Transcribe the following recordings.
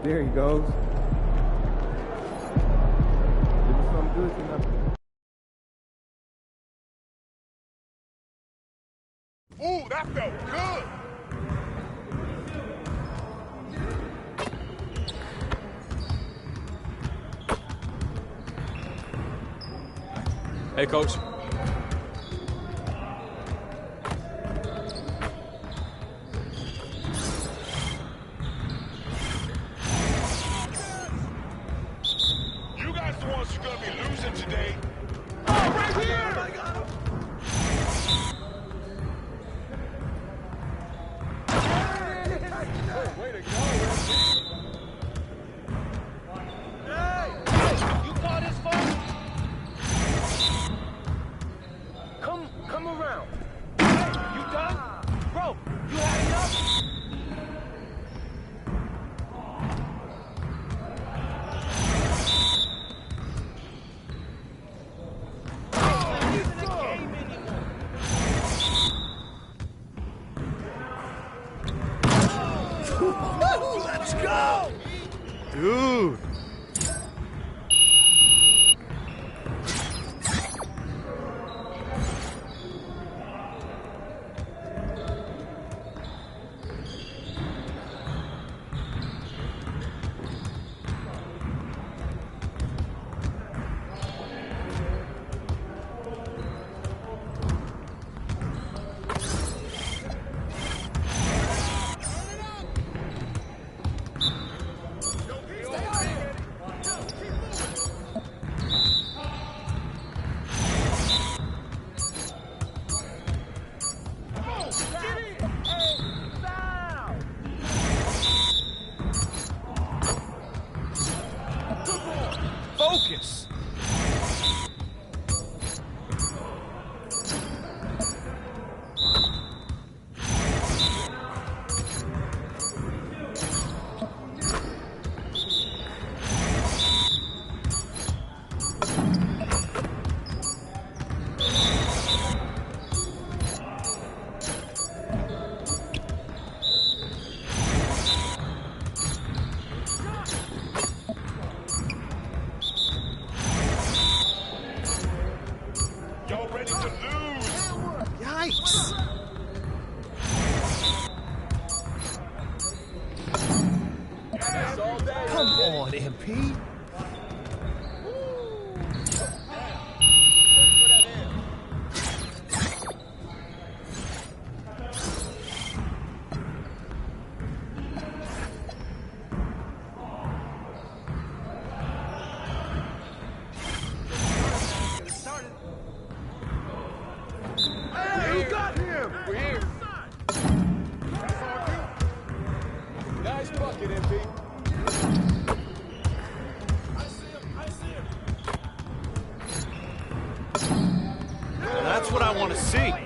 There he goes. Give us something good tonight. Ooh, that felt good. Hey, Coach. You guys the ones who are gonna be losing today. Oh, right here! Oh, my God. Way to go, hey, you call this phone? Come around. Hey, you done? Bro, you had enough? Let's go! Dude. Focus. Y'all ready to lose? Yikes. Come on, MP. Hey, you got him! We're here. Nice bucket, MP. That's what I want to see. Hey,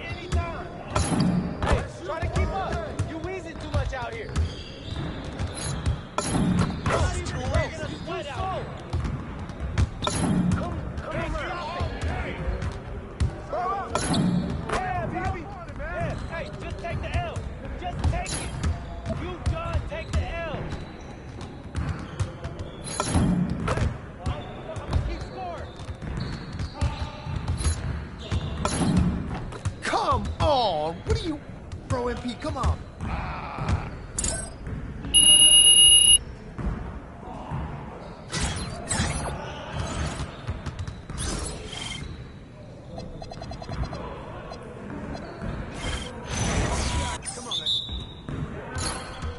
try to keep up. You wheezing too much out here. Hey, just take the L. Just take it. You done, take the L. I'm gonna keep scoring. Come on. What are you... Bro, MP, come on.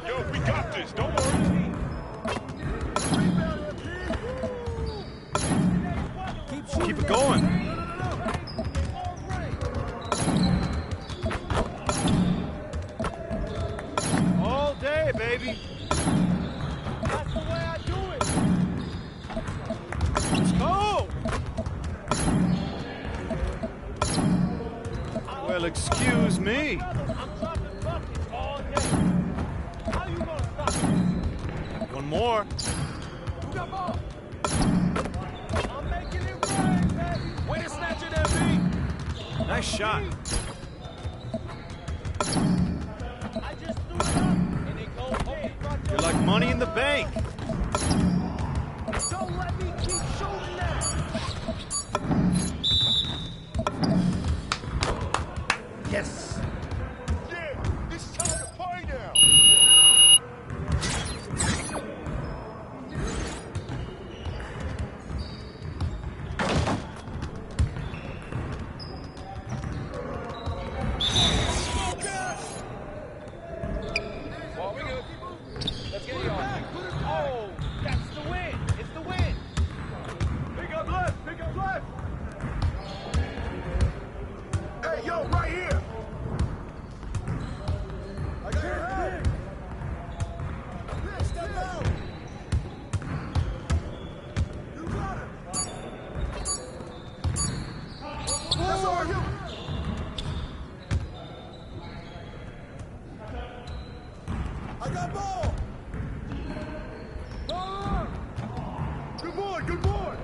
Yo, we got this. Don't worry. Keep it going. All day, baby. That's the way I do it. Let's go. Well, excuse me. I'm dropping buckets all day. How you gonna stop this? One more. Who got ball? I'm making it rain, baby. Way to snatch it, MP. Nice shot. I just threw it up, and it goes home. You're like money in the bank. I got ball! Good boy, good boy!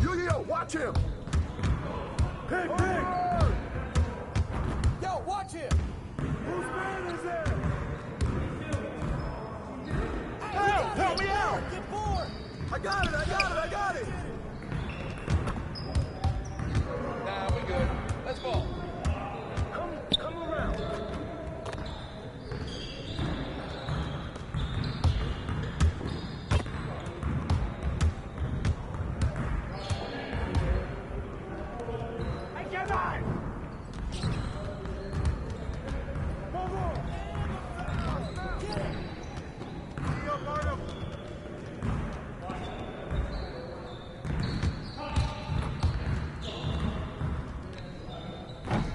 Yo, watch him! Pick! Yo, watch him. Whose man is that? Help me out. Get bored. I got it! Nah, we're good. Let's ball. Come around. Hey, get on.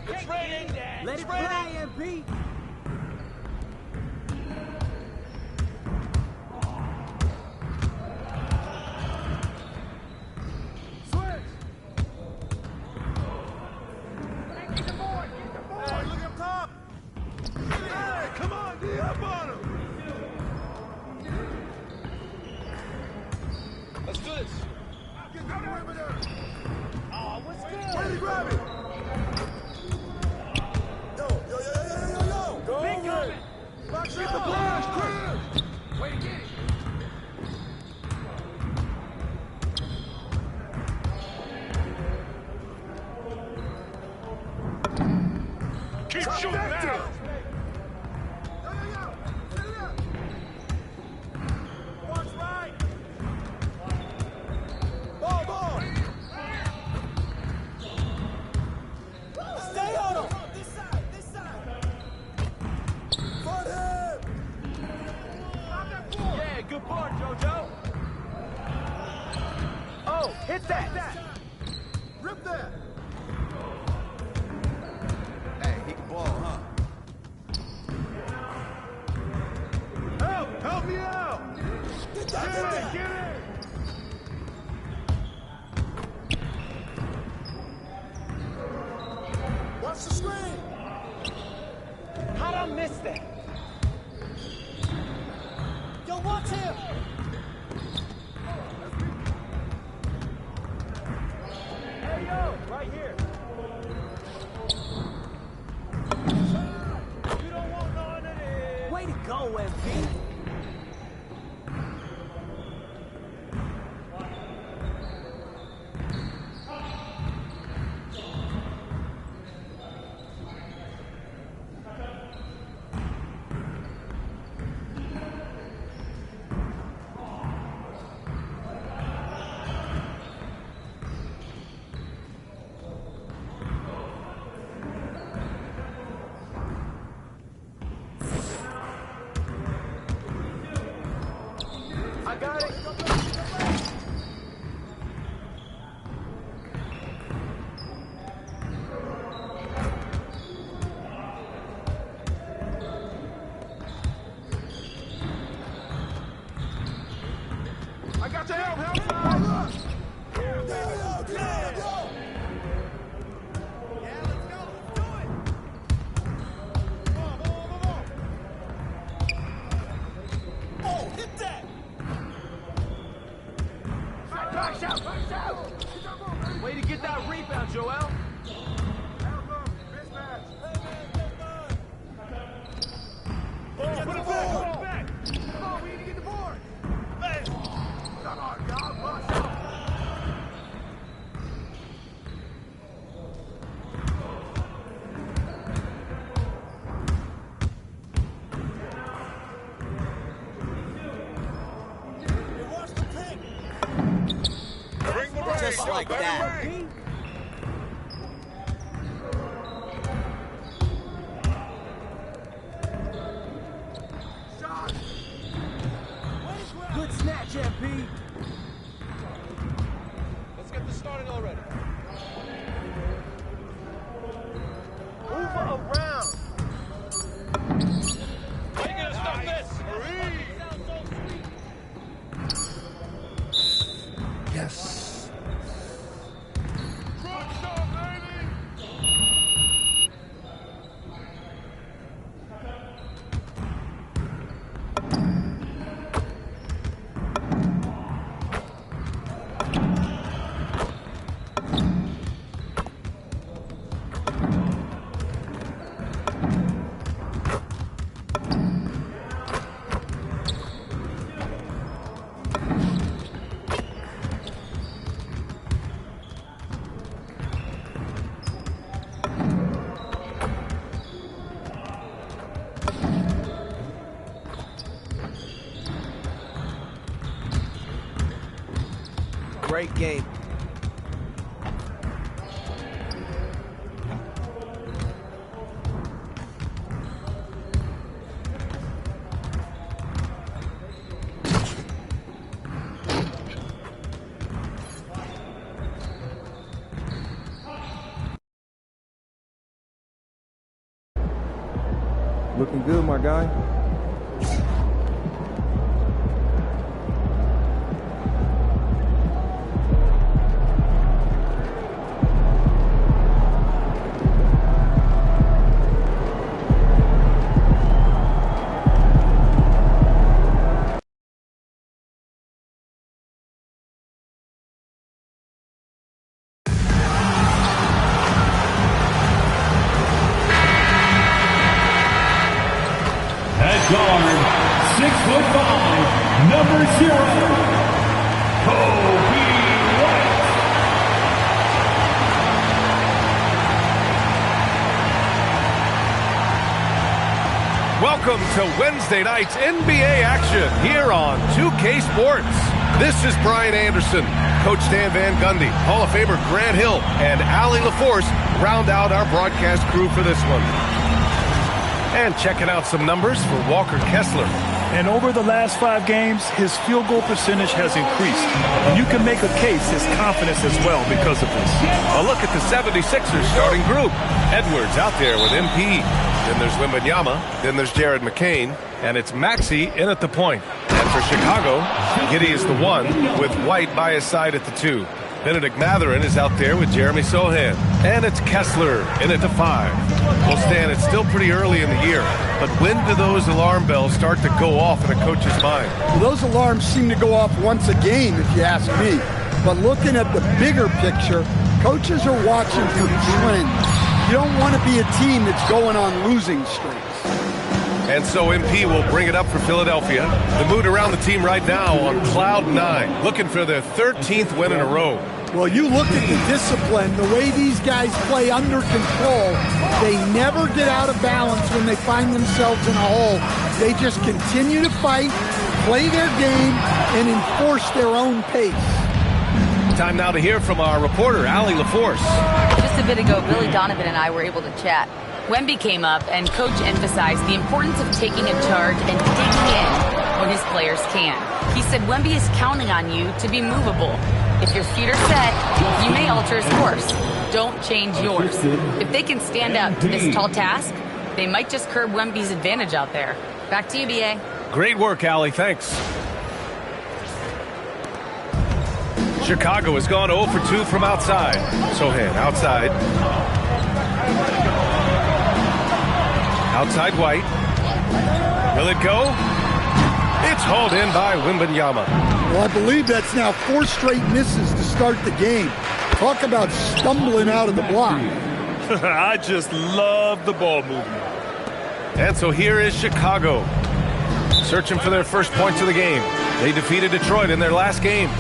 It's raining. Let it fly, MP. Hey, look up top! Hey, come on, D, up on him! Let's do this. Get the perimeter! Oh, what's good? Where did he grab it? Yo! Go Big over coming. it! Get the flash, Chris! Way to get it. Keep shooting now. Watch right! Ball! Stay on him. This side. Fight him! Yeah, good part, JoJo. Oh, hit that. Rip that! Hey, he can ball, huh? Help me out! Get that! Get it! Watch the screen! How'd I miss that? Yo, watch him. Hey, yo, right here. You don't want none of this. Way to go, MP. I got it. I got your help! Oh, hit that! Back out. Way to get that rebound, Joel. Put it back. Come on, we need to get the board. Come on, y'all, bust out! Watch the pick! Bring the rain! Just like that. Shot! Good snatch, MP. Let's get this started already. Move around. How you gonna stop this? Yes. great game. Looking good, my guy. Guard, 6'5", number 0, Kobe White. Welcome to Wednesday night's NBA action here on 2K Sports. This is Brian Anderson, Coach Dan Van Gundy, Hall of Famer Grant Hill, and Allie LaForce round out our broadcast crew for this one. And checking out some numbers for Walker Kessler. And over the last 5 games, his field goal percentage has increased. And you can make a case his confidence as well because of this. A look at the 76ers starting group. Edwards out there with MP. Then there's Wembanyama. Then there's Jared McCain. And it's Maxey in at the point. And for Chicago, Giddey is the 1 with White by his side at the 2. Benedict Mathurin is out there with Jeremy Sohan. And it's Kessler in at the 5. Well, Stan, it's still pretty early in the year, but when do those alarm bells start to go off in a coach's mind? Well, those alarms seem to go off once a game, if you ask me. But looking at the bigger picture, coaches are watching for trends. You don't want to be a team that's going on losing streaks. And so MP will bring it up for Philadelphia. The mood around the team right now on cloud 9, looking for their 13th win in a row. Well, you look at the discipline, the way these guys play under control. They never get out of balance when they find themselves in a hole. They just continue to fight, play their game, and enforce their own pace. Time now to hear from our reporter, Allie LaForce. Just a bit ago, Billy Donovan and I were able to chat. Wemby came up, and Coach emphasized the importance of taking a charge and digging in when his players can. He said Wemby is counting on you to be movable. If your feet are set, you may alter his course. Don't change yours. If they can stand up to this tall task, they might just curb Wemby's advantage out there. Back to you, B.A. Great work, Allie. Thanks. Chicago has gone 0 for 2 from outside. Sohan outside. Outside White. Will it go? It's hauled in by Wembanyama. Well, I believe that's now 4 straight misses to start the game. Talk about stumbling out of the block. I just love the ball movement. And so here is Chicago, searching for their first points of the game. They defeated Detroit in their last game.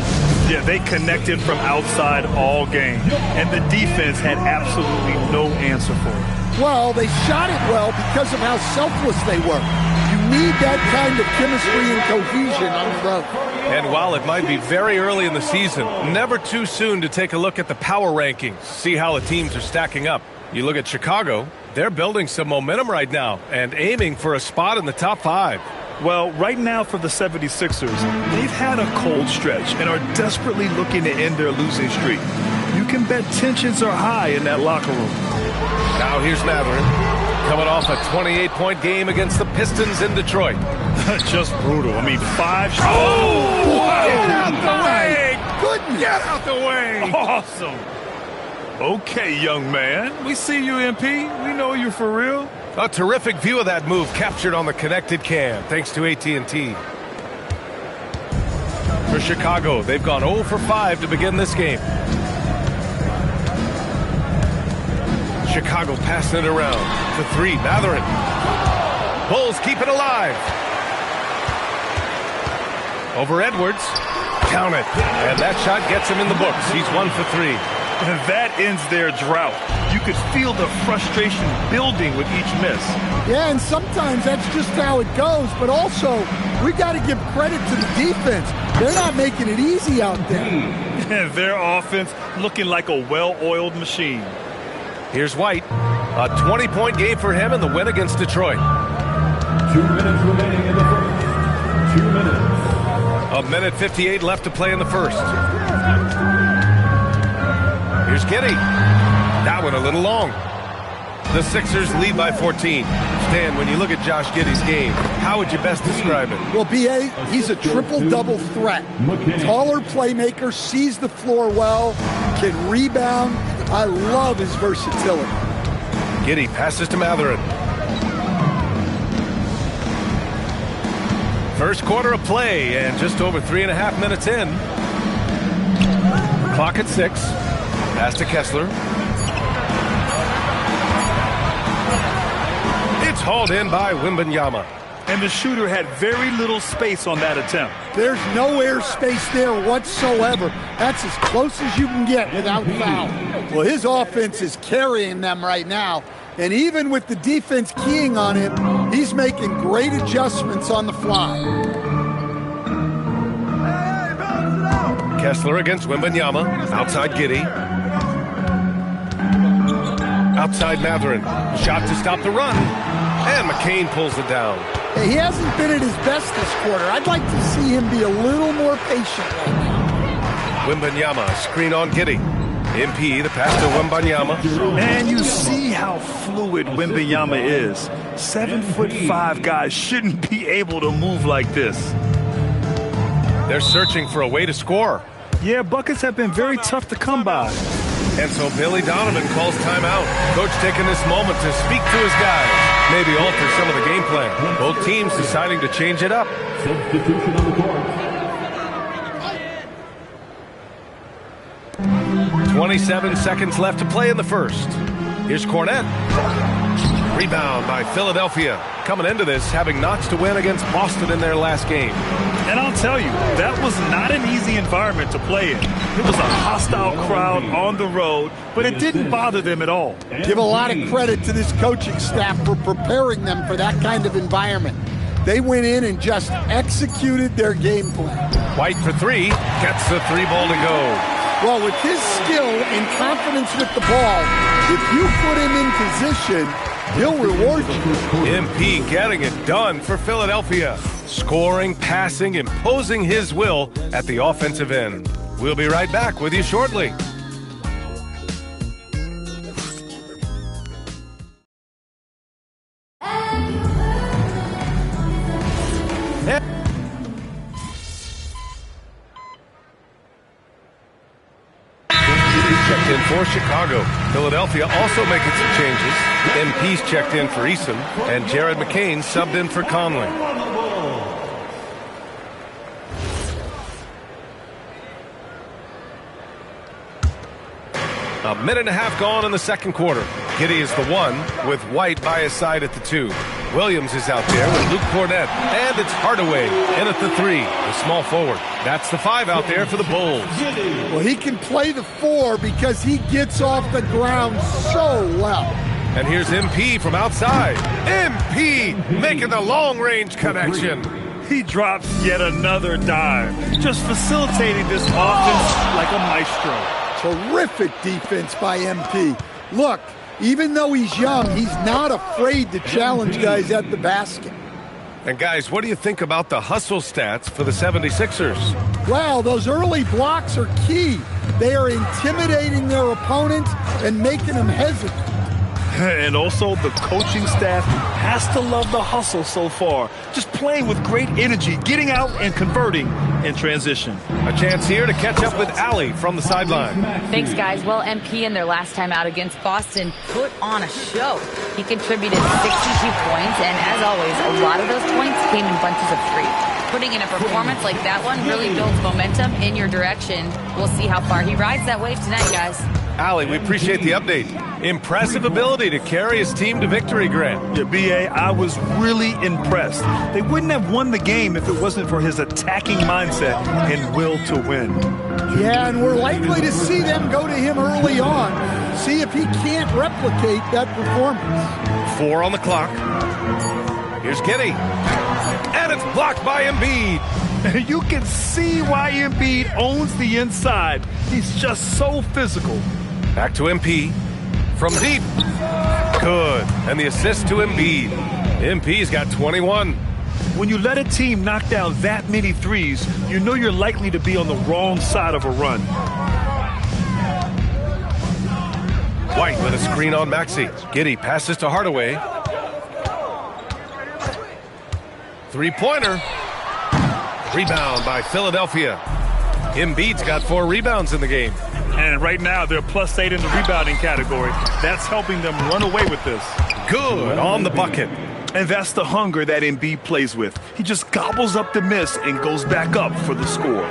Yeah, they connected from outside all game, and the defense had absolutely no answer for it. Well, they shot it well because of how selfless they were. You need that kind of chemistry and cohesion on the road. And while it might be very early in the season, never too soon to take a look at the power rankings, see how the teams are stacking up. You look at Chicago, they're building some momentum right now and aiming for a spot in the top 5. Well, right now for the 76ers, they've had a cold stretch and are desperately looking to end their losing streak. You can bet tensions are high in that locker room. Now here's Mathurin, coming off a 28-point game against the Pistons in Detroit. Just brutal. I mean, 5 shots. Oh! Get out the way! Goodness! Get out the way! Awesome. Okay, young man. We see you, MP. We know you for real. A terrific view of that move captured on the connected cam, thanks to AT&T. For Chicago, they've gone 0 for 5 to begin this game. Chicago passing it around for 3. Mathurin. Bulls keep it alive. Over Edwards. Count it. And that shot gets him in the books. He's 1 for 3. And that ends their drought. You could feel the frustration building with each miss. Yeah, and sometimes that's just how it goes. But also, we got to give credit to the defense. They're not making it easy out there. And their offense looking like a well-oiled machine. Here's White. A 20-point game for him in the win against Detroit. 2 minutes remaining in the first. 2 minutes. A minute 58 left to play in the first. Here's Giddey. That one a little long. The Sixers lead by 14. Stan, when you look at Josh Giddey's game, how would you best describe it? Well, B.A., he's a triple-double threat. Taller playmaker, sees the floor well, can rebound. I love his versatility. Giddey passes to Matherin. First quarter of play, and just over 3.5 minutes in. Clock at 6. Pass to Kessler. It's hauled in by Wembanyama. And the shooter had very little space on that attempt. There's no air space there whatsoever. That's as close as you can get without foul. Well, his offense is carrying them right now. And even with the defense keying on him, he's making great adjustments on the fly. Kessler against Wembanyama. Outside Giddey. Outside Matherin. Shot to stop the run. And McCain pulls it down. He hasn't been at his best this quarter. I'd like to see him be a little more patient right now. Wembanyama, screen on Giddey. MP, the pass to Wembanyama. And you see how fluid Wembanyama is. 7'5" guys shouldn't be able to move like this. They're searching for a way to score. Yeah, buckets have been very tough to come by. And so Billy Donovan calls timeout. Coach taking this moment to speak to his guys. Maybe alter some of the game plan. Both teams deciding to change it up. Substitution on the court. 27 seconds left to play in the first. Here's Cornette. Rebound by Philadelphia. Coming into this, having notched to win against Boston in their last game. And I'll tell you, that was not an easy environment to play in. It was a hostile crowd on the road, but it didn't bother them at all. Give a lot of credit to this coaching staff for preparing them for that kind of environment. They went in and just executed their game plan. White for three, gets the three ball to go. Well, with his skill and confidence with the ball, if you put him in position, he'll reward you. MP getting it done for Philadelphia. Scoring, passing, imposing his will at the offensive end. We'll be right back with you shortly. Checked in for Chicago. Philadelphia also making some changes. MP's checked in for Eason, and Jared McCain subbed in for Conley. A minute and a half gone in the second quarter. Giddey is the one, with White by his side at the 2. Williams is out there with Luke Cornette, and it's Hardaway in at the 3, the small forward. That's the 5 out there for the Bulls. Well, he can play the 4 because he gets off the ground so well. And here's MP from outside. MP making the long-range connection. He drops yet another dime, just facilitating this offense like a maestro. Terrific defense by MP. Look, even though he's young, he's not afraid to challenge guys at the basket. And guys, what do you think about the hustle stats for the 76ers? Well, those early blocks are key. They are intimidating their opponent and making them hesitant. And also, the coaching staff has to love the hustle so far. Just playing with great energy, getting out and converting in transition. A chance here to catch up with Allie from the sideline. Thanks, guys. Well, MP in their last time out against Boston put on a show. He contributed 62 points, and as always, a lot of those points came in bunches of 3. Putting in a performance like that one really builds momentum in your direction. We'll see how far he rides that wave tonight, guys. Allie, we appreciate the update. Impressive ability to carry his team to victory, Grant. Yeah, B.A., I was really impressed. They wouldn't have won the game if it wasn't for his attacking mindset and will to win. Yeah, and we're likely to see them go to him early on. See if he can't replicate that performance. 4 on the clock. Here's Giddey. And it's blocked by Embiid. You can see why Embiid owns the inside. He's just so physical. Back to MP. From deep. Good. And the assist to Embiid. MP's got 21. When you let a team knock down that many threes, you know you're likely to be on the wrong side of a run. White with a screen on Maxey. Giddey passes to Hardaway. Three-pointer. Rebound by Philadelphia. Embiid's got 4 rebounds in the game. And right now, they're +8 in the rebounding category. That's helping them run away with this. Good on the bucket. And that's the hunger that Embiid plays with. He just gobbles up the miss and goes back up for the score.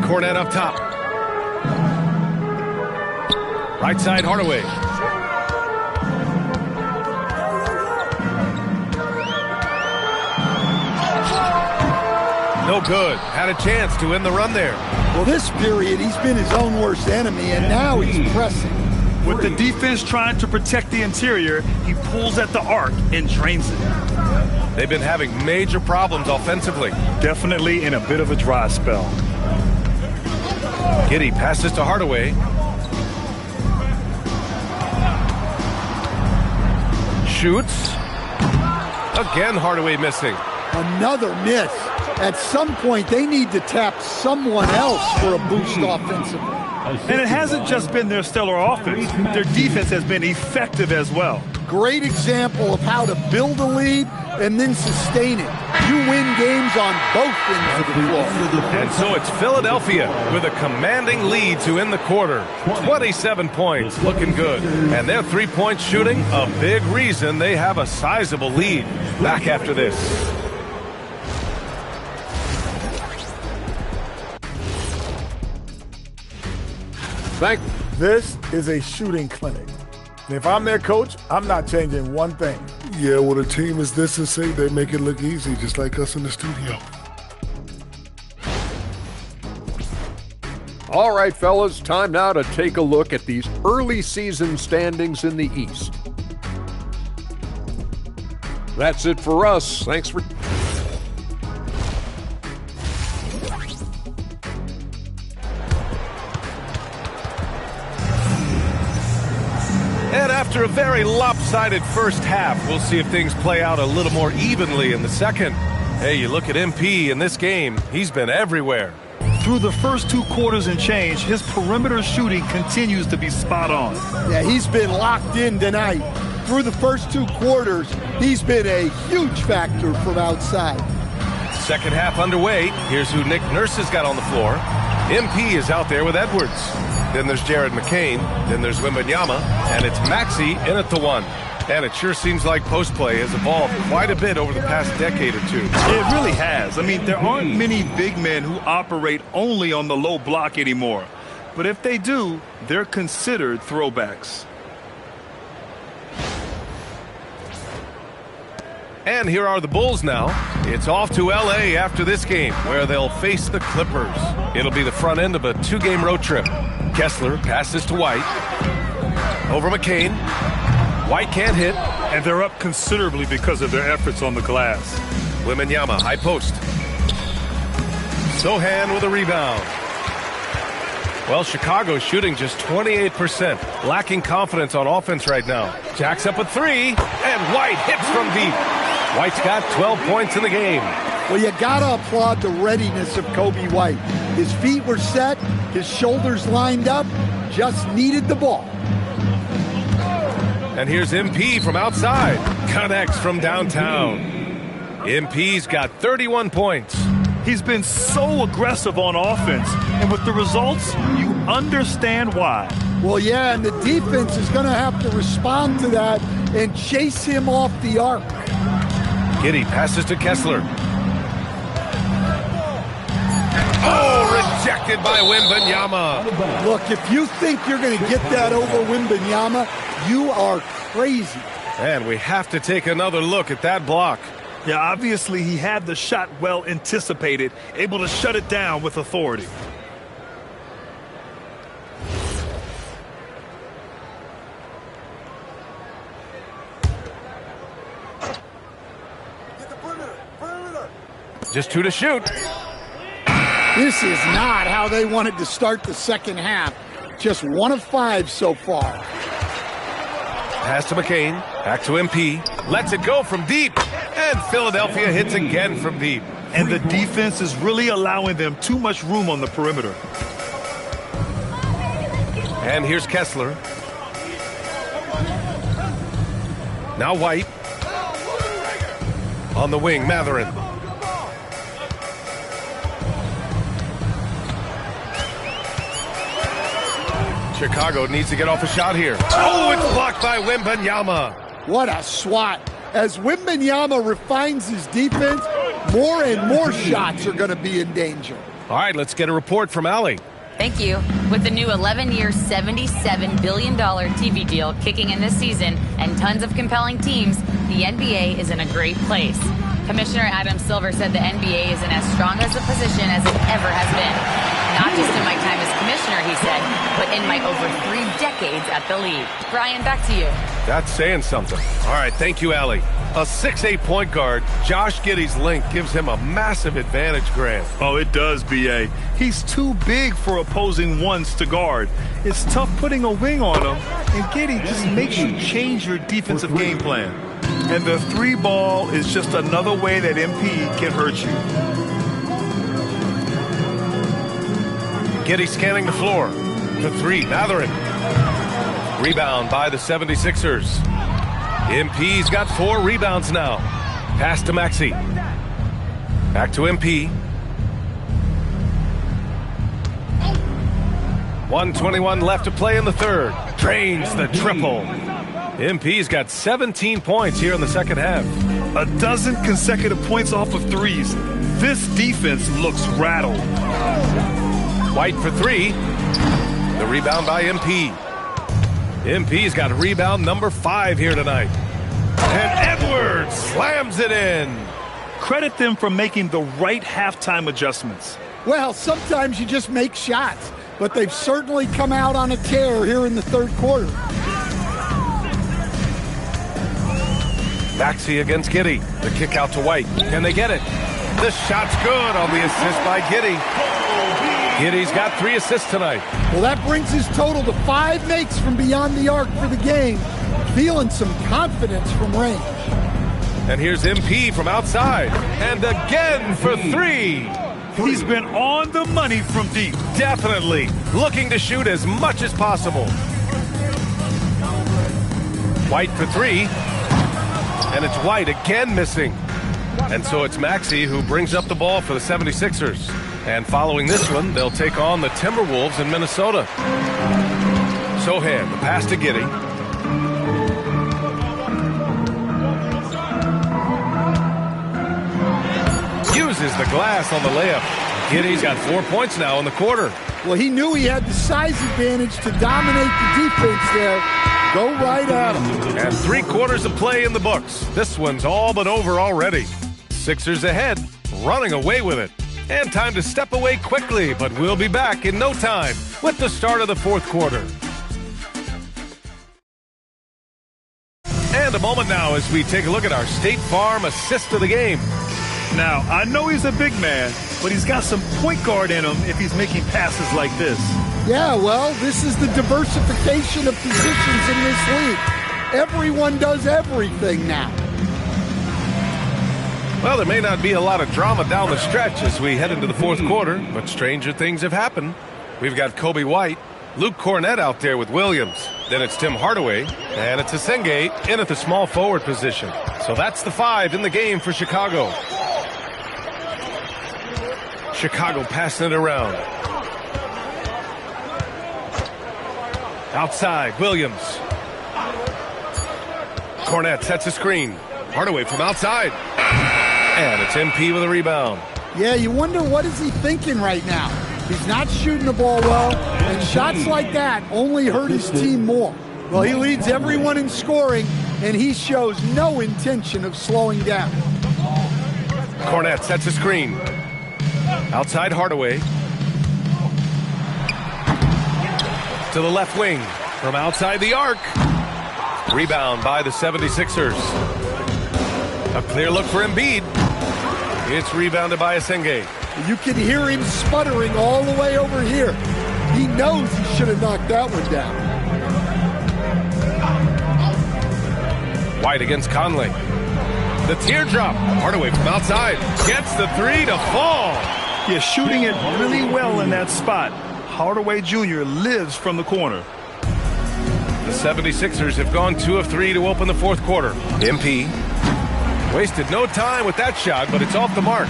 Cornet up top. Right side, Hardaway. No good. Had a chance to win the run there. Well, this period, he's been his own worst enemy, and now he's pressing. With the defense trying to protect the interior, he pulls at the arc and drains it. They've been having major problems offensively. Definitely in a bit of a dry spell. Giddey passes to Hardaway. Shoots. Again, Hardaway missing. Another miss. At some point, they need to tap someone else for a boost offensively. And it hasn't just been their stellar offense. Their defense has been effective as well. Great example of how to build a lead and then sustain it. You win games on both ends of the floor. And so it's Philadelphia with a commanding lead to end the quarter. 27 points, looking good. And their three-point shooting, a big reason they have a sizable lead. Back after this. This is a shooting clinic. And if I'm their coach, I'm not changing one thing. Yeah, well, a team is this and say they make it look easy, just like us in the studio. All right, fellas, time now to take a look at these early season standings in the East. That's it for us. Thanks for... And after a very lopsided first half, we'll see if things play out a little more evenly in the second. Hey, you look at MP in this game, he's been everywhere. Through the first 2 quarters and change, his perimeter shooting continues to be spot on. Yeah, he's been locked in tonight. Through the first 2 quarters, he's been a huge factor from outside. Second half underway. Here's who Nick Nurse has got on the floor. MP is out there with Edwards. Then there's Jared McCain. Then there's Wembanyama. And it's Maxey in at the 1. And it sure seems like post play has evolved quite a bit over the past decade or 2. It really has. I mean, there aren't many big men who operate only on the low block anymore. But if they do, they're considered throwbacks. And here are the Bulls now. It's off to L.A. after this game, where they'll face the Clippers. It'll be the front end of a 2-game road trip. Kessler passes to White. Over McCain. White can't hit. And they're up considerably because of their efforts on the glass. Wembanyama, high post. Sohan with a rebound. Well, Chicago's shooting just 28%, lacking confidence on offense right now. Jacks up a 3, and White hits from deep. White's got 12 points in the game. Well, you gotta applaud the readiness of Kobe White. His feet were set, his shoulders lined up, just needed the ball. And here's MP from outside. Connects from downtown. MP's got 31 points. He's been so aggressive on offense, and with the results, you understand why. Well, yeah, and the defense is going to have to respond to that and chase him off the arc. Giddey passes to Kessler. Oh, rejected by Wembanyama. Look, if you think you're going to get that over Wembanyama, you are crazy. And we have to take another look at that block. Yeah, obviously he had the shot well anticipated, able to shut it down with authority. Just 2 to shoot. This is not how they wanted to start the second half. Just 1 of 5 so far. Pass to McCain. Back to MP. Lets it go from deep. And Philadelphia hits again from deep. And the defense is really allowing them too much room on the perimeter. And here's Kessler. Now White. On the wing, Matherin. Chicago needs to get off a shot here. Oh, it's blocked by Wembanyama. What a swat. As Wembanyama refines his defense, more and more shots are going to be in danger. All right, let's get a report from Allie. Thank you. With the new 11-year, $77 billion TV deal kicking in this season and tons of compelling teams, the NBA is in a great place. Commissioner Adam Silver said the NBA is in as strong as a position as it ever has been. Not just in my time as commissioner, he said, but in my over 3 decades at the league. Brian, back to you. That's saying something. All right, thank you, Allie. A 6'8" point guard, Josh Giddey's length gives him a massive advantage, Grant. Oh, it does, B.A. He's too big for opposing ones to guard. It's tough putting a wing on him, and Giddey just makes you change your defensive game plan. And the 3 ball is just another way that MP can hurt you. Giddey scanning the floor. To 3, Matherin. Rebound by the 76ers. MP's got 4 rebounds now. Pass to Maxey. Back to MP. 1:21 left to play in the third. Drains the triple. MP's got 17 points here in the second half. A dozen consecutive points off of threes. This defense looks rattled. White for 3. The rebound by MP. MP's got rebound number 5 here tonight. And Edwards slams it in. Credit them for making the right halftime adjustments. Well, sometimes you just make shots, but they've certainly come out on a tear here in the third quarter. Maxey against Giddey. The kick out to White. Can they get it? The shot's good on the assist by Giddey. Giddey's got 3 assists tonight. Well, that brings his total to 5 makes from beyond the arc for the game. Feeling some confidence from range. And here's MP from outside. And again for 3. He's been on the money from deep. Definitely. Looking to shoot as much as possible. White for 3. And it's White again missing. And so it's Maxey who brings up the ball for the 76ers. And following this one, they'll take on the Timberwolves in Minnesota. Sohan, the pass to Giddey. Uses the glass on the layup. Giddey's got 4 points now in the quarter. Well, he knew he had the size advantage to dominate the defense there. Go right at him. And 3 quarters of play in the books. This one's all but over already. Sixers ahead, running away with it. And time to step away quickly, but we'll be back in no time with the start of the fourth quarter. And a moment now as we take a look at our State Farm assist of the game. Now, I know he's a big man, but he's got some point guard in him if he's making passes like this. Yeah, well, this is the diversification of positions in this league. Everyone does everything now. Well, there may not be a lot of drama down the stretch as we head into the fourth quarter, but stranger things have happened. We've got Kobe White, Luke Cornett out there with Williams. Then it's Tim Hardaway, and it's Asenge in at the small forward position. So that's the 5 in the game for Chicago. Chicago passing it around. Outside, Williams. Cornett sets a screen. Hardaway from outside. And it's MP with a rebound. Yeah, you wonder what is he thinking right now. He's not shooting the ball well, and shots like that only hurt his team more. Well, he leads everyone in scoring, and he shows no intention of slowing down. Cornett sets a screen. Outside Hardaway. To the left wing. From outside the arc. Rebound by the 76ers. A clear look for Embiid. It's rebounded by Asenge. You can hear him sputtering all the way over here. He knows he should have knocked that one down. White against Conley. The teardrop. Hardaway from outside. Gets the three to fall. Yeah, shooting it really well in that spot. Hardaway Jr. lives from the corner. The 76ers have gone 2 of 3 to open the fourth quarter. MP wasted no time with that shot, but it's off the mark.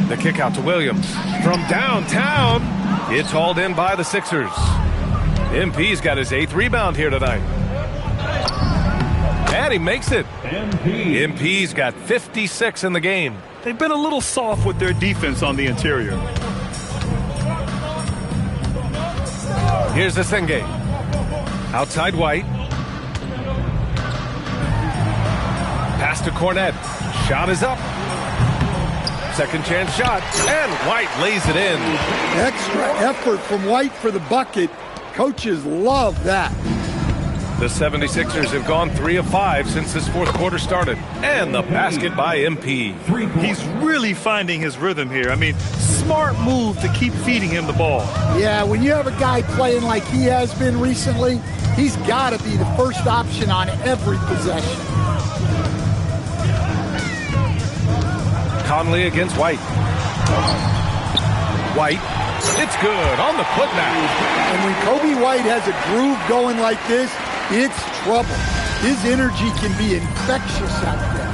The kick out to Williams. From downtown, it's hauled in by the Sixers. MP's got his 8th rebound here tonight. And he makes it. MP's got 56 in the game. They've been a little soft with their defense on the interior. Here's Asenge. Outside White. Pass to Cornette. Shot is up. Second chance shot. And White lays it in. Extra effort from White for the bucket. Coaches love that. The 76ers have gone 3 of 5 since this fourth quarter started. And the basket by MP. He's really finding his rhythm here. I mean, smart move to keep feeding him the ball. Yeah, when you have a guy playing like he has been recently, he's got to be the first option on every possession. Conley against White. White. It's good on the putback. And when Kobe White has a groove going like this, it's trouble. His energy can be infectious out there.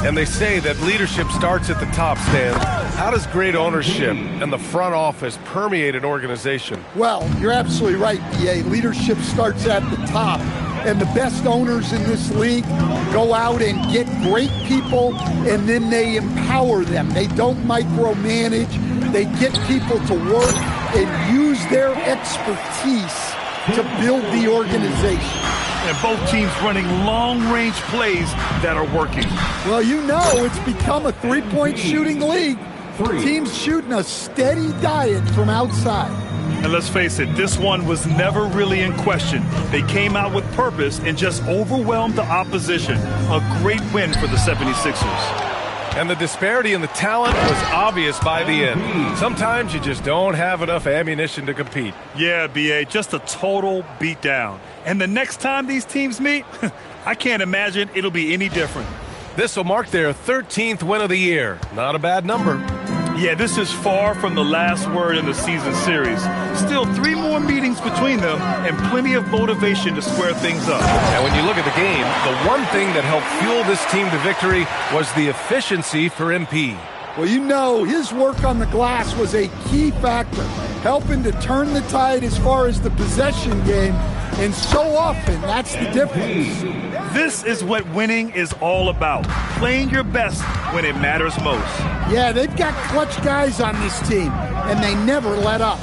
And they say that leadership starts at the top, Stan. How does great ownership and the front office permeate an organization? Well, you're absolutely right, BA. Leadership starts at the top. And the best owners in this league go out and get great people, and then they empower them. They don't micromanage. They get people to work and use their expertise to build the organization. And both teams running long-range plays that are working. Well, you know it's become a three-point shooting league. Teams shooting a steady diet from outside. And let's face it, this one was never really in question. They came out with purpose and just overwhelmed the opposition. A great win for the 76ers. And the disparity in the talent was obvious by the end. Sometimes you just don't have enough ammunition to compete. Yeah, BA, just a total beatdown. And the next time these teams meet, I can't imagine it'll be any different. This will mark their 13th win of the year. Not a bad number. Yeah, this is far from the last word in the season series. Still 3 more meetings between them and plenty of motivation to square things up. And when you look at the game, the one thing that helped fuel this team to victory was the efficiency for MP. Well, you know, his work on the glass was a key factor, helping to turn the tide as far as the possession game, and so often that's the difference. This is what winning is all about, playing your best when it matters most. Yeah, they've got clutch guys on this team, and they never let up.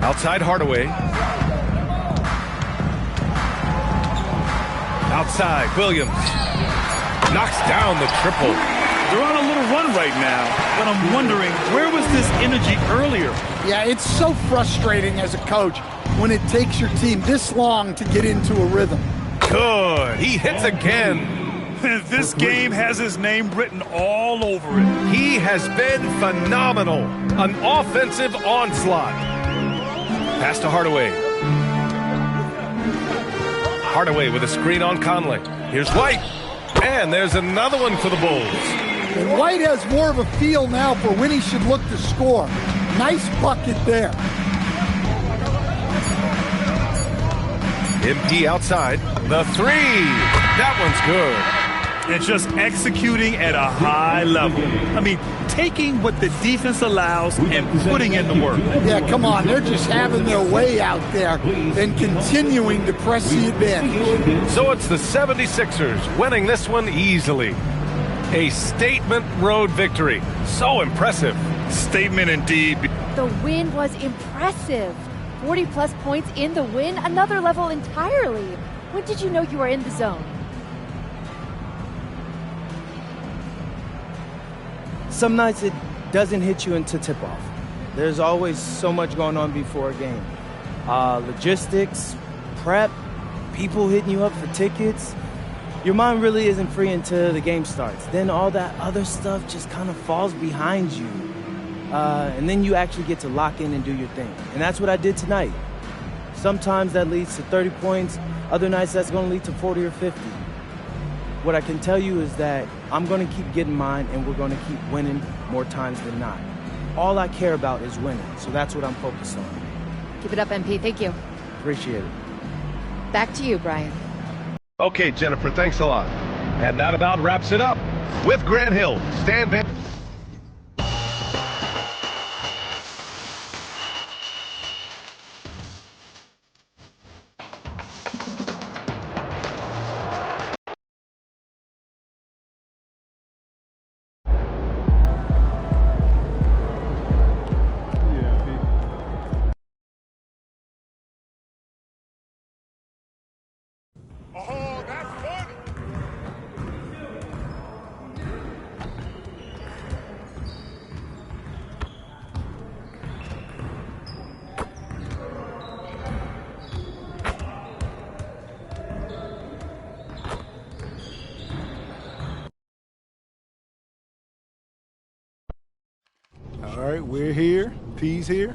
Outside Hardaway. Outside Williams. Knocks down the triple. They're on a little run right now, but I'm wondering, where was this energy earlier? Yeah, it's so frustrating as a coach when it takes your team this long to get into a rhythm. Good. He hits again. This game has his name written all over it. He has been phenomenal. An offensive onslaught. Pass to Hardaway. Hardaway with a screen on Conley. Here's White. And there's another one for the Bulls. And White has more of a feel now for when he should look to score. Nice bucket there. MP outside. The three. That one's good. And just executing at a high level. I mean, taking what the defense allows and putting in the work. Yeah, come on. They're just having their way out there and continuing to press the advantage. So it's the 76ers winning this one easily. A statement road victory. So impressive. Statement indeed. The win was impressive. 40-plus points in the win, another level entirely. When did you know you were in the zone? Some nights it doesn't hit you until tip-off. There's always so much going on before a game. Logistics, prep, people hitting you up for tickets. Your mind really isn't free until the game starts. Then all that other stuff just kind of falls behind you. And then you actually get to lock in and do your thing. And that's what I did tonight. Sometimes that leads to 30 points. Other nights that's going to lead to 40 or 50. What I can tell you is that I'm going to keep getting mine, and we're going to keep winning more times than not. All I care about is winning, so that's what I'm focused on. Keep it up, MP. Thank you. Appreciate it. Back to you, Brian. Okay, Jennifer, thanks a lot. And that about wraps it up with Grant Hill. Stan Van. All right, we're here. P's here.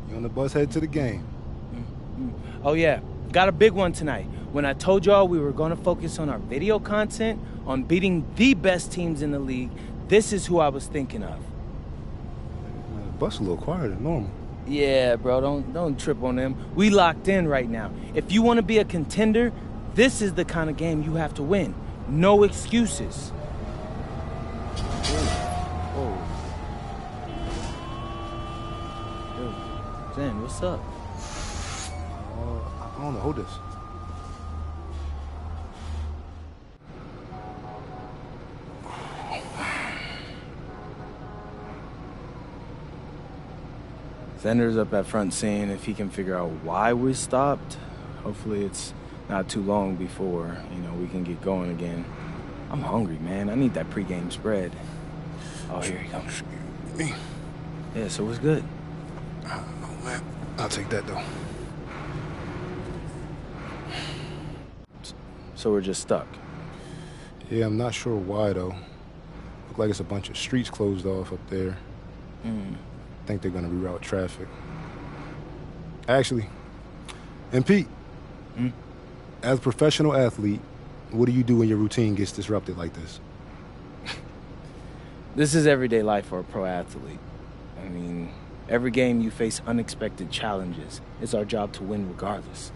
You on the bus head to the game. Oh yeah, got a big one tonight. When I told y'all we were going to focus on our video content, on beating the best teams in the league, this is who I was thinking of. The bus a little quieter than normal. Yeah, bro, don't trip on them. We locked in right now. If you want to be a contender, this is the kind of game you have to win. No excuses. Zen, what's up? I don't know. Hold this. Zender's up at front seeing if he can figure out why we stopped. Hopefully it's not too long before, we can get going again. I'm hungry, man. I need that pregame spread. Oh, here he comes. Me? Yeah, so what's good? I don't know, man. I'll take that, though. So we're just stuck? Yeah, I'm not sure why, though. Look like it's a bunch of streets closed off up there. I think they're going to reroute traffic. Actually, and Pete, as a professional athlete, what do you do when your routine gets disrupted like this? This is everyday life for a pro athlete. I mean, every game you face unexpected challenges. It's our job to win regardless.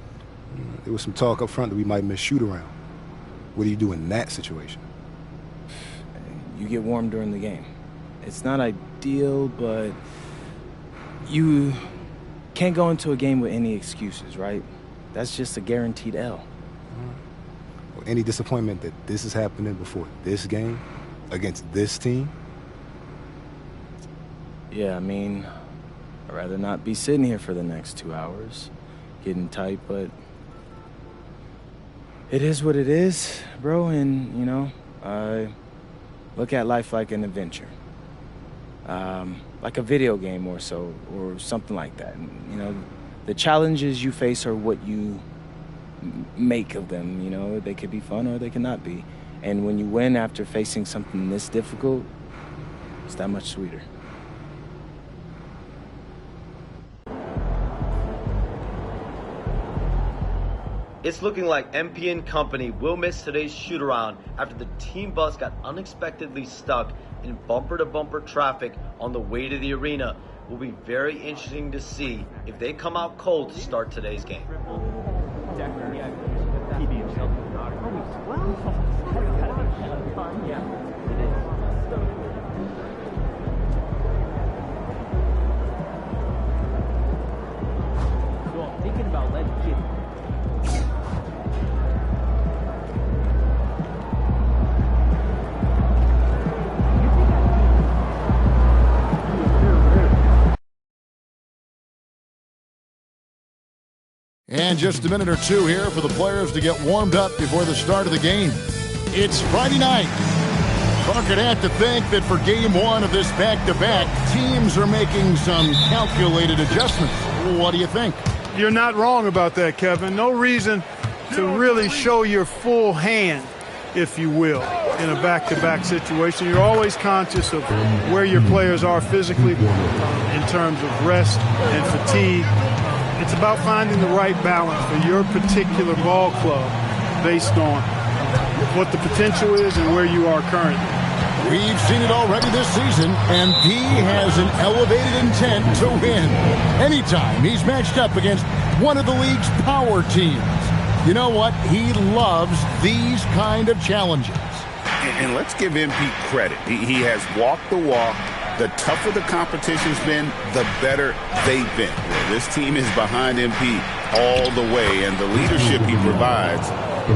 There was some talk up front that we might miss shoot-around. What do you do in that situation? You get warm during the game. It's not ideal, but you can't go into a game with any excuses, right? That's just a guaranteed L. Well, any disappointment that this is happening before this game against this team? Yeah, I mean, I'd rather not be sitting here for the next 2 hours, getting tight, but it is what it is, bro, and, I look at life like an adventure. Like a video game or so, or something like that. The challenges you face are what you make of them, They could be fun or they could not be. And when you win after facing something this difficult, it's that much sweeter. It's looking like MP and company will miss today's shoot-around after the team bus got unexpectedly stuck in bumper-to-bumper traffic on the way to the arena. Will be very interesting to see if they come out cold to start today's game. Thinking about letting kids. And just a minute or two here for the players to get warmed up before the start of the game. It's Friday night. Parker, I'd have to think that for game one of this back-to-back, teams are making some calculated adjustments. What do you think? You're not wrong about that, Kevin. No reason to really show your full hand, if you will, in a back-to-back situation. You're always conscious of where your players are physically in terms of rest and fatigue. It's about finding the right balance for your particular ball club based on what the potential is and where you are currently. We've seen it already this season, and P has an elevated intent to win. Anytime he's matched up against one of the league's power teams. You know what? He loves these kind of challenges. And let's give MP credit. He has walked the walk. The tougher the competition's been, the better they've been. This team is behind MP all the way, and the leadership he provides,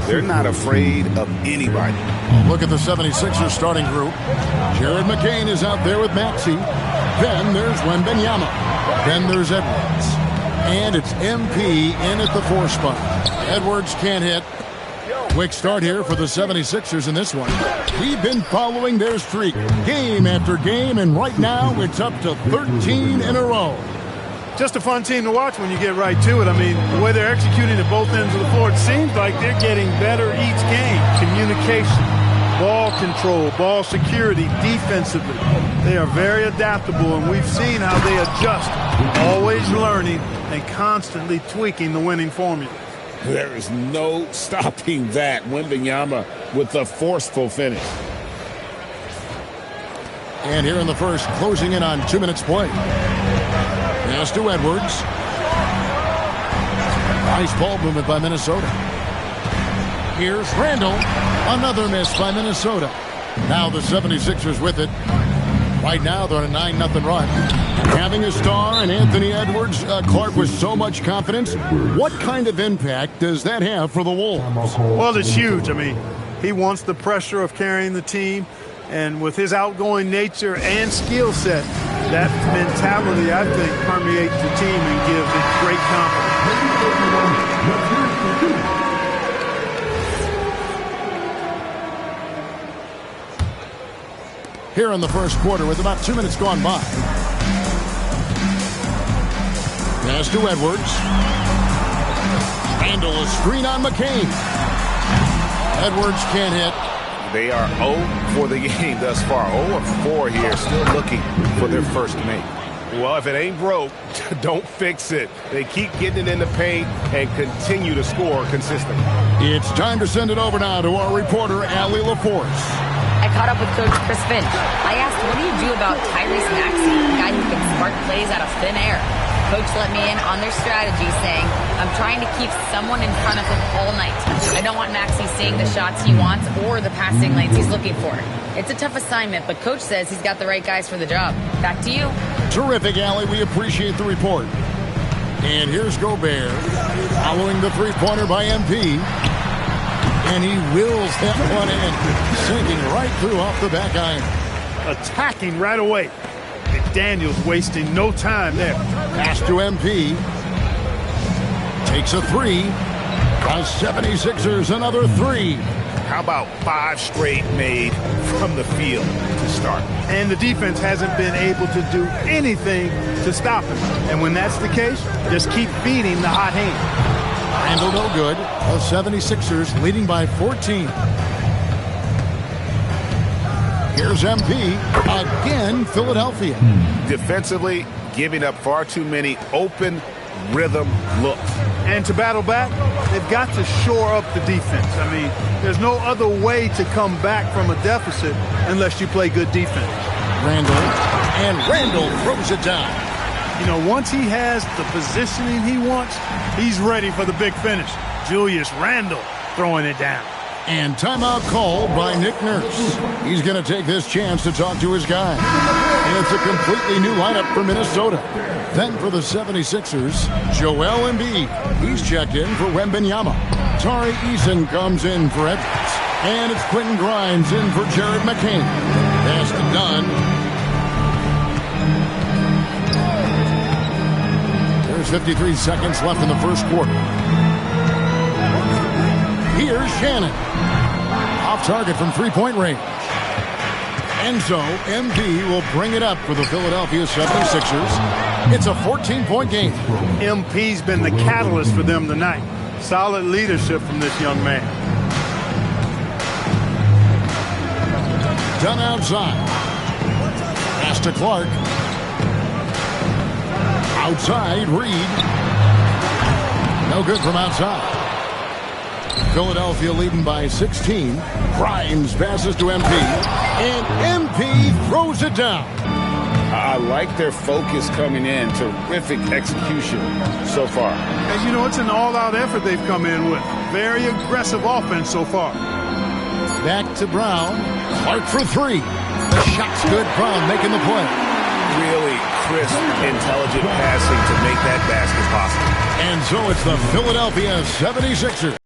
they're not afraid of anybody. Look at the 76ers starting group. Jared McCain is out there with Maxey. Then there's Wembanyama. Then there's Edwards. And it's MP in at the 4 spot. Edwards can't hit. Quick start here for the 76ers in this one. We've been following their streak game after game, and right now it's up to 13 in a row. Just a fun team to watch when you get right to it. I mean, the way they're executing at both ends of the floor, it seems like they're getting better each game. Communication, ball control, ball security, defensively. They are very adaptable, and we've seen how they adjust, always learning and constantly tweaking the winning formula. There is no stopping that. Wembanyama with the forceful finish. And here in the first, closing in on 2 minutes play. Pass to Edwards. Nice ball movement by Minnesota. Here's Randall. Another miss by Minnesota. Now the 76ers with it. Right now they're on a 9-0 run. Having a star and Anthony Edwards, Clark, with so much confidence, what kind of impact does that have for the Wolves? Well, it's huge. I mean, he wants the pressure of carrying the team, and with his outgoing nature and skill set, that mentality, I think, permeates the team and gives it great confidence. Here in the first quarter with about 2 minutes gone by. Pass to Edwards. Handle a screen on McCain. Edwards can't hit. They are 0 for the game thus far. 0-4 here, still looking for their first make. Well, if it ain't broke, don't fix it. They keep getting it in the paint and continue to score consistently. It's time to send it over now to our reporter, Allie LaForce. I caught up with Coach Chris Finch. I asked, what do you do about Tyrese Maxey, a guy who can spark plays out of thin air? Coach let me in on their strategy, saying, I'm trying to keep someone in front of him all night. I don't want Maxey seeing the shots he wants or the passing lanes he's looking for. It's a tough assignment, but Coach says he's got the right guys for the job. Back to you. Terrific, Allie. We appreciate the report. And here's Gobert, following the three-pointer by MP. And he wills that one in, sinking right through off the back iron. Attacking right away. McDaniels wasting no time there. Pass to MP. Takes a three. The 76ers another three. How about 5 straight made from the field to start? And the defense hasn't been able to do anything to stop him. And when that's the case, just keep feeding the hot hand. Randall no good. The 76ers leading by 14. Here's MP. Again, Philadelphia. Defensively, giving up far too many open rhythm looks. And to battle back, they've got to shore up the defense. I mean, there's no other way to come back from a deficit unless you play good defense. Randall throws it down. You know, once he has the positioning he wants, he's ready for the big finish. Julius Randle throwing it down. And timeout called by Nick Nurse. He's going to take this chance to talk to his guys. And it's a completely new lineup for Minnesota. Then for the 76ers, Joel Embiid. He's checked in for Wembanyama. Tari Eason comes in for Edwards. And it's Quentin Grimes in for Jared McCain. Pass to Dunn. There's 53 seconds left in the first quarter. Here's Shannon. Off target from three-point range. And so MP will bring it up for the Philadelphia 76ers. It's a 14-point game. MP's been the catalyst for them tonight. Solid leadership from this young man. Done outside. Pass to Clark. Outside, Reed. No good from outside. Philadelphia leading by 16. Grimes passes to MP. And MP throws it down. I like their focus coming in. Terrific execution so far. And you know, it's an all-out effort they've come in with. Very aggressive offense so far. Back to Brown. Clark for three. The shot's good. Brown making the play. Really crisp, intelligent passing to make that basket possible. And so it's the Philadelphia 76ers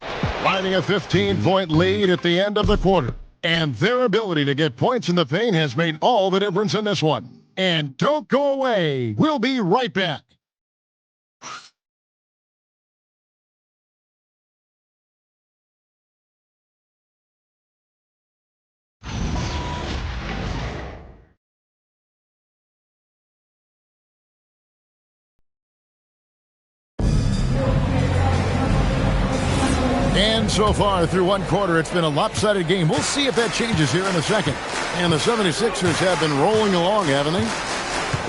finding a 15-point lead at the end of the quarter. And their ability to get points in the paint has made all the difference in this one. And don't go away. We'll be right back. And so far through one quarter, it's been a lopsided game. We'll see if that changes here in a second. And the 76ers have been rolling along, haven't they?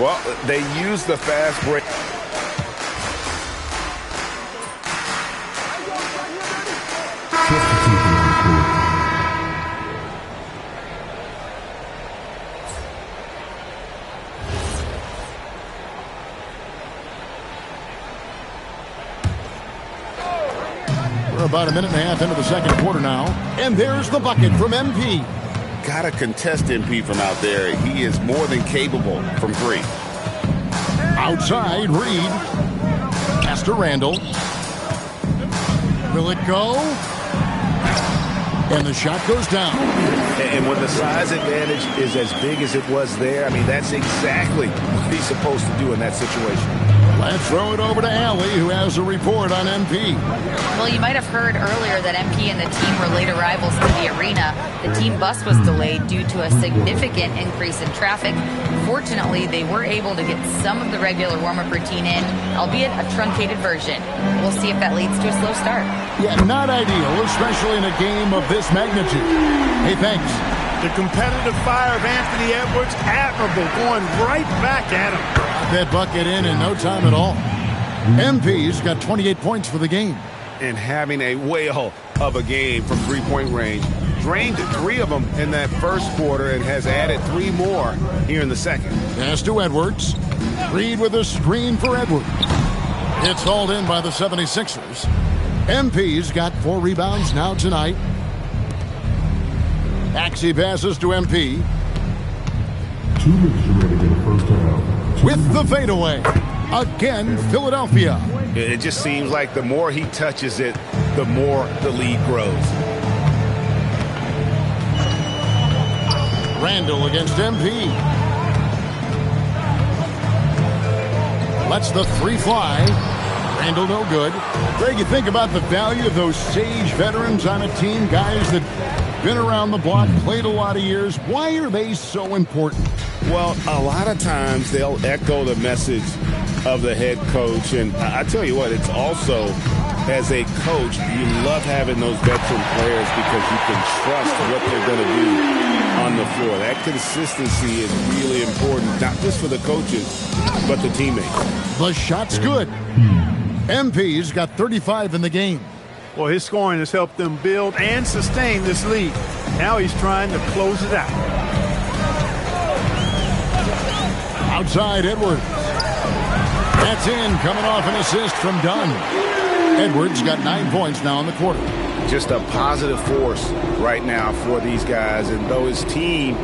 Well, they used the fast break. We're about a minute and a half into the second quarter now. And there's the bucket from MP. Gotta contest MP from out there. He is more than capable from three. Outside, Reed. Pass to Randall. Will it go? And the shot goes down. And when the size advantage is as big as it was there, I mean, that's exactly what he's supposed to do in that situation. Let's throw it over to Allie, who has a report on MP. Well, you might have heard earlier that MP and the team were late arrivals to the arena. The team bus was delayed due to a significant increase in traffic. Fortunately, they were able to get some of the regular warm-up routine in, albeit a truncated version. We'll see if that leads to a slow start. Yeah, not ideal, especially in a game of this magnitude. Hey, thanks. The competitive fire of Anthony Edwards, admirable, going right back at him. That bucket in no time at all. MP's got 28 points for the game. And having a whale of a game from three-point range. Drained 3 of them in that first quarter and has added 3 more here in the second. Pass to Edwards. Reed with a screen for Edwards. It's hauled in by the 76ers. MP's got 4 rebounds now tonight. Axie passes to MP. 2 minutes remaining in the first half. With the fadeaway. Again, Philadelphia. It just seems like the more he touches it, the more the lead grows. Randall against MP. Lets the 3 fly. Randall no good. Greg, you think about the value of those sage veterans on a team, guys that been around the block, played a lot of years. Why are they so important? Well, a lot of times they'll echo the message of the head coach. And I tell you what, it's also, as a coach, you love having those veteran players because you can trust what they're going to do on the floor. That consistency is really important, not just for the coaches, but the teammates. The shot's good. MP's got 35 in the game. Well, his scoring has helped them build and sustain this lead. Now he's trying to close it out. Outside, Edwards. That's in, coming off an assist from Dunn. Edwards got 9 points now in the quarter. Just a positive force right now for these guys. And though his team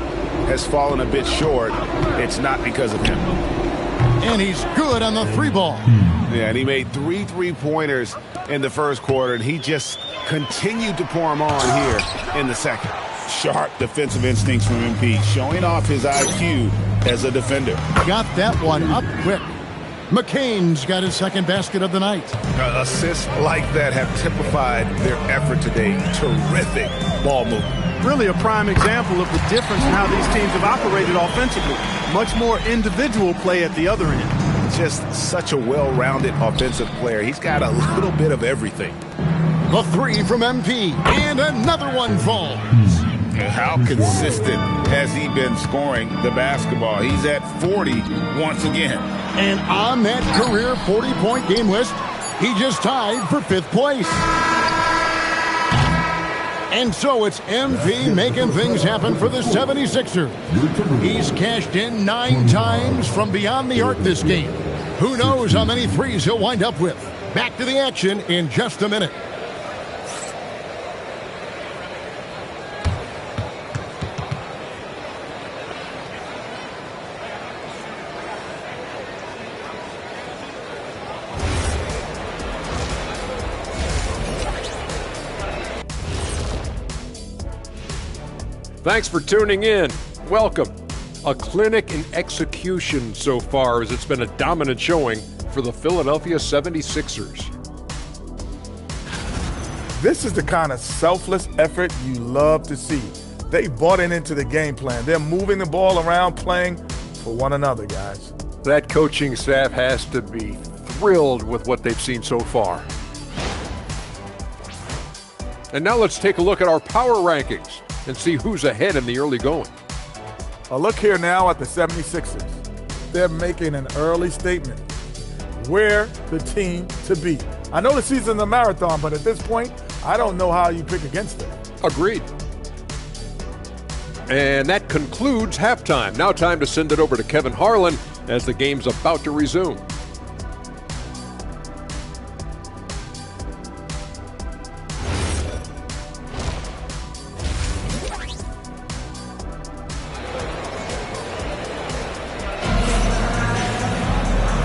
has fallen a bit short, it's not because of him. And he's good on the 3 ball. Yeah, and he made 3 3-pointers in the first quarter, and he just continued to pour them on here in the second. Sharp defensive instincts from MP, showing off his IQ as a defender. Got that one up quick. McCain's got his second basket of the night. Assists like that have typified their effort today. Terrific ball movement. really a prime example of the difference in how these teams have operated offensively. Much more individual play at the other end. Just such a well-rounded offensive player. He's got a little bit of everything. The three from MP, and another one falls. How consistent has he been scoring the basketball? He's at 40 once again. And on that career 40-point game list, he just tied for 5th place. And so it's MP making things happen for the 76ers. He's cashed in 9 times from beyond the arc this game. Who knows how many threes he'll wind up with. Back to the action in just a minute. Thanks for tuning in. Welcome. A clinic in execution so far, as it's been a dominant showing for the Philadelphia 76ers. This is the kind of selfless effort you love to see. They bought into the game plan. They're moving the ball around, playing for one another, guys. That coaching staff has to be thrilled with what they've seen so far. And now let's take a look at our power rankings and see who's ahead in the early going. A look here now at the 76ers. They're making an early statement. We're the team to beat. I know the season's a marathon, but at this point, I don't know how you pick against them. Agreed. And that concludes halftime. Now time to send it over to Kevin Harlan as the game's about to resume.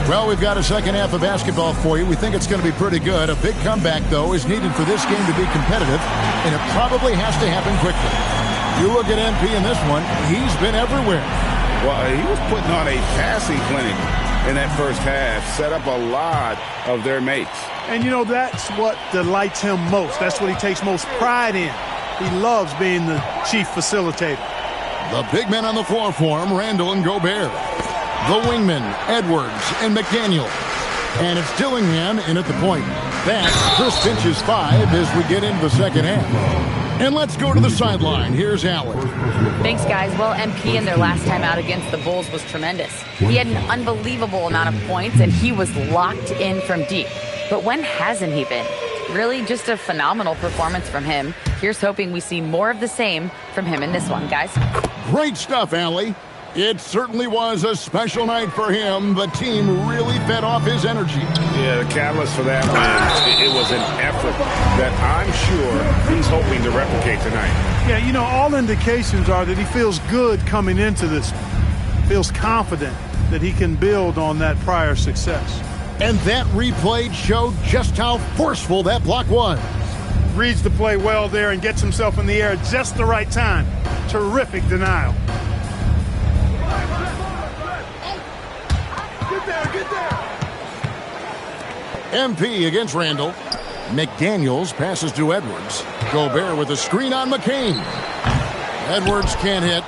Well, we've got a second half of basketball for you. We think it's going to be pretty good. A big comeback, though, is needed for this game to be competitive, and it probably has to happen quickly. You look at MP in this one, he's been everywhere. Well, he was putting on a passing clinic in that first half, set up a lot of their mates. And, you know, that's what delights him most. That's what he takes most pride in. He loves being the chief facilitator. The big men on the floor for him, Randall and Gobert. The wingmen, Edwards and McDaniel. And it's Dillingham in at the point. That's Chris Finch's 5 as we get into the second half. And let's go to the sideline. Here's Allen. Thanks, guys. Well, MP in their last time out against the Bulls was tremendous. He had an unbelievable amount of points, and he was locked in from deep. But when hasn't he been? Really just a phenomenal performance from him. Here's hoping we see more of the same from him in this one, guys. Great stuff, Allie. It certainly was a special night for him. The team really fed off his energy. Yeah, the catalyst for that it was an effort that I'm sure he's hoping to replicate tonight. Yeah, you know, all indications are that he feels good coming into this. Feels confident that he can build on that prior success. And that replay showed just how forceful that block was. Reads the play well there and gets himself in the air at just the right time. Terrific denial. Get there. MP against Randall. McDaniels passes to Edwards. Gobert with a screen on McCain. Edwards can't hit.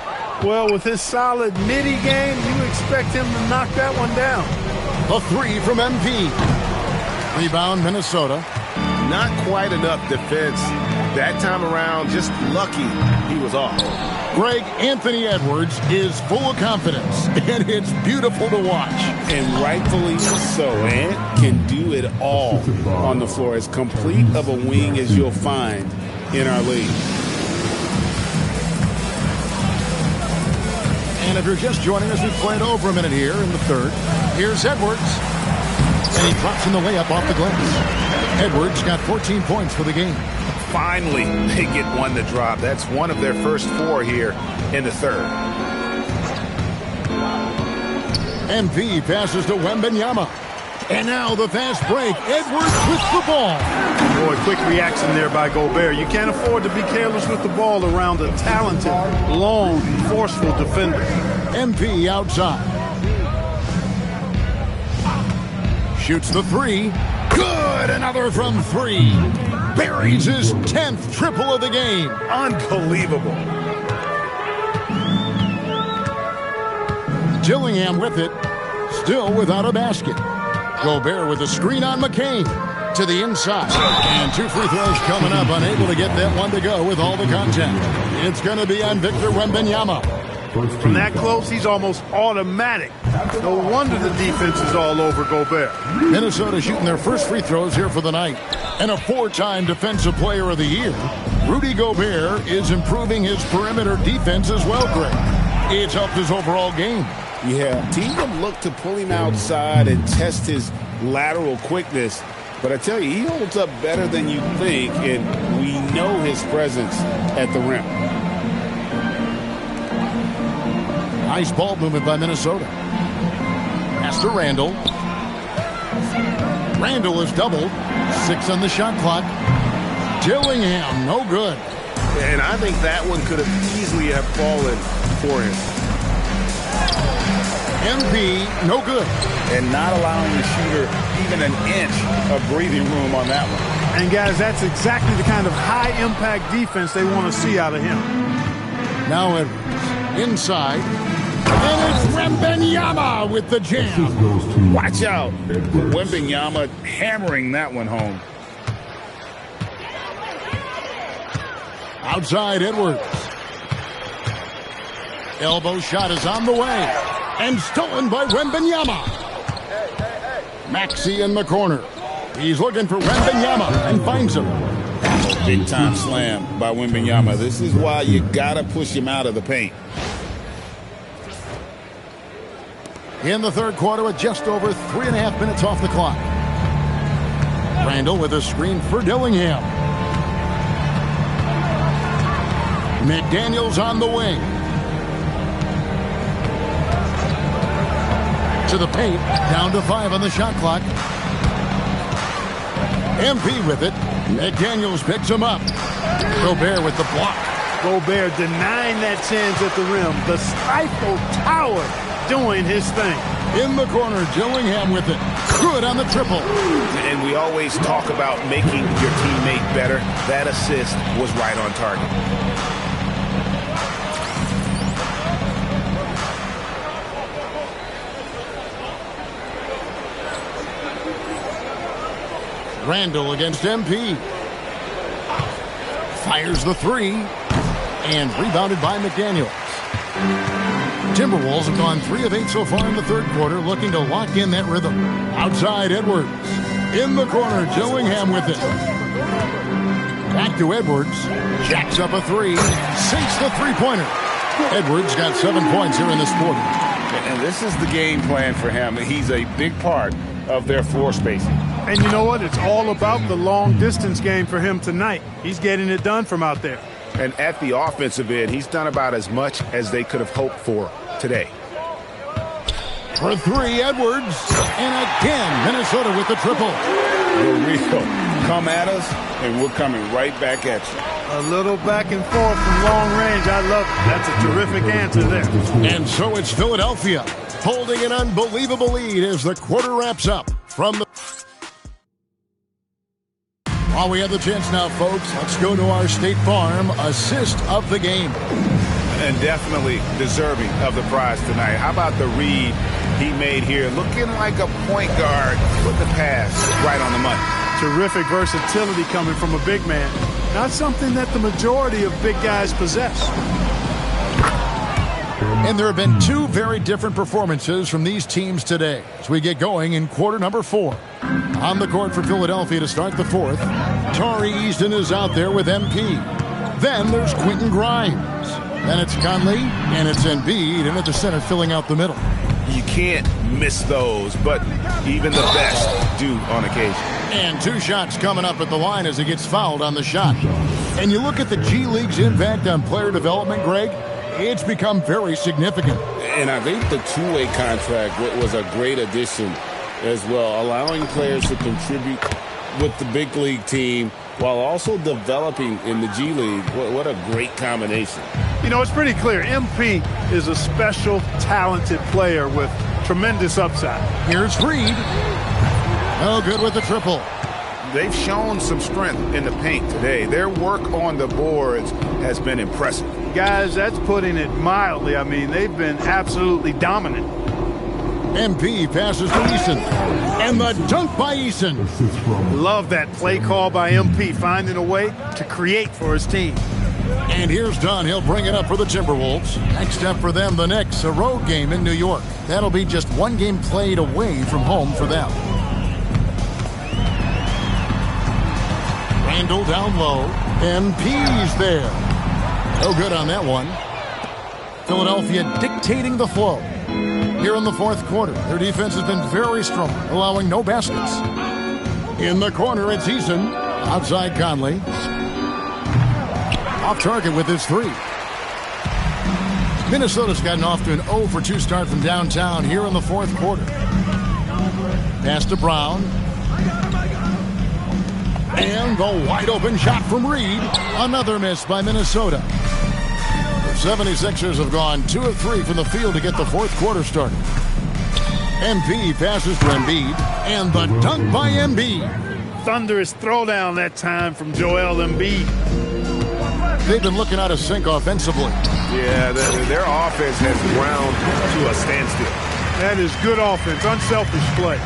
Well, with his solid midi game, you expect him to knock that one down. A 3 from MP. Rebound, Minnesota. Not quite enough defense that time around. Just lucky he was off. Greg Anthony Edwards is full of confidence, and it's beautiful to watch. And rightfully so. Ant can do it all on the floor. As complete of a wing as you'll find in our league. And if you're just joining us, we've played over a minute here in the third. Here's Edwards. And he drops in the layup off the glass. Edwards got 14 points for the game. Finally, they get one to drop. That's one of their first 4 here in the third. MP passes to Wembanyama. And now the fast break. Edwards with the ball. Boy, quick reaction there by Gobert. You can't afford to be careless with the ball around a talented, long, forceful defender. MP outside. Shoots the 3. Good! Another from 3. buries his 10th triple of the game. Unbelievable. Dillingham with it, still without a basket. Gobert with a screen on McCain to the inside. And 2 free throws coming up, unable to get that one to go with all the contact. It's going to be on Victor Wembanyama. From that close, he's almost automatic. No wonder the defense is all over Gobert. Minnesota shooting their first free throws here for the night. And a 4-time Defensive Player of the Year. Rudy Gobert is improving his perimeter defense as well, Greg. It's helped his overall game. Yeah, teams have looked to pull him outside and test his lateral quickness. But I tell you, he holds up better than you think, and we know his presence at the rim. Nice ball movement by Minnesota. Pass to Randall. Randall is doubled. 6 on the shot clock. Dillingham, no good. And I think that one could have easily have fallen for him. MP, no good. And not allowing the shooter even an inch of breathing room on that one. And guys, that's exactly the kind of high-impact defense they want to see out of him. Now Edwards inside. And it's Wembanyama with the jam. Watch out. Wembanyama hammering that one home. Outside Edwards. Elbow shot is on the way. And stolen by Wembanyama. Maxey in the corner. He's looking for Wembanyama and finds him. Big time slam by Wembanyama. This is why you got to push him out of the paint. In the third quarter with just over 3.5 minutes off the clock. Randall with a screen for Dillingham. McDaniels on the wing. To the paint, down to 5 on the shot clock. MP with it. McDaniels picks him up. Gobert with the block. Gobert denying that chance at the rim. The Stifle Tower doing his thing. In the corner, Dillingham with it. Good on the triple. And we always talk about making your teammate better. That assist was right on target. Randall against MP. Fires the 3. And rebounded by McDaniels. Timberwolves have gone 3 of 8 so far in the third quarter, looking to lock in that rhythm. Outside Edwards. In the corner, Dillingham with it. Back to Edwards. Jacks up a 3. Sinks the three-pointer. Edwards got 7 points here in this quarter. And this is the game plan for him. He's a big part of their floor spacing. And you know what? It's all about the long-distance game for him tonight. He's getting it done from out there. And at the offensive end, he's done about as much as they could have hoped for today. For 3, Edwards. And again, Minnesota with the triple. For real. Come at us, and we're coming right back at you. A little back and forth from long range. I love it. That's a terrific answer there. And so it's Philadelphia holding an unbelievable lead as the quarter wraps up from the... While we have the chance now, folks, let's go to our State Farm assist of the game. And definitely deserving of the prize tonight. How about the read he made here? Looking like a point guard with the pass right on the money. Terrific versatility coming from a big man. Not something that the majority of big guys possess. And there have been 2 very different performances from these teams today as we get going in quarter number 4. On the court for Philadelphia to start the fourth, Tari Easton is out there with MP. Then there's Quentin Grimes. Then it's Conley, and it's Embiid, and at the center filling out the middle. You can't miss those, but even the best do on occasion. And 2 shots coming up at the line as he gets fouled on the shot. And you look at the G League's impact on player development, Greg, it's become very significant. And I think the two-way contract was a great addition as well, allowing players to contribute with the big league team while also developing in the G League. What a great combination. You know, it's pretty clear. MP is a special, talented player with tremendous upside. Here's Reed. No good with the triple. they've shown some strength in the paint today. Their work on the boards has been impressive. Guys, that's putting it mildly. I mean, they've been absolutely dominant. MP passes to Eason. And the dunk by Eason. Love that play call by MP, finding a way to create for his team. And here's Dunn. He'll bring it up for the Timberwolves. Next up for them, the Knicks, a road game in New York. That'll be just one game played away from home for them. Randall down low. MP's there. No good on that one. Philadelphia dictating the flow. Here in the fourth quarter, their defense has been very strong, allowing no baskets. In the corner, it's Eason. Outside Conley. Off target with his three. Minnesota's gotten off to an 0 for 2 start from downtown here in the fourth quarter. Pass to Brown. And the wide open shot from Reed. Another miss by Minnesota. The 76ers have gone 2 of 3 from the field to get the fourth quarter started. MP passes to Embiid. And the dunk by Embiid. Thunderous throwdown that time from Joel Embiid. They've been looking out of sync offensively. Yeah, their offense has ground to a standstill. That is good offense, unselfish play.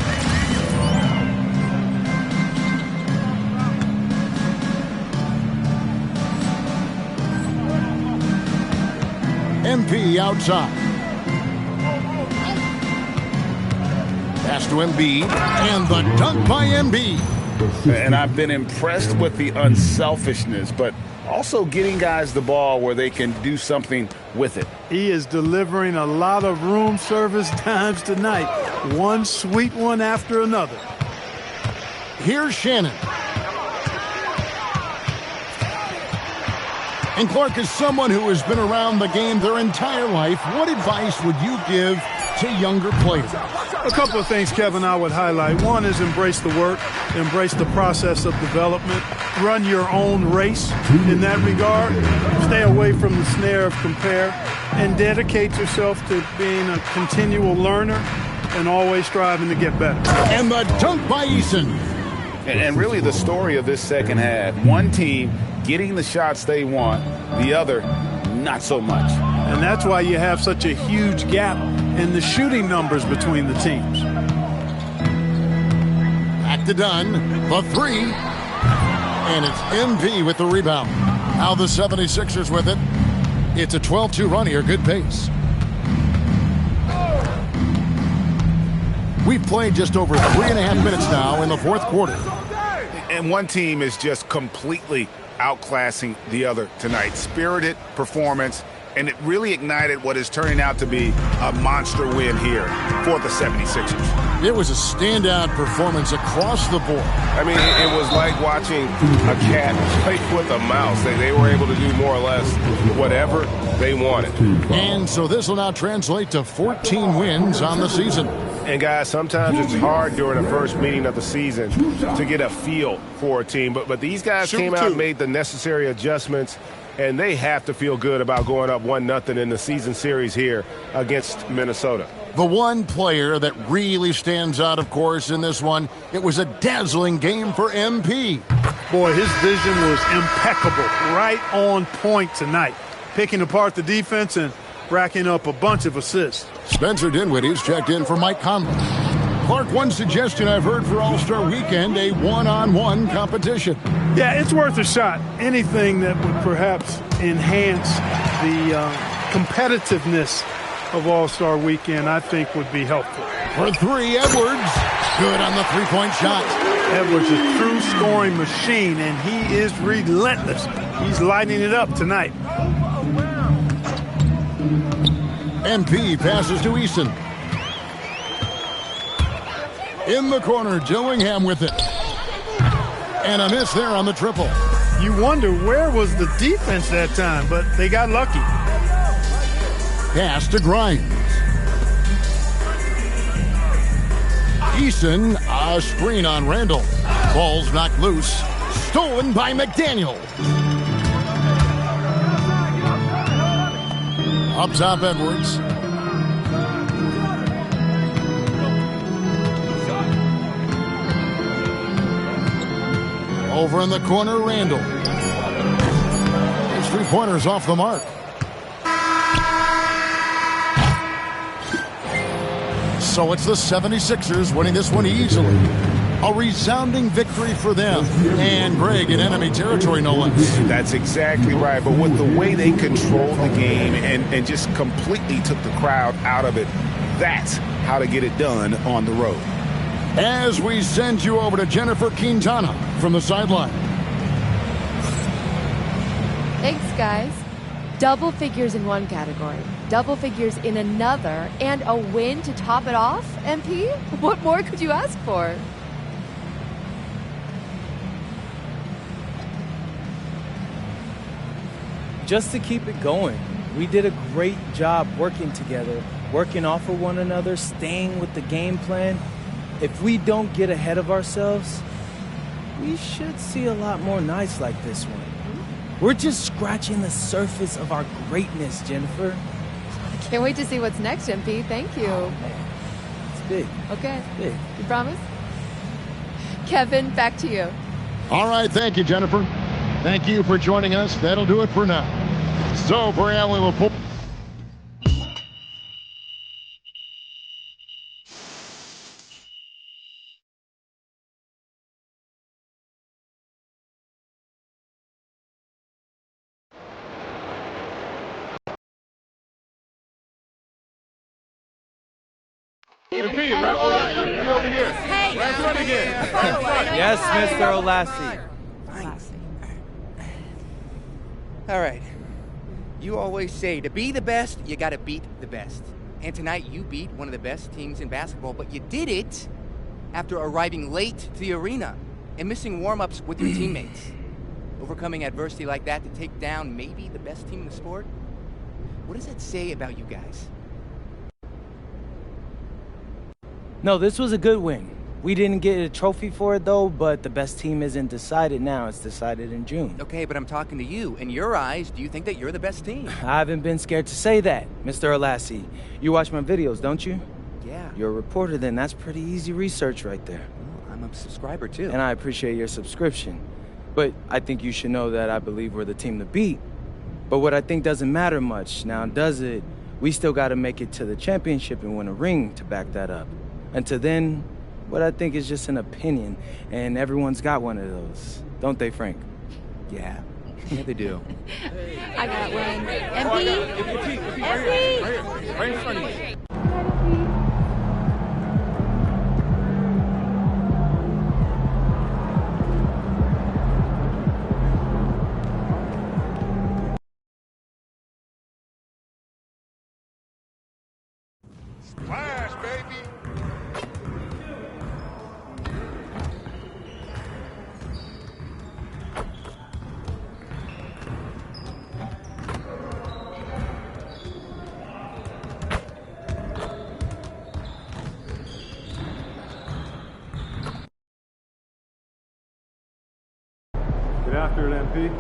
MP outside. Pass to Embiid. And the dunk by Embiid. And I've been impressed with the unselfishness, but also getting guys the ball where they can do something with it. He is delivering a lot of room service times tonight. One sweet one after another. Here's Shannon. And Clark, is someone who has been around the game their entire life, what advice would you give to younger players? A couple of things, Kevin, I would highlight. One is embrace the work, embrace the process of development, run your own race in that regard, stay away from the snare of compare, and dedicate yourself to being a continual learner and always striving to get better. And the dunk by Eason. And really the story of this second half, one team getting the shots they want, the other not so much. And that's why you have such a huge gap in the shooting numbers between the teams. Back to Dunn, the three, and it's MP with the rebound. Now the 76ers with it. It's a 12-2 run here, good pace. We've played just over 3.5 minutes now in the fourth quarter. And one team is just completely outclassing the other tonight. Spirited performance, and it really ignited what is turning out to be a monster win here for the 76ers. It was a standout performance across the board. I mean, it was like watching a cat play with a mouse. They were able to do more or less whatever they wanted. And so this will now translate to 14 wins on the season. And guys, sometimes it's hard during the first meeting of the season to get a feel for a team. But these guys came out and made the necessary adjustments, and they have to feel good about going up 1-0 in the season series here against Minnesota. The one player that really stands out, of course, in this one, it was a dazzling game for MP. Boy, his vision was impeccable, right on point tonight, picking apart the defense and racking up a bunch of assists. Spencer Dinwiddie's checked in for Mike Conley. Clark, one suggestion I've heard for All-Star Weekend, a one-on-one competition. Yeah, it's worth a shot. Anything that would perhaps enhance the competitiveness of All-Star Weekend, I think would be helpful. For three, Edwards. Good on the three-point shot. Edwards, a true scoring machine, and he is relentless. He's lighting it up tonight. MP passes to Eason. In the corner, Dillingham with it. And a miss there on the triple. You wonder where was the defense that time, but they got lucky. Pass to Grimes. Eason, a screen on Randall. Ball's knocked loose. Stolen by McDaniel. Up top, Edwards. Over in the corner, Randall. His 3-pointers off the mark. So it's the 76ers winning this one easily. A resounding victory for them. And Greg in enemy territory, no less. That's exactly right. But with the way they controlled the game and just completely took the crowd out of it, that's how to get it done on the road. As we send you over to Jennifer Quintana from the sideline. Thanks, guys. Double figures in one category, double figures in another, and a win to top it off, MP? What more could you ask for? Just to keep it going, we did a great job working together, working off of one another, staying with the game plan. If we don't get ahead of ourselves, we should see a lot more nights like this one. We're just scratching the surface of our greatness, Jennifer. Can't wait to see what's next, MP. Thank you. Oh, man. It's big. Okay. It's big. You promise? Kevin, back to you. All right, thank you, Jennifer. Thank you for joining us. That'll do it for now. So, Brian, we will pull. Yes, Mr. Olassie. All right. You always say to be the best, you got to beat the best. And tonight you beat one of the best teams in basketball, but you did it after arriving late to the arena and missing warm-ups with your teammates. Overcoming adversity like that to take down maybe the best team in the sport? What does that say about you guys? No, this was a good win. We didn't get a trophy for it, though, but the best team isn't decided now. It's decided in June. Okay, but I'm talking to you. In your eyes, do you think that you're the best team? I haven't been scared to say that, Mr. Olassie. You watch my videos, don't you? Yeah. You're a reporter, then. That's pretty easy research right there. Well, I'm a subscriber, too. And I appreciate your subscription. But I think you should know that I believe we're the team to beat. But what I think doesn't matter much. Now, does it? We still got to make it to the championship and win a ring to back that up. Until then, what I think is just an opinion, and everyone's got one of those. Don't they, Frank? Yeah. Yeah, they do. I got one. MP? MP? Right in front of you. Splash, baby. Get after it, MP.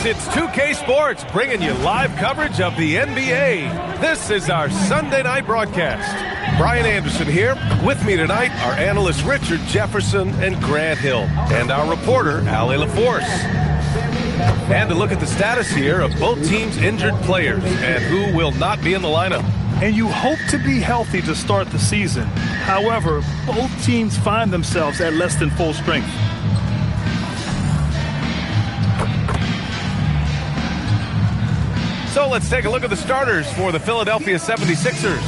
It's 2K Sports bringing you live coverage of the NBA. This is our Sunday night broadcast. Brian Anderson here. With me tonight are analysts Richard Jefferson and Grant Hill, and our reporter, Allie LaForce. And to look at the status here of both teams' injured players and who will not be in the lineup. And you hope to be healthy to start the season. However, both teams find themselves at less than full strength. So let's take a look at the starters for the Philadelphia 76ers.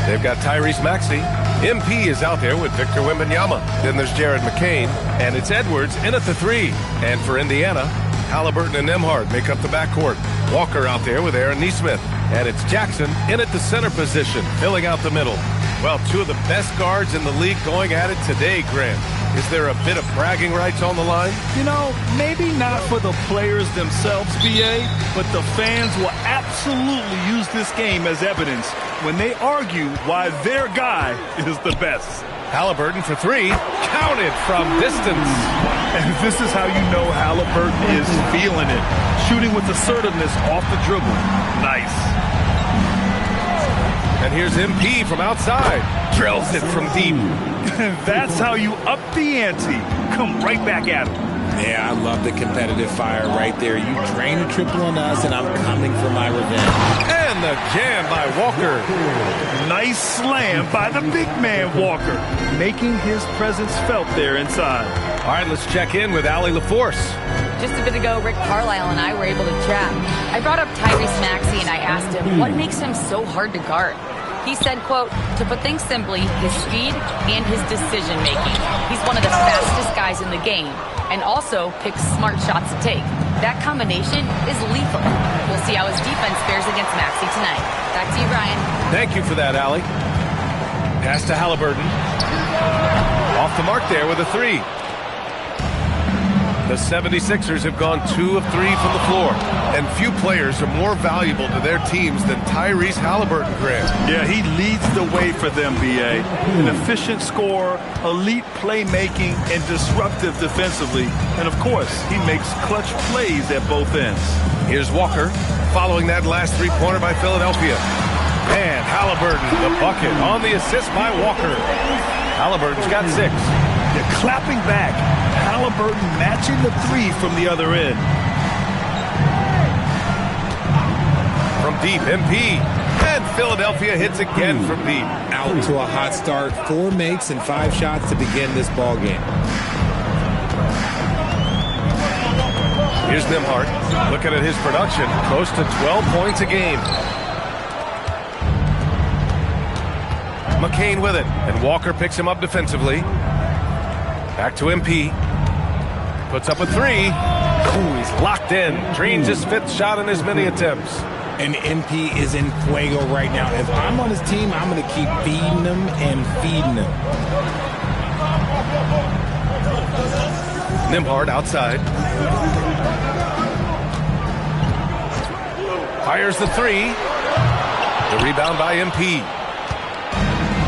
They've got Tyrese Maxey. MP is out there with Victor Wembanyama. Then there's Jared McCain, and it's Edwards in at the 3. And for Indiana, Halliburton and Nembhard make up the backcourt. Walker out there with Aaron Neesmith. And it's Jackson in at the center position, filling out the middle. Well, two of the best guards in the league going at it today, Grant. Is there a bit of bragging rights on the line? You know, maybe not for the players themselves, BA, but the fans will absolutely use this game as evidence when they argue why their guy is the best. Halliburton for three, counted from distance. And this is how you know Halliburton is feeling it. Shooting with assertiveness off the dribble. Nice. And here's MP from outside. Drills it from deep. That's how you up the ante. Come right back at him. Yeah, I love the competitive fire right there. You drain a triple on us, and I'm coming for my revenge. And the jam by Walker. Nice slam by the big man Walker, making his presence felt there inside. All right, let's check in with Allie LaForce. Just a bit ago, Rick Carlisle and I were able to chat. I brought up Tyrese Maxey and I asked him what makes him so hard to guard. He said, quote, to put things simply, his speed and his decision-making. He's one of the fastest guys in the game and also picks smart shots to take. That combination is lethal. We'll see how his defense fares against Maxey tonight. Back to you, Brian. Thank you for that, Allie. Pass to Halliburton. Off the mark there with a three. The 76ers have gone 2 of 3 from the floor, and few players are more valuable to their teams than Tyrese Halliburton, Grant. Yeah, he leads the way for them, BA. An efficient scorer, elite playmaking, and disruptive defensively. And, of course, he makes clutch plays at both ends. Here's Walker, following that last three-pointer by Philadelphia. And Halliburton, the bucket, on the assist by Walker. Halliburton's got 6. They're clapping back. Halliburton matching the three from the other end. From deep, MP. And Philadelphia hits again from deep. Out to a hot start. 4 makes and 5 shots to begin this ball game. Here's Nembhard. Looking at his production, close to 12 points a game. McCain with it, and Walker picks him up defensively. Back to MP. Puts up a three. Ooh, he's locked in. Drains his 5th shot in his many attempts. And MP is in fuego right now. If I'm on his team, I'm going to keep feeding him and feeding him. Nembhard outside. Fires the three. The rebound by MP.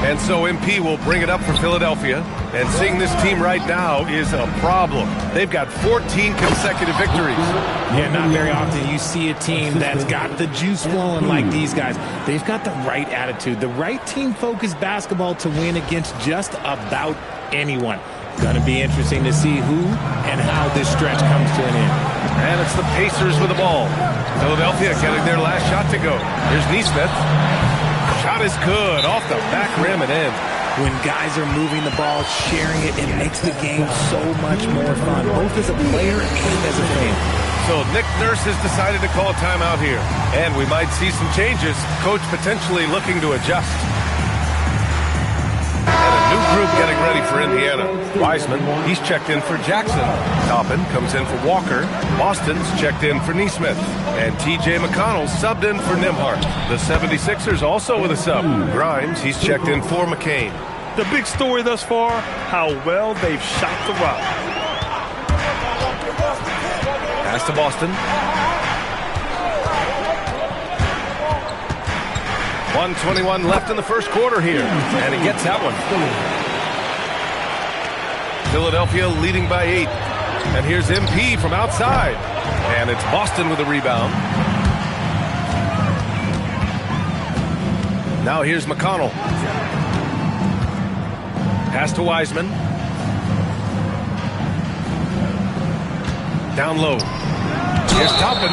And so MP will bring it up for Philadelphia. And seeing this team right now is a problem. They've got 14 consecutive victories. Yeah, not very often you see a team that's got the juice flowing like these guys. They've got the right attitude, the right team-focused basketball to win against just about anyone. Going to be interesting to see who and how this stretch comes to an end. And it's the Pacers with the ball. Philadelphia getting their last shot to go. Here's Neesmith. Shot is good, off the back rim and in. When guys are moving the ball, sharing it, it makes the game so much more fun, both as a player and as a fan. So Nick Nurse has decided to call a timeout here. And we might see some changes. Coach potentially looking to adjust. And a new group getting ready for Indiana. Wiseman, he's checked in for Jackson. Toppin comes in for Walker. Boston's checked in for Neesmith. And T.J. McConnell subbed in for Nembhard. The 76ers also with a sub. Grimes, he's checked in for McCain. The big story thus far, how well they've shot the rock. Pass to Boston. 1:21 left in the first quarter here. And he gets that one. Philadelphia leading by 8. And here's MP from outside. And it's Boston with a rebound. Now here's McConnell. Pass to Wiseman. Down low. Here's Toppin.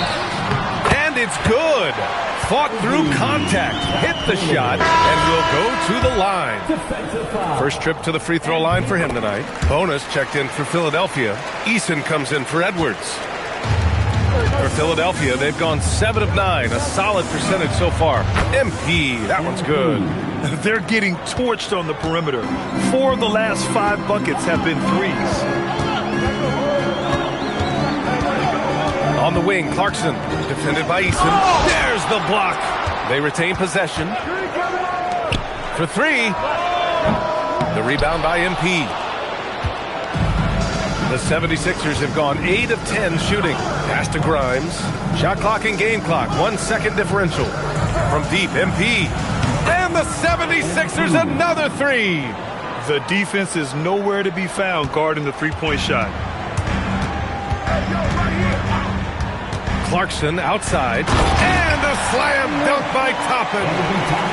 And it's good. Fought through contact. Hit the shot. And will go to the line. First trip to the free throw line for him tonight. Bonus checked in for Philadelphia. Eason comes in for Edwards. For Philadelphia, they've gone 7 of 9. A solid percentage so far. MP, that one's good. They're getting torched on the perimeter. 4 of the last 5 buckets have been threes. On the wing, Clarkson, defended by Eason. There's the block. They retain possession. For three. The rebound by MP. The 76ers have gone 8 of 10 shooting. Pass to Grimes. Shot clock and game clock. 1 second differential. From deep, MP. And the 76ers another three. The defense is nowhere to be found guarding the three-point shot. Clarkson outside. And a slam dunk by Toppin.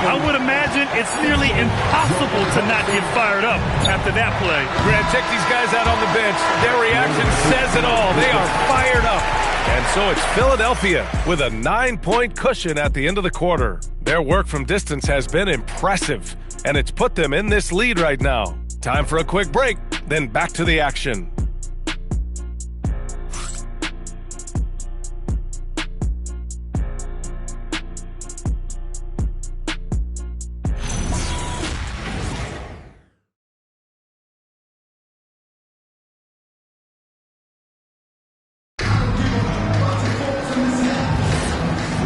I would imagine it's nearly impossible to not get fired up after that play. Grant, check these guys out on the bench. Their reaction says it all. They are fired up. And so it's Philadelphia with a 9-point cushion at the end of the quarter. Their work from distance has been impressive, and it's put them in this lead right now. Time for a quick break, then back to the action.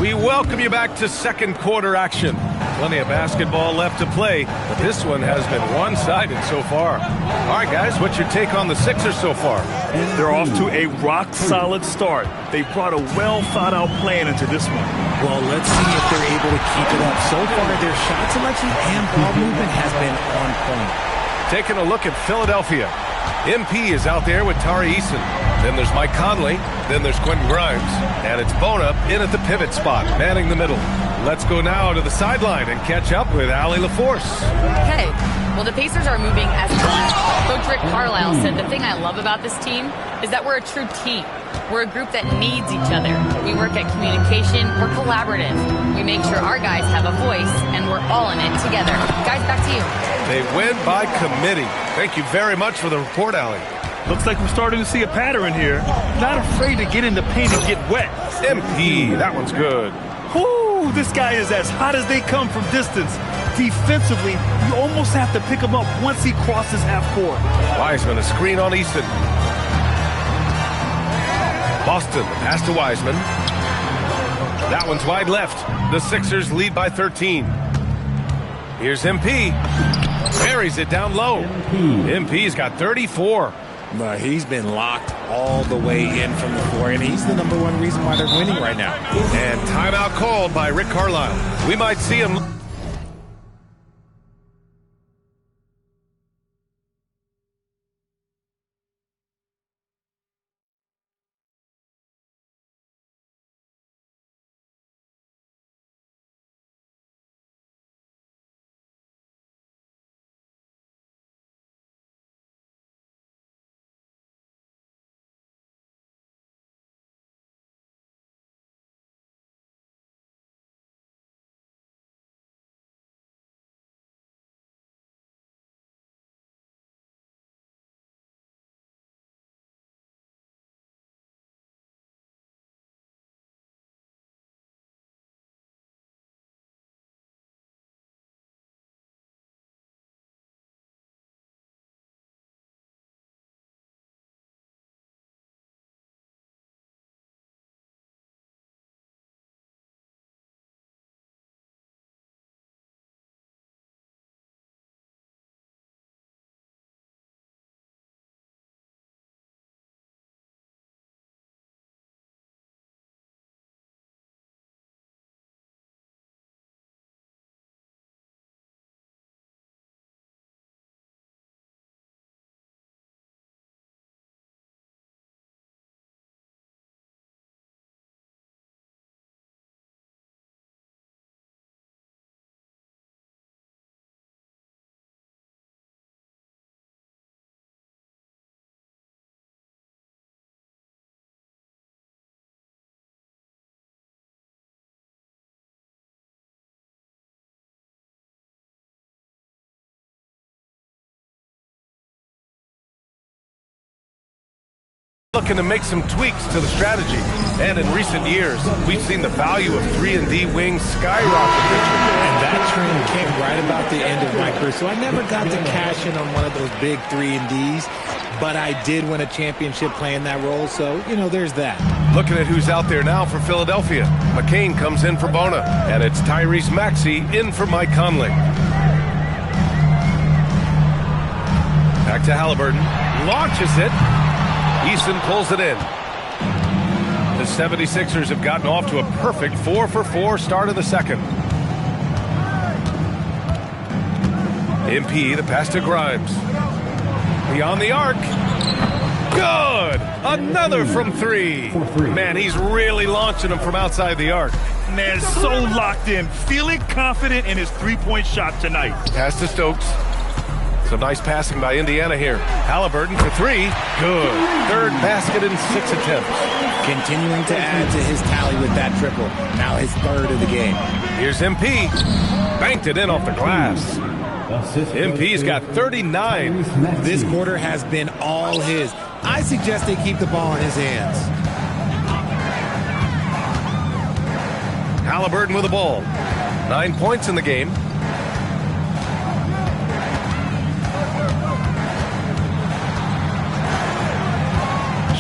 We welcome you back to second quarter action. Plenty of basketball left to play, but this one has been one-sided so far. All right, guys, what's your take on the Sixers so far? They're off to a rock-solid start. They brought a well-thought-out plan into this one. Well, let's see if they're able to keep it up. So far, their shot selection and ball movement has been on point. Taking a look at Philadelphia. MP is out there with Tari Eason. Then there's Mike Conley. Then there's Quentin Grimes. And it's Bona in at the pivot spot, manning the middle. Let's go now to the sideline and catch up with Allie LaForce. Hey, well, the Pacers are moving as one. Coach Rick Carlisle said the thing I love about this team is that we're a true team. We're a group that needs each other. We work at communication. We're collaborative. We make sure our guys have a voice, and we're all in it together. Guys, back to you. They win by committee. Thank you very much for the report, Allie. Looks like we're starting to see a pattern here. Not afraid to get in the paint and get wet. MP, that one's good. Whoo, this guy is as hot as they come from distance. Defensively, you almost have to pick him up once he crosses half court. Wiseman, a screen on Easton. Boston, the pass to Wiseman. That one's wide left. The Sixers lead by 13. Here's MP. Buries it down low. MP's got 34. But he's been locked all the way in from the floor, and he's the #1 reason why they're winning right now. And timeout called by Rick Carlisle. We might see him. Looking to make some tweaks to the strategy. And in recent years, we've seen the value of 3-and-D wings skyrocket. And that trend came right about the end of my career. So I never got to cash in on one of those big 3-and-Ds. But I did win a championship playing that role. So, you know, there's that. Looking at who's out there now for Philadelphia. McCain comes in for Bona, and it's Tyrese Maxey in for Mike Conley. Back to Halliburton. Launches it. Easton pulls it in. The 76ers have gotten off to a perfect 4-for-4 start of the second. MP, the pass to Grimes. Beyond the arc. Good! Another from three. Man, he's really launching them from outside the arc. Man, so locked in, feeling confident in his three-point shot tonight. Pass to Stokes. Some nice passing by Indiana here. Halliburton for three. Good. Third basket in 6 attempts. Continuing to add to his tally with that triple. Now his third of the game. Here's MP. Banked it in off the glass. MP's got 39. This quarter has been all his. I suggest they keep the ball in his hands. Halliburton with the ball. 9 points in the game.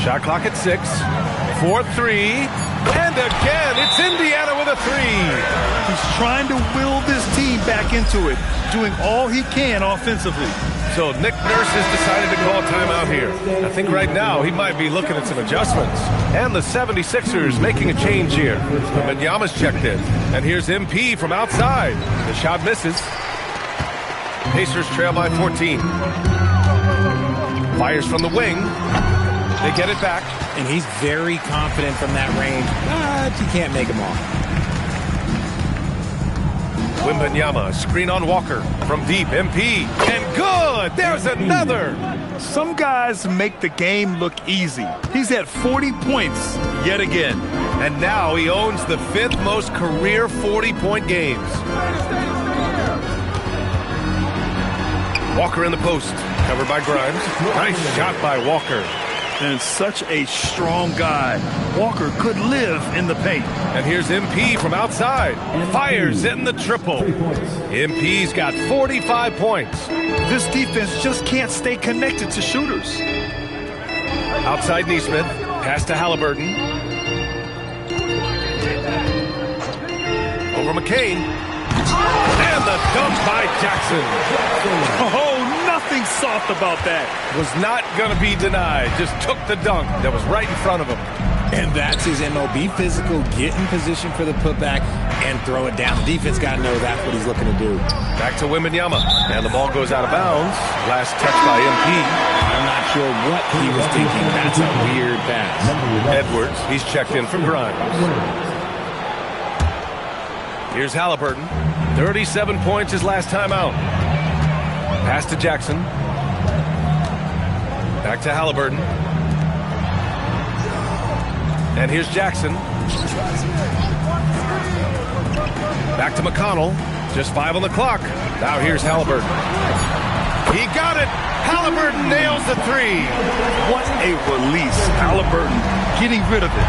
Shot clock at 6. 4-3. And again, it's Indiana with a three. He's trying to will this team back into it, doing all he can offensively. So Nick Nurse has decided to call timeout here. I think right now he might be looking at some adjustments. And the 76ers making a change here. Wembanyama's checked in. And here's MP from outside. The shot misses. Pacers trail by 14. Fires from the wing. They get it back. And he's very confident from that range, but you can't make him off. Wembanyama, screen on Walker. From deep, MP. And good! There's another! Some guys make the game look easy. He's at 40 points yet again. And now he owns the 5th most career 40-point games. Walker in the post. Covered by Grimes. Nice shot by Walker. And such a strong guy. Walker could live in the paint. And here's MP from outside. Fires in the triple. MP's got 45 points. This defense just can't stay connected to shooters. Outside Neesmith. Pass to Halliburton. Over McCain. And the dunk by Jackson. Oh, nothing soft about that. Was not going to be denied. Just took the dunk that was right in front of him. And that's his MO. Be physical, get in position for the putback, and throw it down. The defense got to know that's what he's looking to do. Back to Wembanyama. And the ball goes out of bounds. Last touch by MP. I'm not sure what he was thinking. That's a weird pass. Edwards, he's checked in from Grimes. Here's Halliburton. 37 points his last time out. Pass to Jackson. Back to Halliburton. And here's Jackson. Back to McConnell. Just 5 on the clock. Now here's Halliburton. He got it. Halliburton nails the three. What a release. Halliburton getting rid of it.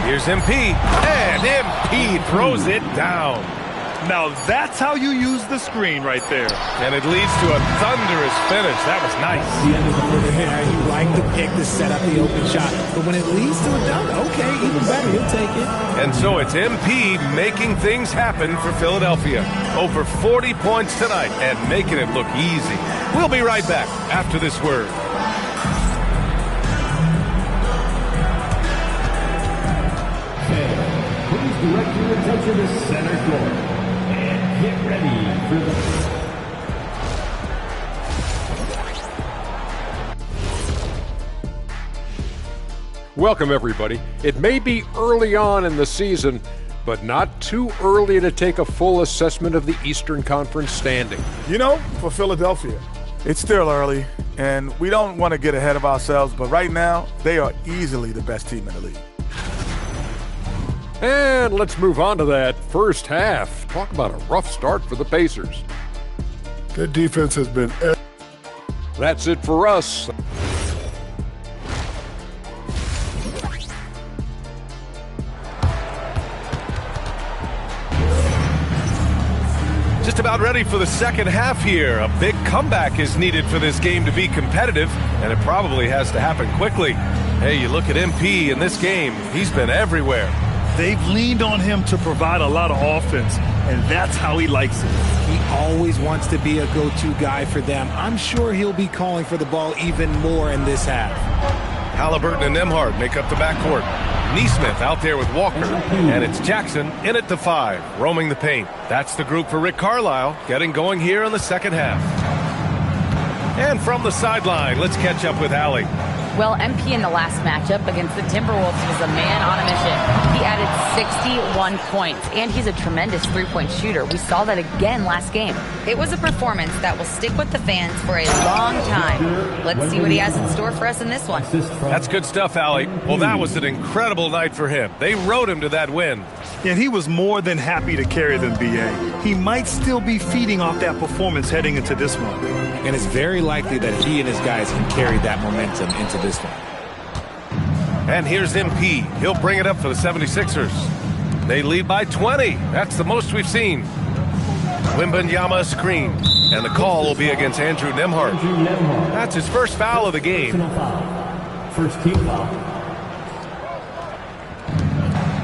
Here's MP. And MP throws it down. Now that's how you use the screen right there. And it leads to a thunderous finish. That was nice. Yeah, you like the pick to set up the open shot. But when it leads to a dunk, okay, even better, he'll take it. And so it's MP making things happen for Philadelphia. Over 40 points tonight and making it look easy. We'll be right back after this word. Please direct your attention to center court. Get ready for the... Welcome, everybody. It may be early on in the season, but not too early to take a full assessment of the Eastern Conference standing. You know, for Philadelphia, it's still early, and we don't want to get ahead of ourselves, but right now, they are easily the best team in the league. And let's move on to that first half. Talk about a rough start for the Pacers. Their defense has been... That's it for us. just about ready for the second half here. A big comeback is needed for this game to be competitive, and it probably has to happen quickly. Hey, you look at MP in this game, he's been everywhere. They've leaned on him to provide a lot of offense, and that's how he likes it. He always wants to be a go-to guy for them. I'm sure he'll be calling for the ball even more in this half. Halliburton and Nembhard make up the backcourt. Neesmith out there with Walker, and it's Jackson in at the 5, roaming the paint. That's the group for Rick Carlisle, getting going here in the second half. And from the sideline, let's catch up with Allie. Well, MP in the last matchup against the Timberwolves was a man on a mission. He added 61 points, and he's a tremendous three-point shooter. We saw that again last game. It was a performance that will stick with the fans for a long time. Let's see what he has in store for us in this one. That's good stuff, Allie. Well, that was an incredible night for him. They rode him to that win. And he was more than happy to carry them, B.A. He might still be feeding off that performance heading into this one. And it's very likely that he and his guys can carry that momentum into this one. And here's MP. He'll bring it up for the 76ers. They lead by 20. That's the most we've seen. Wembanyama screen. And the call will be against Andrew Nembhard. That's his first foul of the game. First team foul.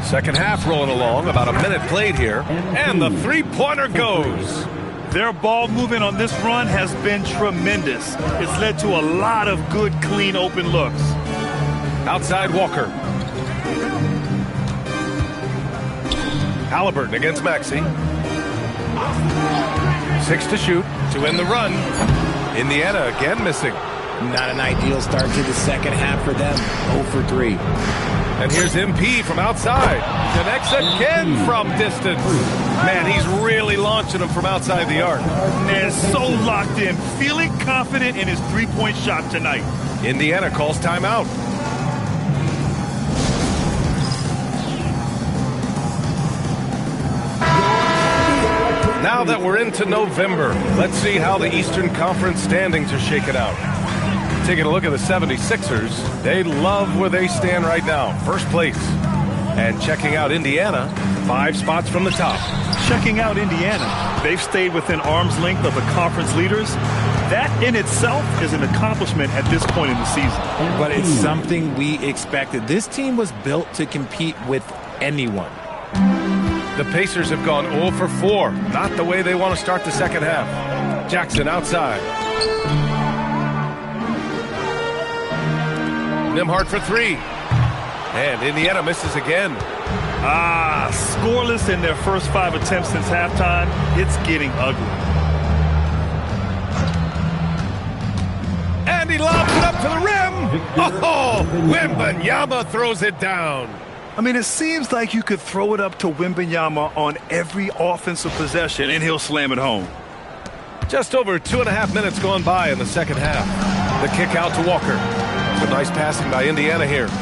Second half rolling along, about a minute played here, and the three-pointer goes. Their ball movement on this run has been tremendous. It's led to a lot of good, clean, open looks. Outside Walker. Halliburton against Maxey. 6 to shoot to end the run. Indiana again missing. Not an ideal start to the second half for them. 0 for 3. And here's MP from outside. Connects again from distance. Man, he's really launching them from outside the arc. And so locked in, feeling confident in his three-point shot tonight. Indiana calls timeout. Now that we're into November, let's see how the Eastern Conference standings are shaking out. Taking a look at the 76ers, they love where they stand right now, first place. And checking out Indiana, 5 spots from the top. Checking out Indiana, they've stayed within arm's length of the conference leaders. That in itself is an accomplishment at this point in the season. But it's something we expected. This team was built to compete with anyone. The Pacers have gone 0 for 4. Not the way they want to start the second half. Jackson outside. Nembhard for 3. And Indiana misses again. Scoreless in their first 5 attempts since halftime. It's getting ugly. And he lobs it up to the rim. Oh, Wembanyama throws it down. I mean, it seems like you could throw it up to Wembanyama on every offensive possession, and he'll slam it home. Just over 2.5 minutes gone by in the second half. The kick out to Walker. Some nice passing by Indiana here. To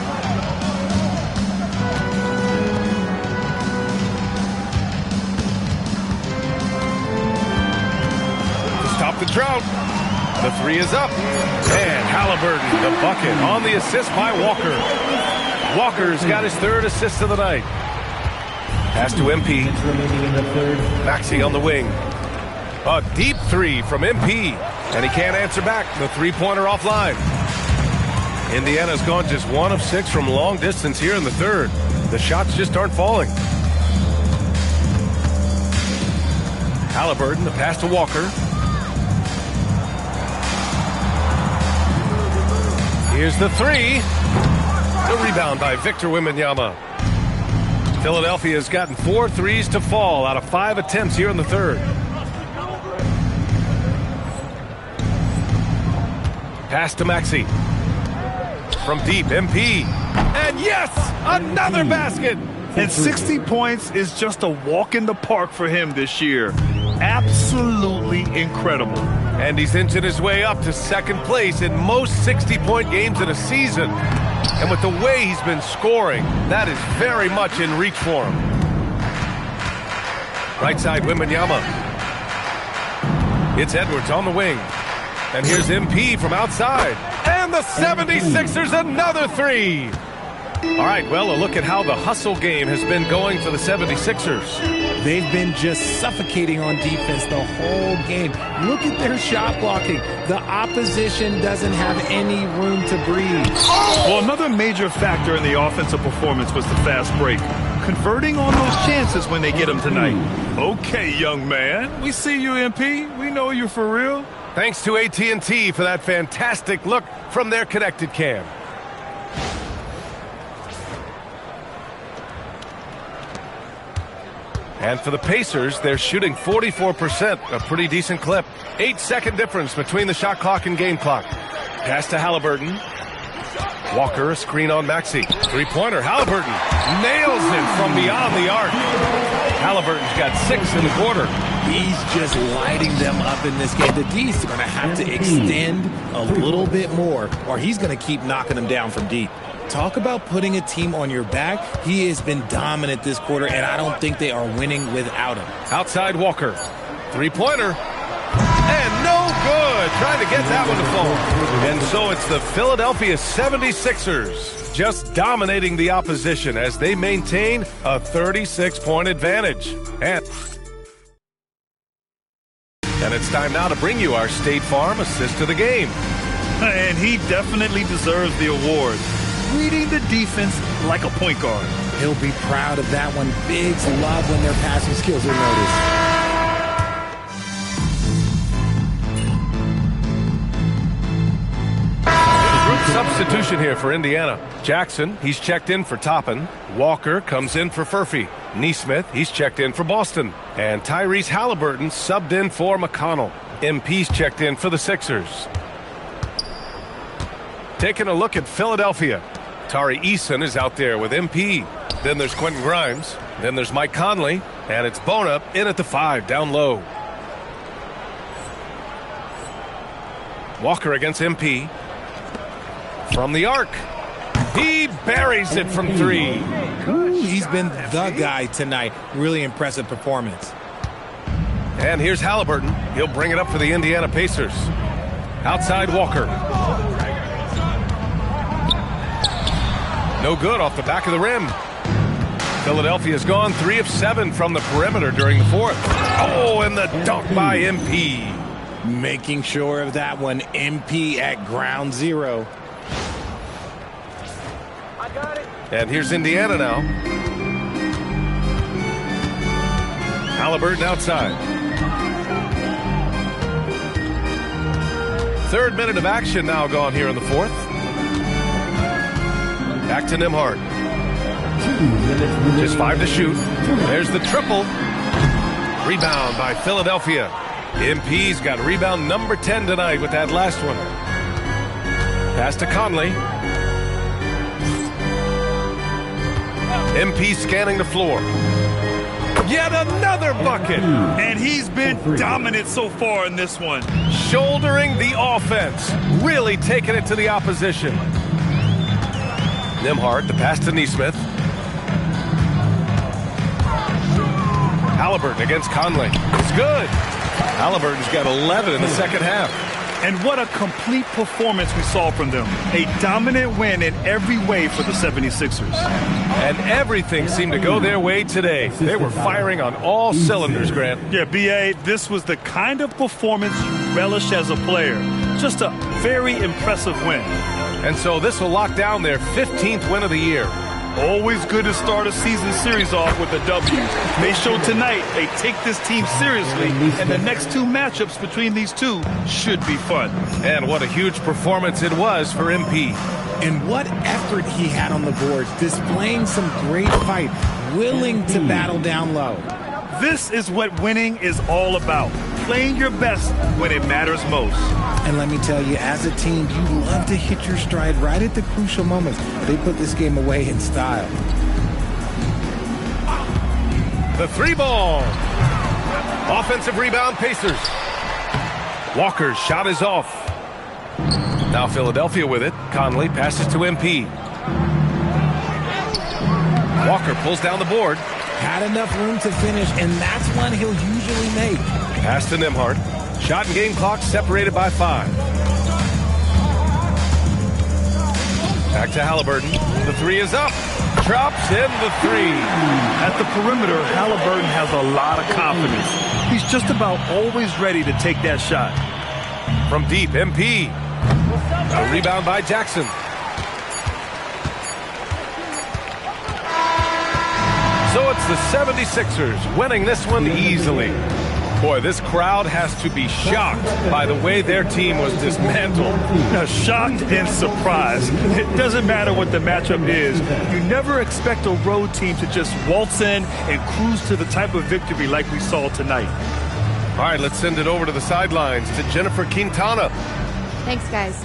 stop the drought. The 3 is up. And Halliburton, the bucket on the assist by Walker. Walker's got his 3rd assist of the night. Pass to MP. Maxey on the wing. A deep 3 from MP. And he can't answer back. The three-pointer offline. Indiana's gone just 1 of 6 from long distance here in the 3rd. The shots just aren't falling. Halliburton, the pass to Walker. Here's the 3. The rebound by Victor Wembanyama. Philadelphia's gotten 4 threes to fall out of 5 attempts here in the 3rd. Pass to Maxey. From deep, MP. And yes, another basket. And 60 points is just a walk in the park for him this year. Absolutely incredible. And he's inching his way up to 2nd place in most 60-point games in a season. And with the way he's been scoring, that is very much in reach for him. Right side, Wembanyama. It's Edwards on the wing. And here's MP from outside. And the 76ers another 3. All right, well, a look at how the hustle game has been going for the 76ers. They've been just suffocating on defense the whole game. Look at their shot blocking. The opposition doesn't have any room to breathe. Well, another major factor in the offensive performance was the fast break. Converting on those chances when they get them tonight. Okay, young man. We see you, MP. We know you're for real. Thanks to AT&T for that fantastic look from their connected cam. And for the Pacers, they're shooting 44%, a pretty decent clip. 8-second difference between the shot clock and game clock. Pass to Halliburton. Walker, a screen on Maxey. Three-pointer, Halliburton nails it from beyond the arc. Halliburton's got 6 in the quarter. He's just lighting them up in this game. The D's are going to have to extend a little bit more, or he's going to keep knocking them down from deep. Talk about putting a team on your back. He has been dominant this quarter, and I don't think they are winning without him. Outside Walker. Three-pointer. And no good. Trying to get that one to fall. And so it's the Philadelphia 76ers just dominating the opposition as they maintain a 36-point advantage. And it's time now to bring you our State Farm assist to the game. And he definitely deserves the award. Reading the defense like a point guard. He'll be proud of that one. Bigs love when their passing skills are noticed. Substitution here for Indiana. Jackson, he's checked in for Toppin. Walker comes in for Furphy. Neesmith, he's checked in for Boston. And Tyrese Halliburton subbed in for McConnell. MP's checked in for the Sixers. Taking a look at Philadelphia. Tari Eason is out there with MP. Then there's Quentin Grimes. Then there's Mike Conley. And it's Bonup in at the 5, down low. Walker against MP. From the arc. He buries it from 3. Ooh, he's been the guy tonight. Really impressive performance. And here's Halliburton. He'll bring it up for the Indiana Pacers. Outside Walker. No good off the back of the rim. Philadelphia's gone 3 of 7 from the perimeter during the 4th. Oh, and the dunk by MP. Making sure of that one. MP at ground zero. And here's Indiana now. Halliburton outside. 3rd minute of action now gone here in the 4th. Back to Nembhard. Just 5 to shoot. There's the triple. Rebound by Philadelphia. MP's got rebound number 10 tonight with that last one. Pass to Conley. MP scanning the floor. Yet another bucket. And he's been dominant so far in this one. Shouldering the offense. Really taking it to the opposition. Nembhard, the pass to Neesmith. Halliburton against Conley. It's good. Halliburton's got 11 in the second half. And what a complete performance we saw from them. A dominant win in every way for the 76ers. And everything seemed to go their way today. They were firing on all cylinders, Grant. Yeah, B.A., this was the kind of performance you relish as a player. Just a very impressive win. And so this will lock down their 15th win of the year. Always good to start a season series off with a W. They showed tonight they take this team seriously, and the next 2 matchups between these two should be fun. And what a huge performance it was for MP. And what effort he had on the boards, displaying some great fight, willing to battle down low. This is what winning is all about. Playing your best when it matters most. And let me tell you, as a team, you love to hit your stride right at the crucial moments. They put this game away in style. The 3-ball. Offensive rebound, Pacers. Walker's shot is off. Now Philadelphia with it. Conley passes to MP. Walker pulls down the board. Had enough room to finish, and that's one he'll usually make. Pass to Nembhard. Shot and game clock separated by 5. Back to Halliburton. The three is up. Drops in the three. At the perimeter, Halliburton has a lot of confidence. He's just about always ready to take that shot. From deep, MP. A rebound by Jackson. So it's the 76ers winning this one easily. Boy, this crowd has to be shocked by the way their team was dismantled. Now, shocked and surprised. It doesn't matter what the matchup is. You never expect a road team to just waltz in and cruise to the type of victory like we saw tonight. All right, let's send it over to the sidelines to Jennifer Quintana. Thanks, guys.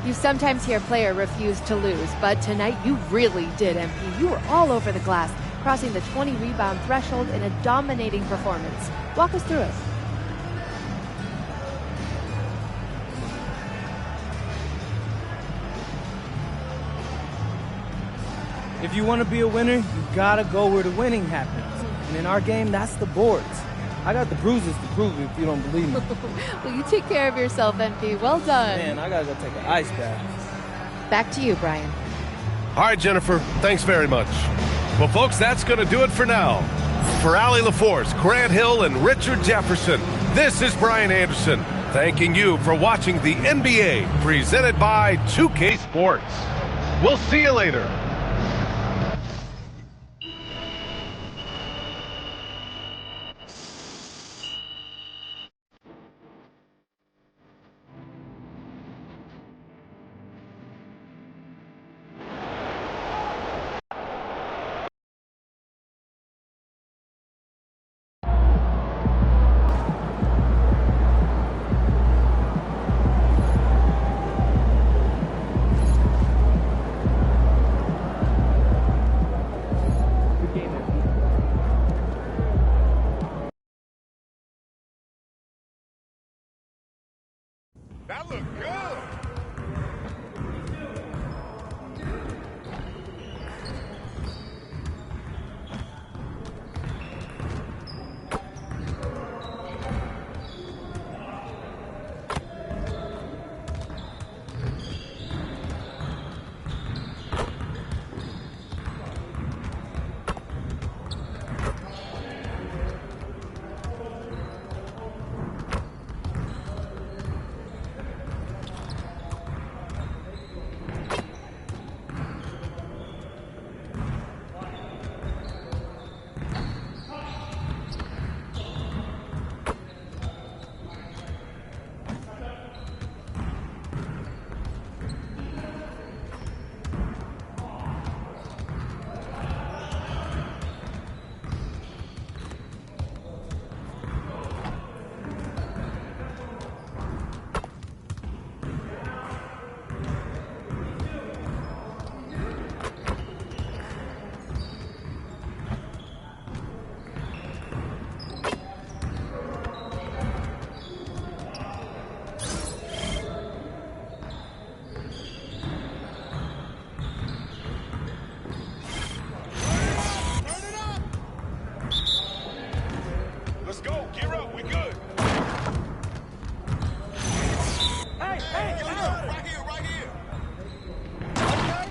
You sometimes hear a player refuse to lose, but tonight you really did, MP. You were all over the glass, crossing the 20-rebound threshold in a dominating performance. Walk us through it. If you want to be a winner, you gotta go where the winning happens. And in our game, that's the boards. I got the bruises to prove it if you don't believe me. Well, you take care of yourself, MP. Well done. Man, I gotta go take an ice bath. Back to you, Brian. All right, Jennifer, thanks very much. Well, folks, that's going to do it for now. For Allie LaForce, Grant Hill, and Richard Jefferson, this is Brian Anderson, thanking you for watching the NBA presented by 2K Sports. We'll see you later. That looked good. Let's go. Gear up. We good. Hey, get up. Right here, right here. Okay.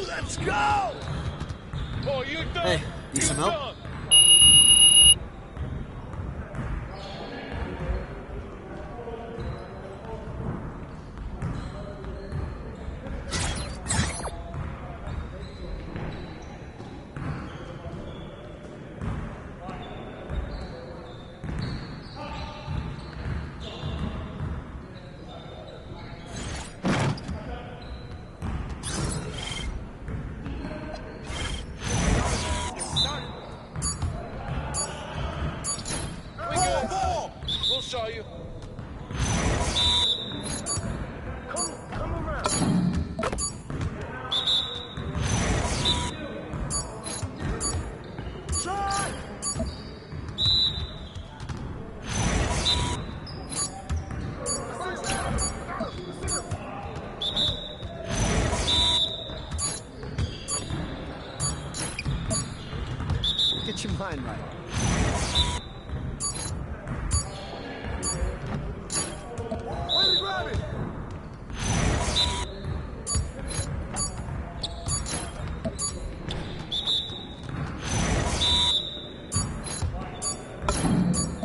Let's go! Boy, you done. Hey, need some help? Get your mind right. Way to grab it!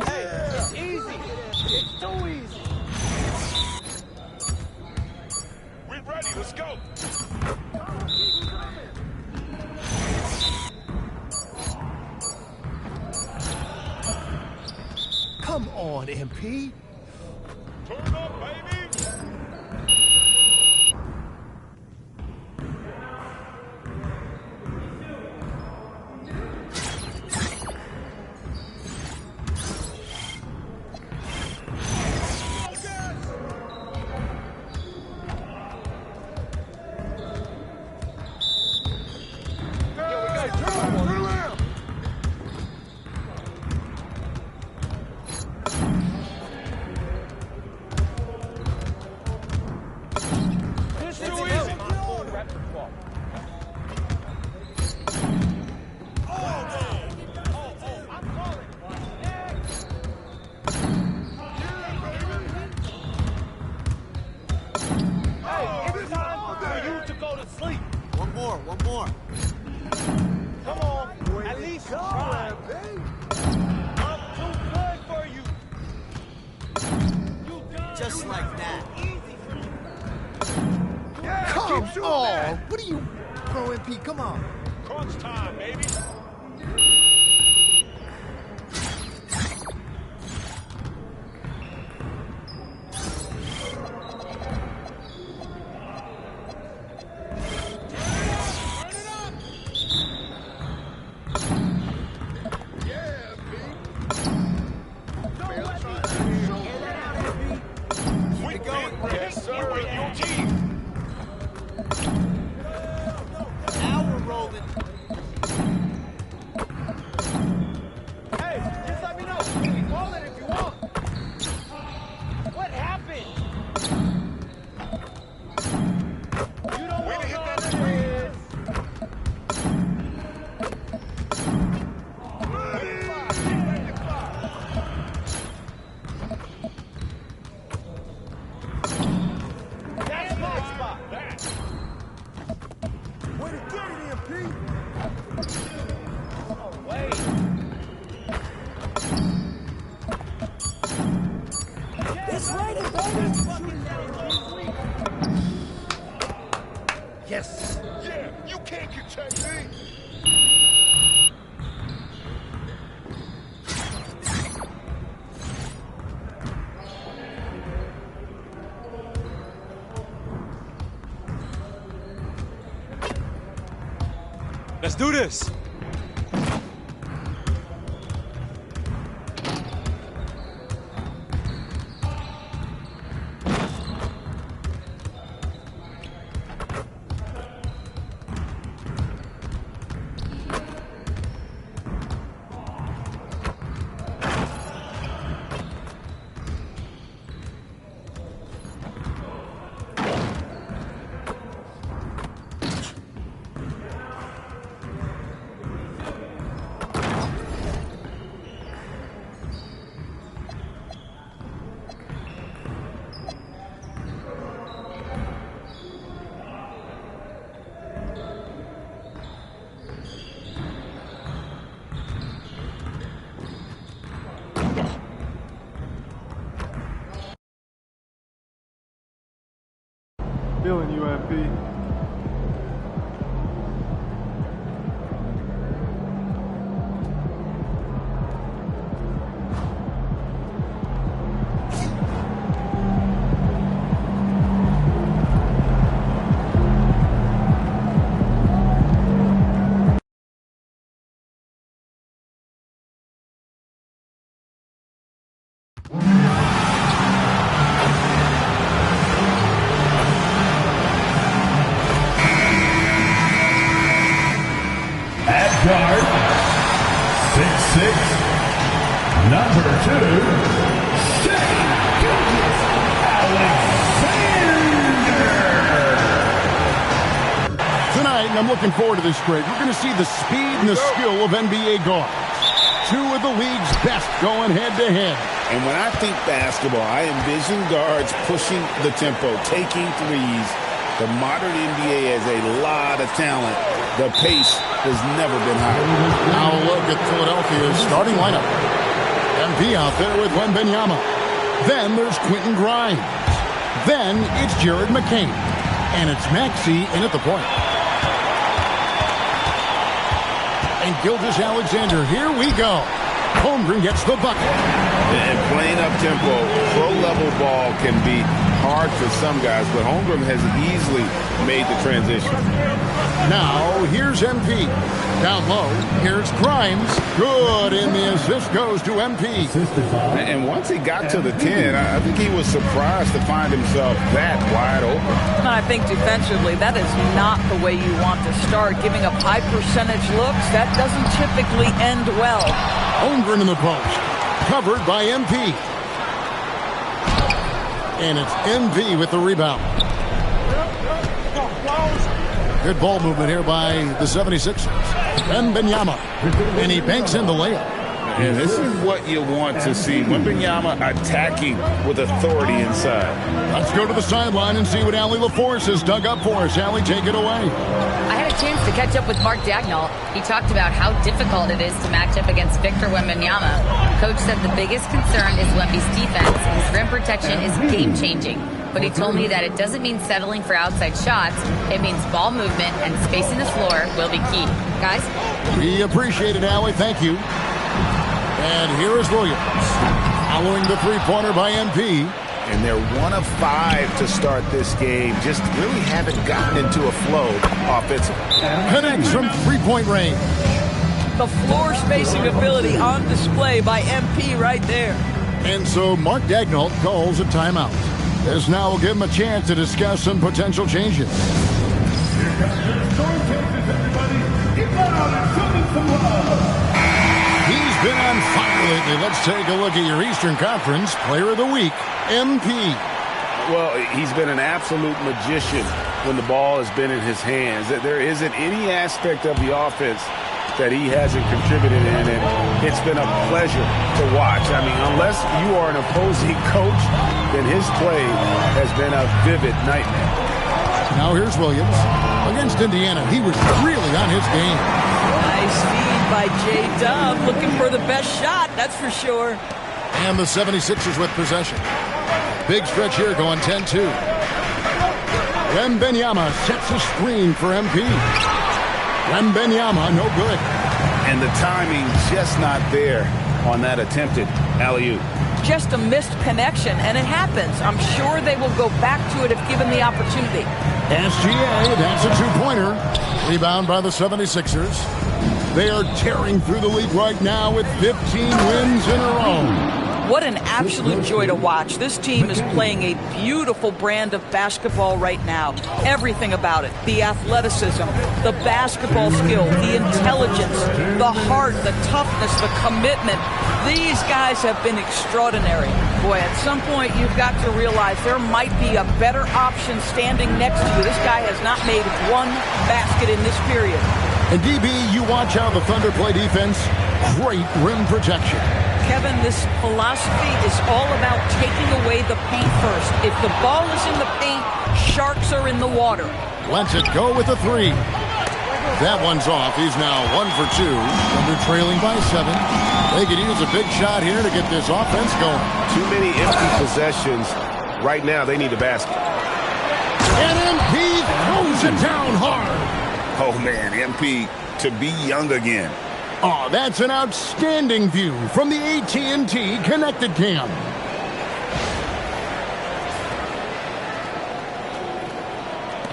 Hey, it's easy. It's too easy. We're ready. Let's go. Come on, MP. Turn up, baby. One more. Come on, at least try. I'm too good for you. Just like that. Yeah, Come on. What are you... Bro, MP, come on. Crunch time, baby. Yes, sir. Your team. Now we're rolling. Hey, just let me know. Call it if you want. What happened? You don't want to hit that screen. That's my spot. Way to get it, MP! Oh, wait. It's raining, baby! Yes. Yeah, you can't contain me. Let's do this. Feeling you, MP. At guard, 6'6", number 2, Tonight, and I'm looking forward to this, Greg, we're going to see the speed and the skill of NBA guards. two of the league's best going head-to-head. And when I think basketball, I envision guards pushing the tempo, taking threes. The modern NBA has a lot of talent. The pace has never been higher. Now a look at Philadelphia's starting lineup. MP out there with Wembanyama. Then there's Quentin Grimes. Then it's Jared McCain. And it's Maxey in at the point. And Gilgeous-Alexander, here we go. Holmgren gets the bucket. And playing up-tempo, pro-level ball can be hard for some guys, but Holmgren has easily made the transition. Now, here's MP. Down low, here's Grimes. Good, and the assist goes to MP. And once he got to the 10, I think he was surprised to find himself that wide open. I think defensively, that is not the way you want to start. Giving up high percentage looks, that doesn't typically end well. Holmgren in the post. Covered by MP. And it's MP with the rebound. Good ball movement here by the 76ers. Wembanyama. And he banks in the layup. And this is what you want to see. Wembanyama attacking with authority inside. Let's go to the sideline and see what Allie LaForce has dug up for us. Allie, take it away. I had a chance to catch up with Mark Daigneault. He talked about how difficult it is to match up against Victor Wembanyama. Coach said the biggest concern is Wemby's defense. His rim protection is game-changing. But he told me that it doesn't mean settling for outside shots. It means ball movement and spacing the floor will be key. Guys? We appreciate it, Allie. Thank you. And here is Williams. Following the three-pointer by MP. And they're 1 of 5 to start this game. Just really haven't gotten into a flow offensively. Connects from three-point range. The floor spacing ability on display by MP right there. And so Mark Daigneault calls a timeout. This now will give him a chance to discuss some potential changes. He's been on fire lately. Let's take a look at your Eastern Conference Player of the Week, MP. Well, he's been an absolute magician when the ball has been in his hands. There isn't any aspect of the offense that he hasn't contributed in, and it's been a pleasure to watch. I mean, unless you are an opposing coach, then his play has been a vivid nightmare. Now here's Williams. Against Indiana, he was really on his game. Nice feed by J-Dub, looking for the best shot, that's for sure. And the 76ers with possession. Big stretch here going 10-2. Wembanyama sets a screen for MP. Wembanyama, no good. And the timing just not there on that attempted alley-oop. Just a missed connection, and it happens. I'm sure they will go back to it if given the opportunity. SGA, that's a two-pointer. Rebound by the 76ers. They are tearing through the league right now with 15 wins in a row. What an absolute joy to watch. This team is playing a beautiful brand of basketball right now. Everything about it. The athleticism, the basketball skill, the intelligence, the heart, the toughness, the commitment. These guys have been extraordinary. Boy, at some point you've got to realize there might be a better option standing next to you. This guy has not made one basket in this period. And DB, you watch how the Thunder play defense. Great rim protection. Kevin, this philosophy is all about taking away the paint first. If the ball is in the paint, sharks are in the water. Lets it go with a three. That one's off. He's now 1 for 2. Thunder trailing by 7. They could use a big shot here to get this offense going. Too many empty possessions. Right now, they need a basket. And MP throws it down hard. Oh, man, MP to be young again. Oh, that's an outstanding view from the AT&T Connected Cam.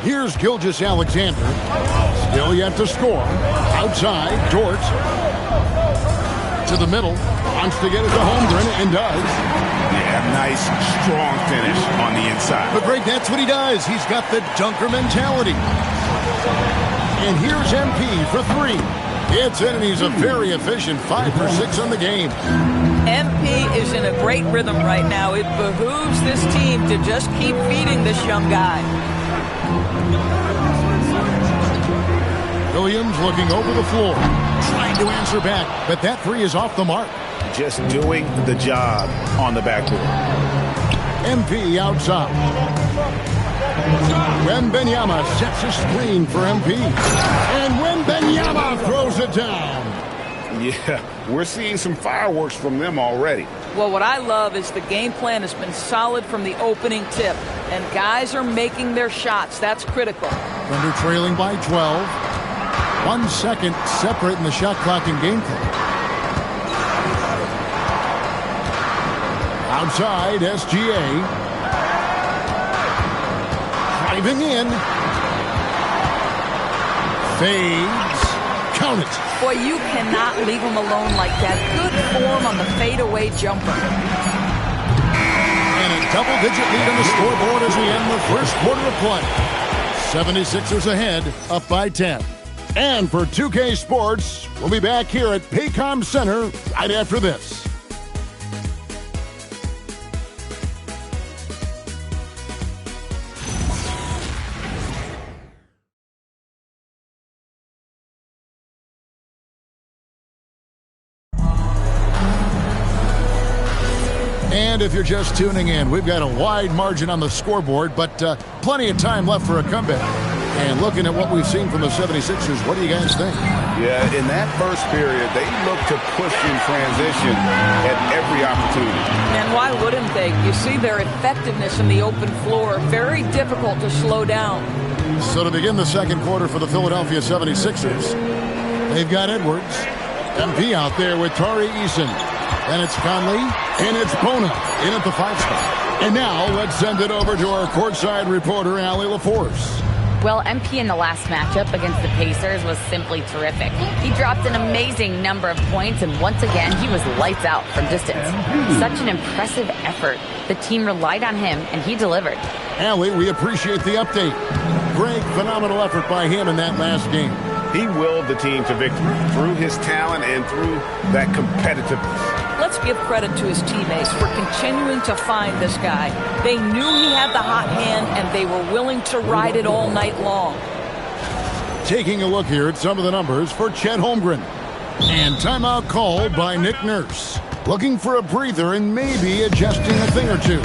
Here's Gilgeous-Alexander. Still yet to score. Outside, Dort. To the middle. Wants to get it to Holmgren, and does. Yeah, nice, strong finish on the inside. But Greg, that's what he does. He's got the dunker mentality. And here's MP for 3. It's in, and he's a very efficient 5 for 6 on the game. MP is in a great rhythm right now. It behooves this team to just keep feeding this young guy. Williams looking over the floor, trying to answer back, but that three is off the mark. Just doing the job on the backboard. MP outside. Wembanyama sets a screen for MP. And Wembanyama throws it down. Yeah, we're seeing some fireworks from them already. Well, what I love is the game plan has been solid from the opening tip, and guys are making their shots. That's critical. Thunder trailing by 12. 1 second separate in the shot clock and game clock. Outside, SGA. Driving in. Fades. Count it. Boy, you cannot leave him alone like that. Good form on the fadeaway jumper. And a double-digit lead on the scoreboard as we end the first quarter of play. 76ers ahead, up by 10. And for 2K Sports, we'll be back here at Paycom Center right after this. And if you're just tuning in, we've got a wide margin on the scoreboard, but plenty of time left for a comeback. And looking at what we've seen from the 76ers, what do you guys think? Yeah, in that first period, they looked to push in transition at every opportunity. And why wouldn't they? You see their effectiveness in the open floor. Very difficult to slow down. So to begin the second quarter for the Philadelphia 76ers, they've got Edwards. MP out there with Tari Eason. And it's Conley, and it's Bona in at the 5 spot. And now let's send it over to our courtside reporter, Allie LaForce. Well, MP in the last matchup against the Pacers was simply terrific. He dropped an amazing number of points, and once again, he was lights out from distance. Such an impressive effort. The team relied on him, and he delivered. Allie, we appreciate the update. Great, phenomenal effort by him in that last game. He willed the team to victory through his talent and through that competitiveness. Let's give credit to his teammates for continuing to find this guy. They knew he had the hot hand, and they were willing to ride it all night long. Taking a look here at some of the numbers for Chet Holmgren. And timeout called by Nick Nurse. Looking for a breather and maybe adjusting a thing or two.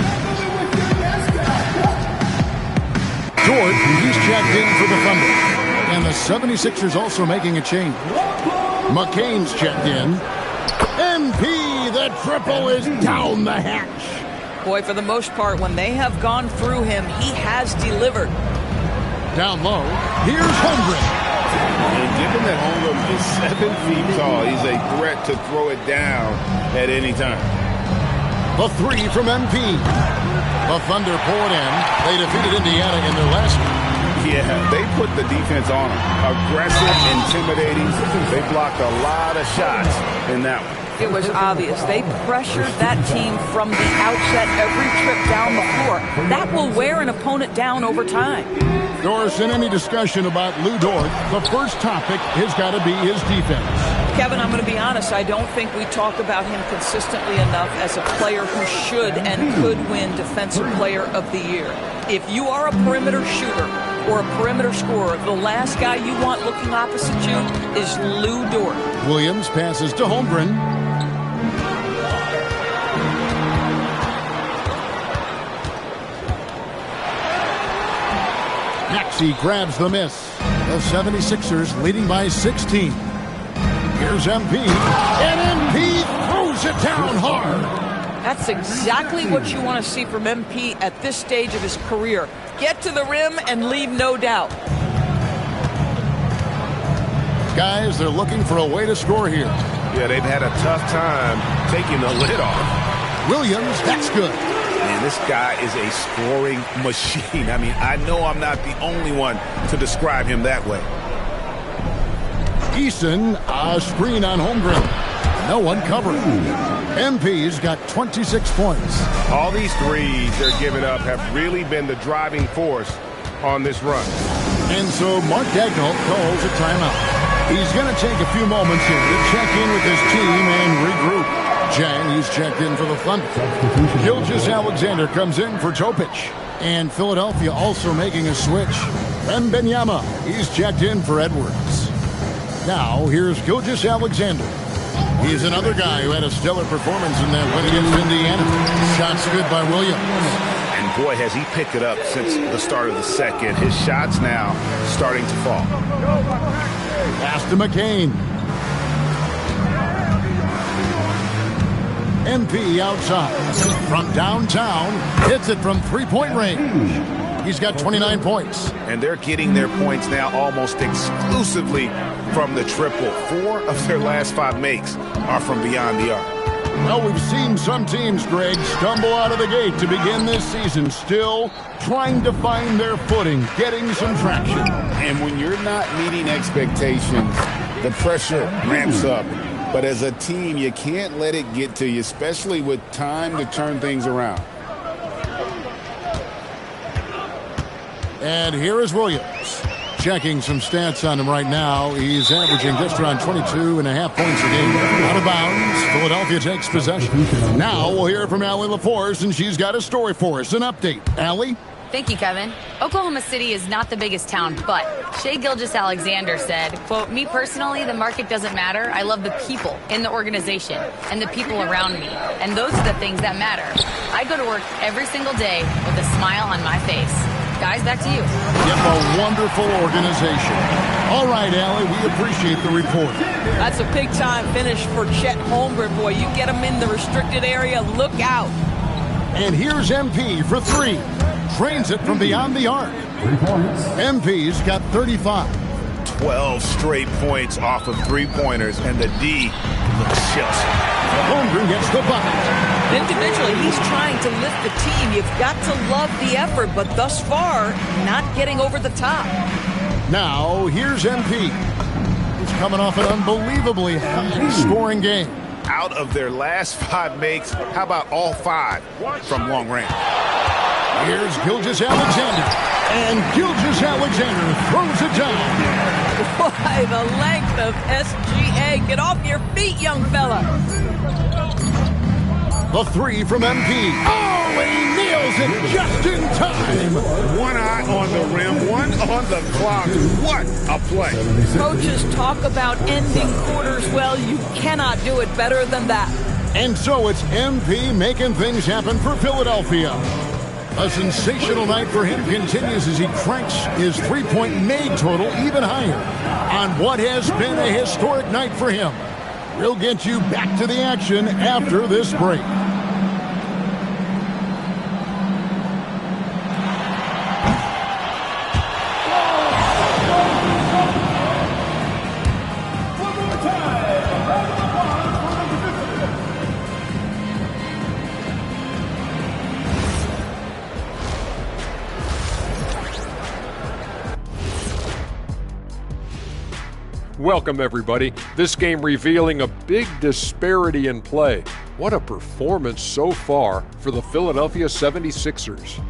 Dort, he's checked in for the Thunder. And the 76ers also making a change. McCain's checked in. MP, the triple is down the hatch. Boy, for the most part, when they have gone through him, he has delivered. Down low, here's Holmgren. And given that Holmgren is 7 feet tall, he's a threat to throw it down at any time. The three from MP. The Thunder poured in. They defeated Indiana in their last one. Yeah, they put the defense on them. Aggressive, intimidating. They blocked a lot of shots in that one. It was obvious. They pressured that team from the outset every trip down the floor. That will wear an opponent down over time. Doris, in any discussion about Lou Dort, the first topic has got to be his defense. Kevin, I'm going to be honest. I don't think we talk about him consistently enough as a player who should and could win Defensive Player of the Year. If you are a perimeter shooter or a perimeter scorer, the last guy you want looking opposite you is Lou Dort. Williams passes to Holmgren. Maxey grabs the miss. The 76ers leading by 16. Here's MP. And MP throws it down hard. That's exactly what you want to see from MP at this stage of his career. Get to the rim and leave no doubt. Guys, they're looking for a way to score here. Yeah, they've had a tough time taking the lid off. Williams, that's good. Man, this guy is a scoring machine. I mean, I know I'm not the only one to describe him that way. Eason, a screen on Holmgren. No one covering. MP's got 26 points. All these threes they're giving up have really been the driving force on this run. And so Mark Daigneault calls a timeout. He's going to take a few moments here to check in with his team and regroup. Jang, he's checked in for the Thunder. Gilgeous-Alexander comes in for Topic. And Philadelphia also making a switch. Wembanyama, he's checked in for Edwards. Now, here's Gilgeous Alexander. He's another guy who had a stellar performance in that win against Indiana. Shots good by Williams. And boy, has he picked it up since the start of the second. His shots now starting to fall. Pass to McCain. MP outside. From downtown, hits it from three-point range. He's got 29 points. And they're getting their points now almost exclusively from the triple. 4 of their last 5 makes are from beyond the arc. Well, we've seen some teams, Greg, stumble out of the gate to begin this season, still trying to find their footing, getting some traction. And when you're not meeting expectations, the pressure ramps up. But as a team, you can't let it get to you, especially with time to turn things around. And here is Williams. Checking some stats on him right now. He's averaging just around 22.5 points a game. Out of bounds. Philadelphia takes possession. Now we'll hear from Allie LaForce, and she's got a story for us. An update. Allie? Thank you, Kevin. Oklahoma City is not the biggest town, but Shai Gilgeous-Alexander said, quote, "Me personally, the market doesn't matter. I love the people in the organization and the people around me. And those are the things that matter. I go to work every single day with a smile on my face." Guys, back to you. Yep, a wonderful organization. All right, Allie, we appreciate the report. That's a big-time finish for Chet Holmgren, boy. You get him in the restricted area, look out. And here's MP for 3. Trains it from beyond the arc. 3 points. MP's got 35. 12 straight points off of 3-pointers, and the D looks chill. Holmgren gets the bucket. Individually, he's trying to lift the team. You've got to love the effort, but thus far, not getting over the top. Now, here's MP. He's coming off an unbelievably high-scoring game. Out of their last 5 makes, how about all 5 from long range? Here's Gilgeous-Alexander. And Gilgeous-Alexander throws it down. Boy, the length of SGA. Get off your feet, young fella. The 3 from MP. Oh, he nails it just in time. 1 eye on the rim, 1 on the clock. What a play. Coaches talk about ending quarters well. You cannot do it better than that. And so it's MP making things happen for Philadelphia. A sensational night for him continues as he cranks his three-point made total even higher on what has been a historic night for him. We'll get you back to the action after this break. Welcome, everybody. This game revealing a big disparity in play. What a performance so far for the Philadelphia 76ers.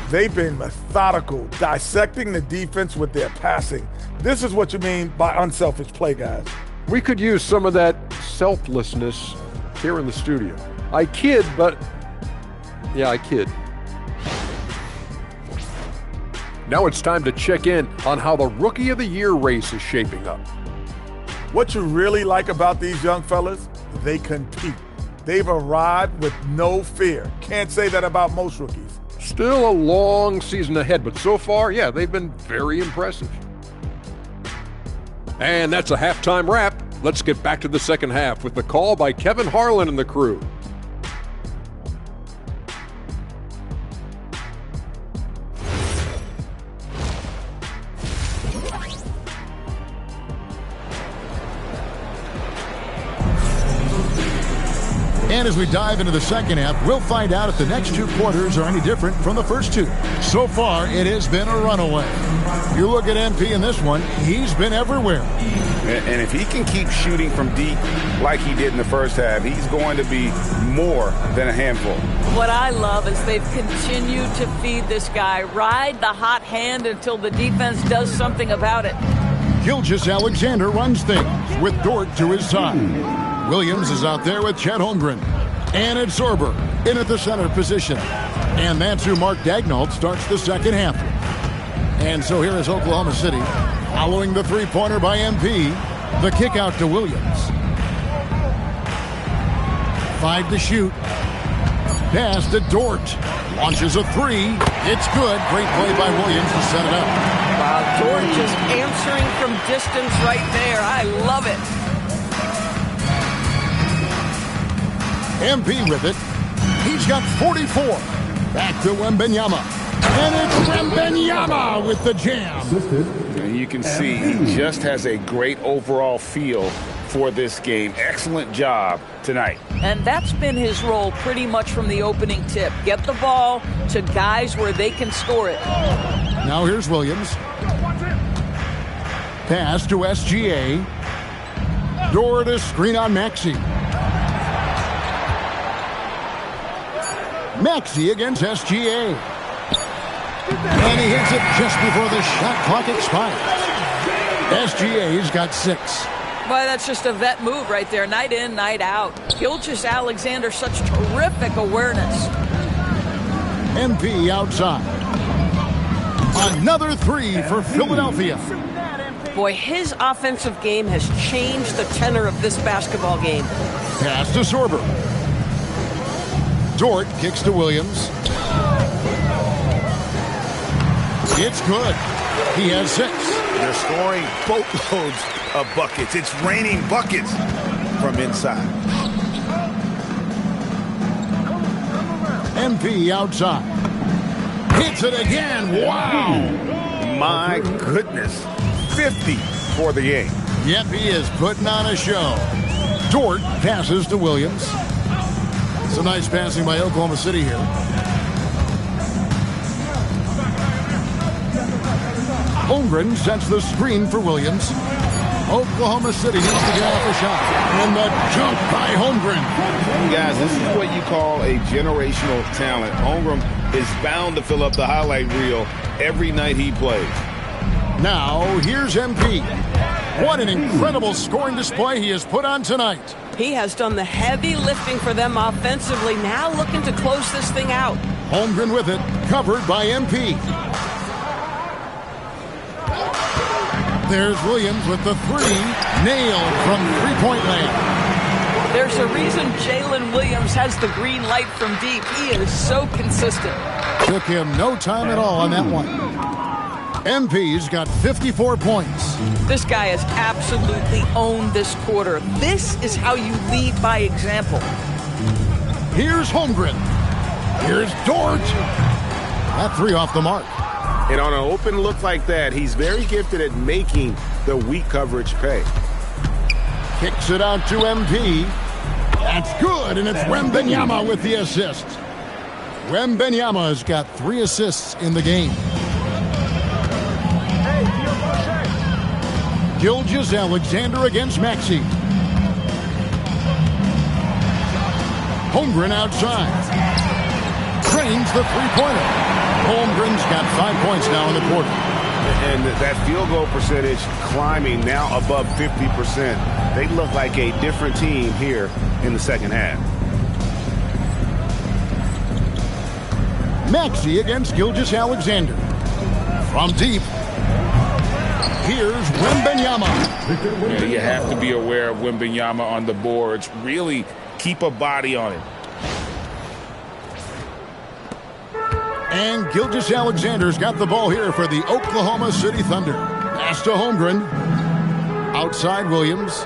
They've been methodical, dissecting the defense with their passing. This is what you mean by unselfish play, guys. We could use some of that selflessness here in the studio. I kid, but yeah, I kid. Now it's time to check in on how the Rookie of the Year race is shaping up. What you really like about these young fellas, they compete. They've arrived with no fear. Can't say that about most rookies. Still a long season ahead, but so far, yeah, they've been very impressive. And that's a halftime wrap. Let's get back to the second half with the call by Kevin Harlan and the crew. And as we dive into the second half, we'll find out if the next 2 quarters are any different from the first 2. So far, it has been a runaway. You look at MP in this one, he's been everywhere. And if he can keep shooting from deep like he did in the first half, he's going to be more than a handful. What I love is they've continued to feed this guy, ride the hot hand until the defense does something about it. Gilgeous-Alexander runs things with Dort to his side. Williams is out there with Chet Holmgren. And it's Sorber in at the center position. And that's who Mark Daigneault starts the second half. And so here is Oklahoma City Following the three-pointer by MP, the kick out to Williams. 5 to shoot. Pass to Dort. Launches a three. It's good. Great play by Williams to set it up. Wow, Dort just answering from distance right there. I love it. MP with it. He's got 44. Back to Wembanyama. And it's Wembanyama with the jam. And you can see he just has a great overall feel for this game. Excellent job tonight. And that's been his role pretty much from the opening tip. Get the ball to guys where they can score it. Now here's Williams. Pass to SGA. Dort to screen on Maxey. Maxey against SGA. And he hits it just before the shot clock expires. SGA's got 6. Boy, that's just a vet move right there. Night in, night out. Gilgeous-Alexander, such terrific awareness. MP outside. Another 3 for Philadelphia. Boy, his offensive game has changed the tenor of this basketball game. Pass to Sorber. Dort kicks to Williams. It's good. He has 6. They're scoring boatloads of buckets. It's raining buckets from inside. MP outside. Hits it again. Wow. My goodness. 50 for the game. Yep, he is putting on a show. Dort passes to Williams. Some nice passing by Oklahoma City here. Holmgren sets the screen for Williams. Oklahoma City needs to get off a shot. And the jump by Holmgren. Guys, this is what you call a generational talent. Holmgren is bound to fill up the highlight reel every night he plays. Now, here's MP. What an incredible scoring display he has put on tonight. He has done the heavy lifting for them offensively. Now looking to close this thing out. Holmgren with it, covered by MP. There's Williams with the 3, nailed from three-point land. There's a reason Jalen Williams has the green light from deep. He is so consistent. Took him no time at all on that one. MP's got 54 points. This guy has absolutely owned this quarter. This is how you lead by example. Here's Holmgren. Here's Dort. That 3 off the mark. And on an open look like that, he's very gifted at making the weak coverage pay. Kicks it out to MP. That's good, and it's Wembanyama with the assist. Wembanyama has got 3 assists in the game. Gilgeous-Alexander against Maxey. Holmgren outside. Trains the three-pointer. Holmgren's got 5 points now in the quarter. And that field goal percentage climbing now above 50%. They look like a different team here in the second half. Maxey against Gilgeous-Alexander. From deep. Here's Wembanyama. Yeah, you have to be aware of Wembanyama on the boards. Really keep a body on it. And Gilgeous-Alexander's got the ball here for the Oklahoma City Thunder. Pass to Holmgren. Outside Williams.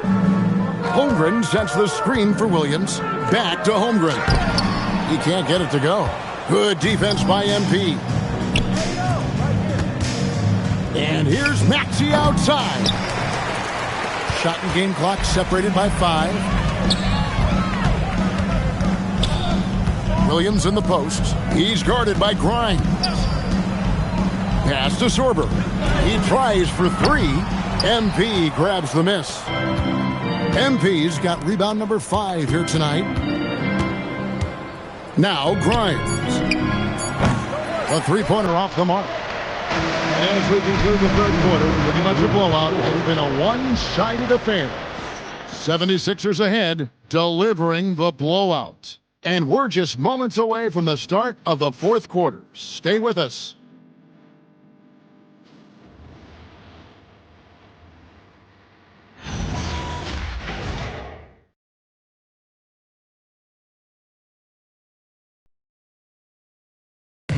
Holmgren sets the screen for Williams. Back to Holmgren. He can't get it to go. Good defense by MP. And here's Maxey outside. Shot and game clock separated by 5. Williams in the post. He's guarded by Grimes. Pass to Sorber. He tries for 3. MP grabs the miss. MP's got rebound number 5 here tonight. Now Grimes. A three-pointer off the mark. As we conclude the third quarter, pretty much a blowout. It's been a one-sided affair. 76ers ahead, delivering the blowout. And we're just moments away from the start of the fourth quarter. Stay with us.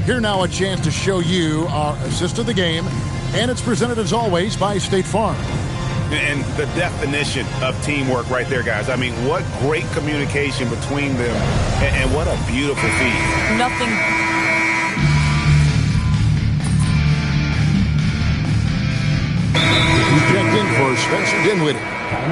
Here now a chance to show you our assist of the game, and it's presented as always by State Farm. And the definition of teamwork right there, guys. I mean, what great communication between them, and what a beautiful feed. Nothing. Checked in for Spencer Dinwiddie.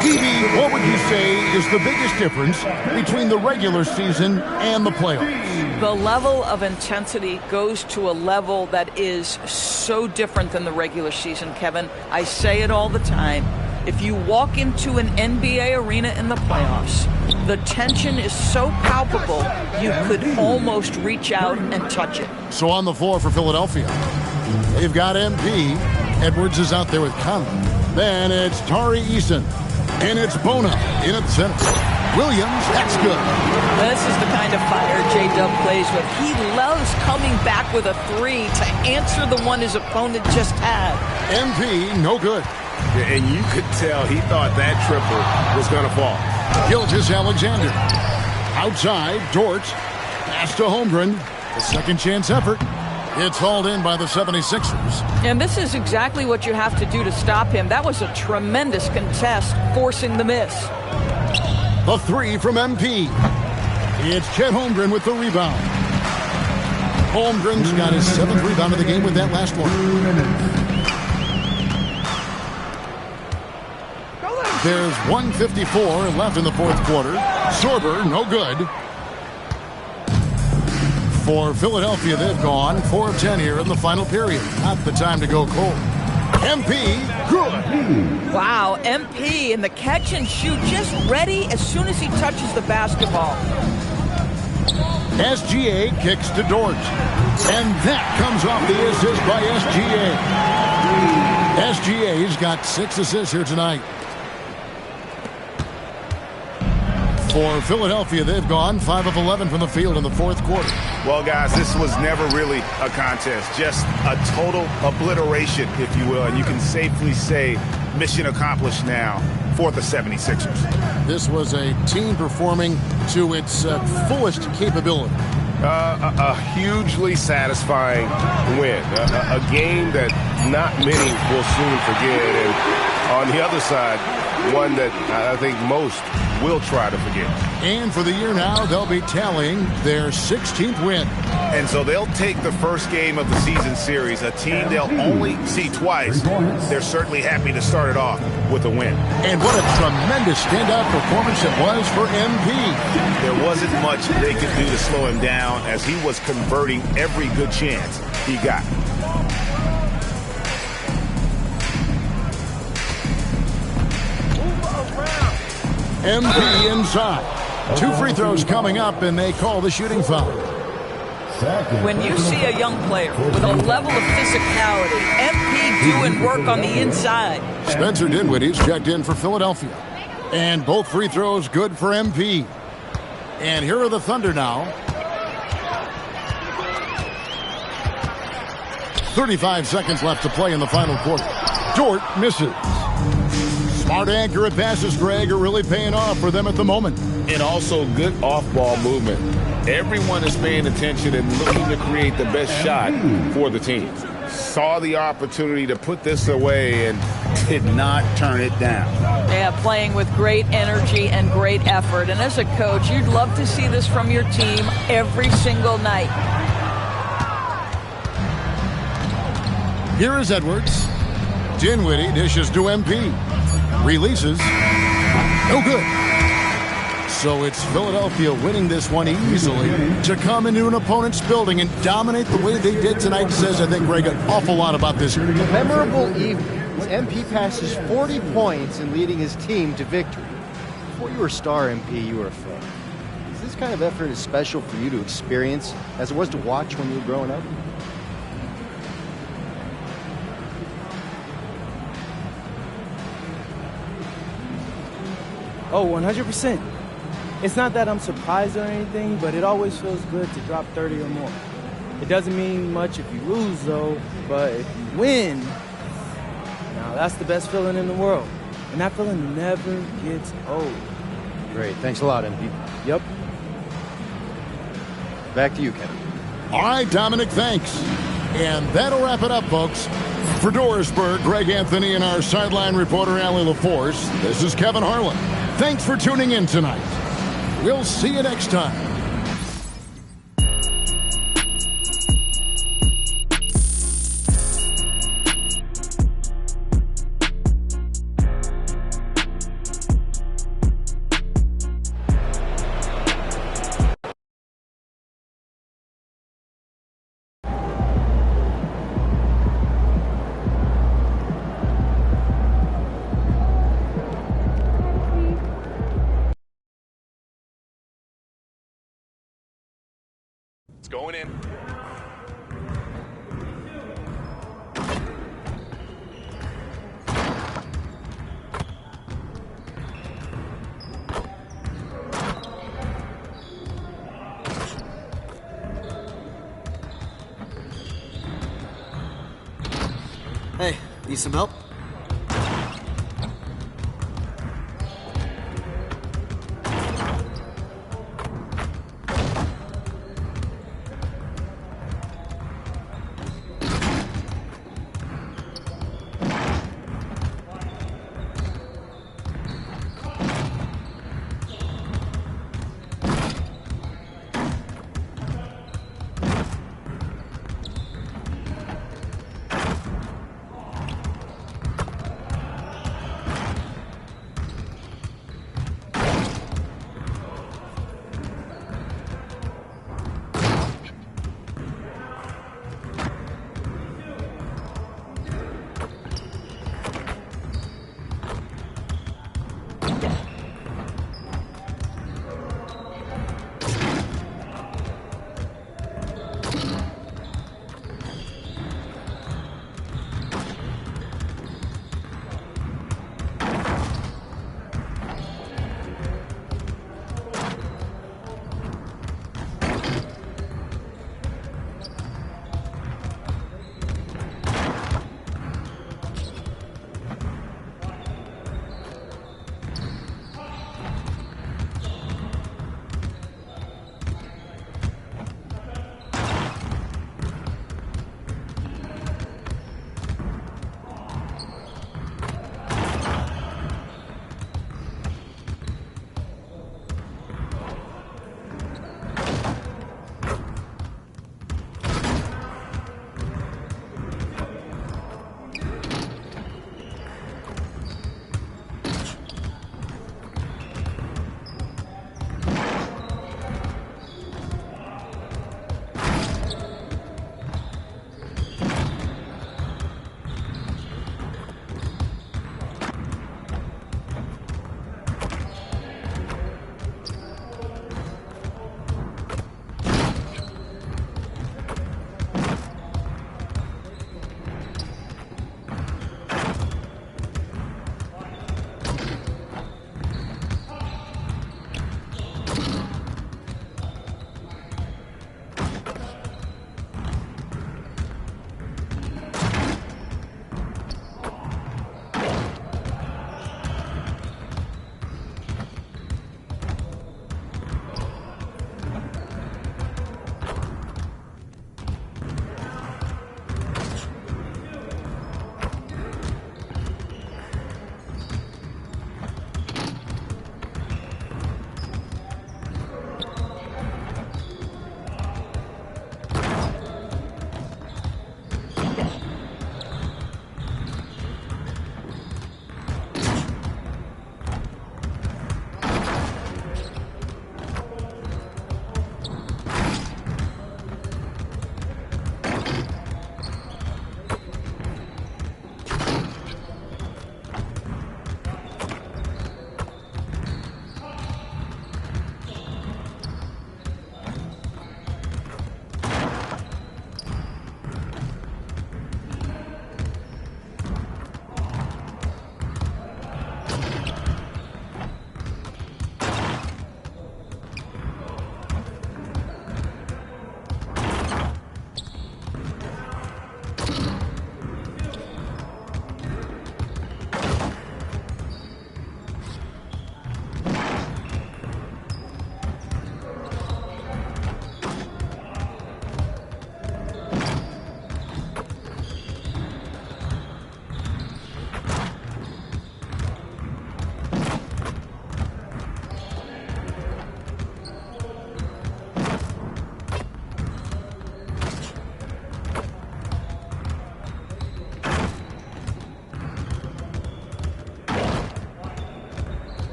DB, what would you say is the biggest difference between the regular season and the playoffs? The level of intensity goes to a level that is so different than the regular season, Kevin. I say it all the time. If you walk into an NBA arena in the playoffs, the tension is so palpable, you could almost reach out and touch it. So on the floor for Philadelphia, they've got MP. Edwards is out there with Conley. Then it's Tari Eason. And it's Bona in at center. Williams, that's good. This is the kind of fire J-Dub plays with. He loves coming back with a three to answer the one his opponent just had. MP, no good. And you could tell he thought that triple was going to fall. Gilgeous-Alexander. Outside, Dort. Pass to Holmgren. A second chance effort. It's hauled in by the 76ers. And this is exactly what you have to do to stop him. That was a tremendous contest, forcing the miss. The three from MP. It's Chet Holmgren with the rebound. Holmgren's got his 7th rebound of the game with that last one. There's 1:54 left in the fourth quarter. Sorber, no good. For Philadelphia, they've gone 4 of 10 here in the final period. Not the time to go cold. MP, good. Wow, MP in the catch and shoot, just ready as soon as he touches the basketball. SGA kicks to Dort. And that comes off the assist by SGA. SGA's got 6 assists here tonight. For Philadelphia, they've gone 5 of 11 from the field in the fourth quarter. Well, guys, this was never really a contest. Just a total obliteration, if you will. And you can safely say mission accomplished now for the 76ers. This was a team performing to its fullest capability. A hugely satisfying win. A game that not many will soon forget. And on the other side, one that I think most will try to forget. And for the year now, they'll be tallying their 16th win. And so they'll take the first game of the season series, a team they'll only see twice. They're certainly happy to start it off with a win. And what a tremendous standout performance it was for MP. There wasn't much they could do to slow him down as he was converting every good chance he got. MP inside. 2 free throws coming up, and they call the shooting foul. When you see a young player with a level of physicality, MP doing work on the inside. Spencer Dinwiddie's checked in for Philadelphia. And both free throws good for MP. And here are the Thunder now. 35 seconds left to play in the final quarter. Dort misses. Smart, accurate passes, Greg, are really paying off for them at the moment. And also good off-ball movement. Everyone is paying attention and looking to create the best shot for the team. Saw the opportunity to put this away and did not turn it down. Yeah, playing with great energy and great effort. And as a coach, you'd love to see this from your team every single night. Here is Edwards. Dinwiddie dishes to MP. Releases. No good. So it's Philadelphia winning this one easily. To come into an opponent's building and dominate the way they did tonight says, I think, Greg, an awful lot about this. Memorable evening. MP passes 40 points in leading his team to victory. Before you were a star, MP, you were a fan. Is this kind of effort as special for you to experience as it was to watch when you were growing up? Oh, 100%. It's not that I'm surprised or anything, but it always feels good to drop 30 or more. It doesn't mean much if you lose, though, but if you win, now that's the best feeling in the world. And that feeling never gets old. Great. Thanks a lot, MP. Yep. Back to you, Kevin. All right, Dominic, thanks. And that'll wrap it up, folks. For Dorisburg, Greg Anthony, and our sideline reporter, Allie LaForce, this is Kevin Harlan. Thanks for tuning in tonight. We'll see you next time. It's going in. Hey, need some help?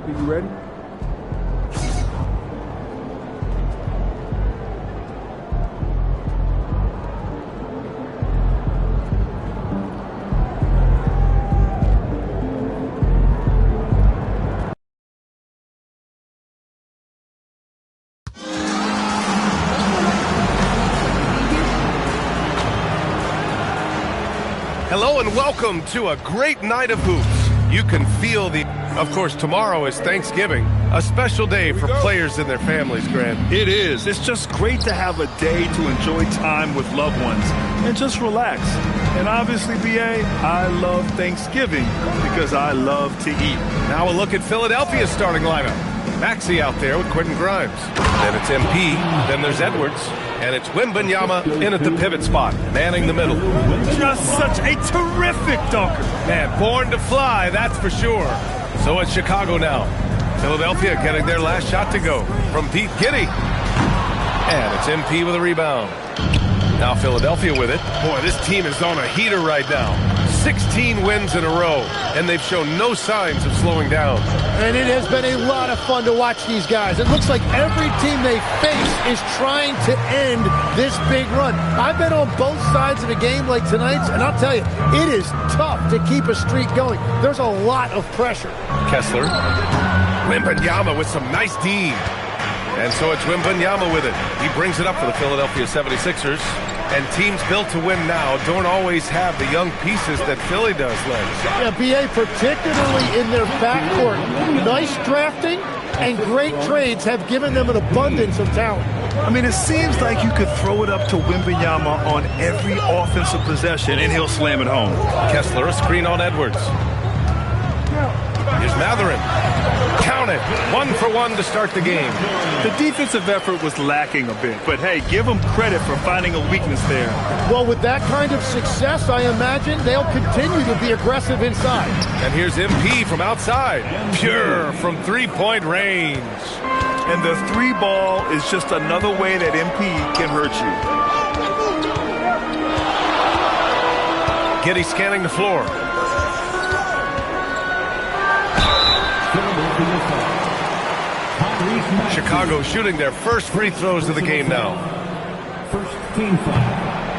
MP, you ready? Hello and welcome to a great night of hoops. You can feel of course, tomorrow is Thanksgiving, a special day for players and their families, Grant. It is. It's just great to have a day to enjoy time with loved ones and just relax. And obviously, BA, I love Thanksgiving because I love to eat. Now a look at Philadelphia's starting lineup. Maxey out there with Quentin Grimes. Then it's MP, then there's Edwards, and it's Wembanyama in at the pivot spot, manning the middle. Just such a terrific dunker. Man, born to fly, that's for sure. So it's Chicago now. Philadelphia getting their last shot to go from deep. Giddey. And it's MP with a rebound. Now Philadelphia with it. Boy, this team is on a heater right now. 16 wins in a row, and they've shown no signs of slowing down. And it has been a lot of fun to watch these guys. It looks like every team they face is trying to end this big run. I've been on both sides of a game like tonight's, and I'll tell you, it is tough to keep a streak going. There's a lot of pressure. Kessler. Wembanyama with some nice D. And so it's Wembanyama with it. He brings it up for the Philadelphia 76ers. And teams built to win now don't always have the young pieces that Philly does, Legs. Yeah, BA, particularly in their backcourt. Nice drafting and great trades have given them an abundance of talent. I mean, it seems like you could throw it up to Wembanyama on every offensive possession, and he'll slam it home. Kessler, a screen on Edwards. Here's Matherin. Count it. 1 for 1 to start the game. The defensive effort was lacking a bit, but hey, give them credit for finding a weakness there. Well, with that kind of success, I imagine they'll continue to be aggressive inside. And here's MP from outside. Pure from three-point range. And the three ball is just another way that MP can hurt you. Giddey scanning the floor. Chicago shooting their first free throws of the game now.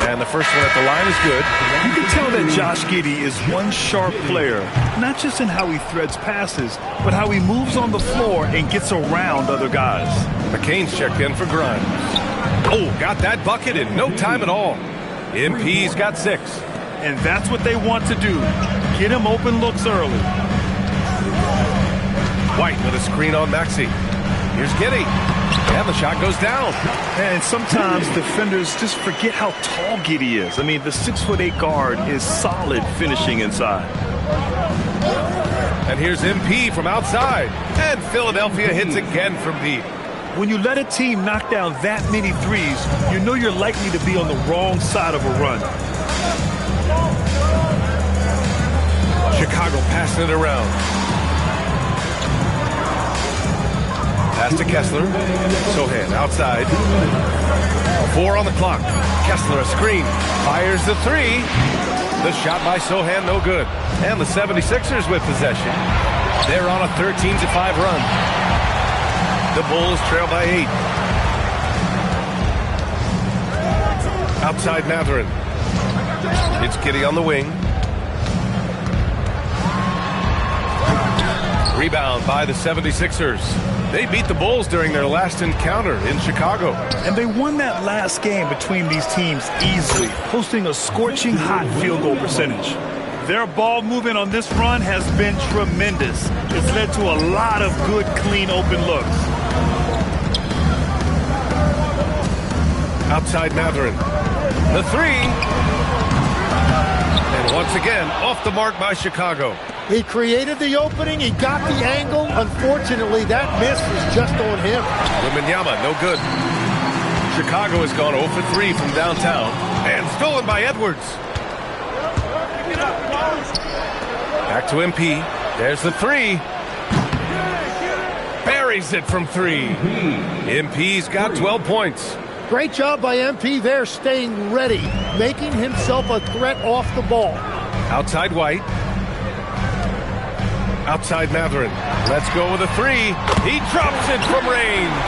And the first one at the line is good. You can tell that Josh Giddey is one sharp player, not just in how he threads passes, but how he moves on the floor and gets around other guys. McCain's checked in for Grimes. Oh, got that bucket in no time at all. MP's got 6. And that's what they want to do. Get him open looks early. White with a screen on Maxey. Here's Giddey. And the shot goes down. And sometimes defenders just forget how tall Giddey is. I mean, the 6'8" guard is solid finishing inside. And here's MP from outside. And Philadelphia hits again from deep. When you let a team knock down that many threes, you know you're likely to be on the wrong side of a run. Chicago passing it around. Pass to Kessler. Sohan outside. 4 on the clock. Kessler a screen. Fires the 3. The shot by Sohan no good. And the 76ers with possession. They're on a 13-5 run. The Bulls trail by 8. Outside Matherin. It's Giddey on the wing. Rebound by the 76ers. They beat the Bulls during their last encounter in Chicago. And they won that last game between these teams easily, posting a scorching hot field goal percentage. Their ball movement on this run has been tremendous. It's led to a lot of good, clean, open looks. Outside Matherin. The 3. And once again, off the mark by Chicago. He created the opening. He got the angle. Unfortunately, that miss was just on him. Wembanyama, no good. Chicago has gone 0 for 3 from downtown. And stolen by Edwards. Back to MP. There's the 3. Buries it from 3. MP's got 12 points. Great job by MP there, staying ready, making himself a threat off the ball. Outside White. Outside Matherin. Let's go with a three. He drops it from range.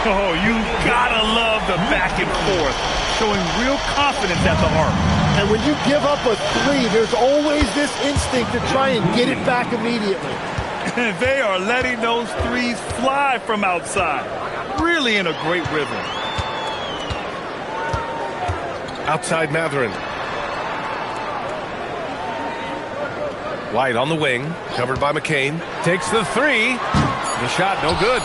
Oh, you gotta love the back and forth, showing real confidence at the arc. And when you give up a three, there's always this instinct to try and get it back immediately. They are letting those threes fly from outside. Really in a great rhythm. Outside Matherin. White on the wing, covered by McCain. Takes the three. The shot, no good.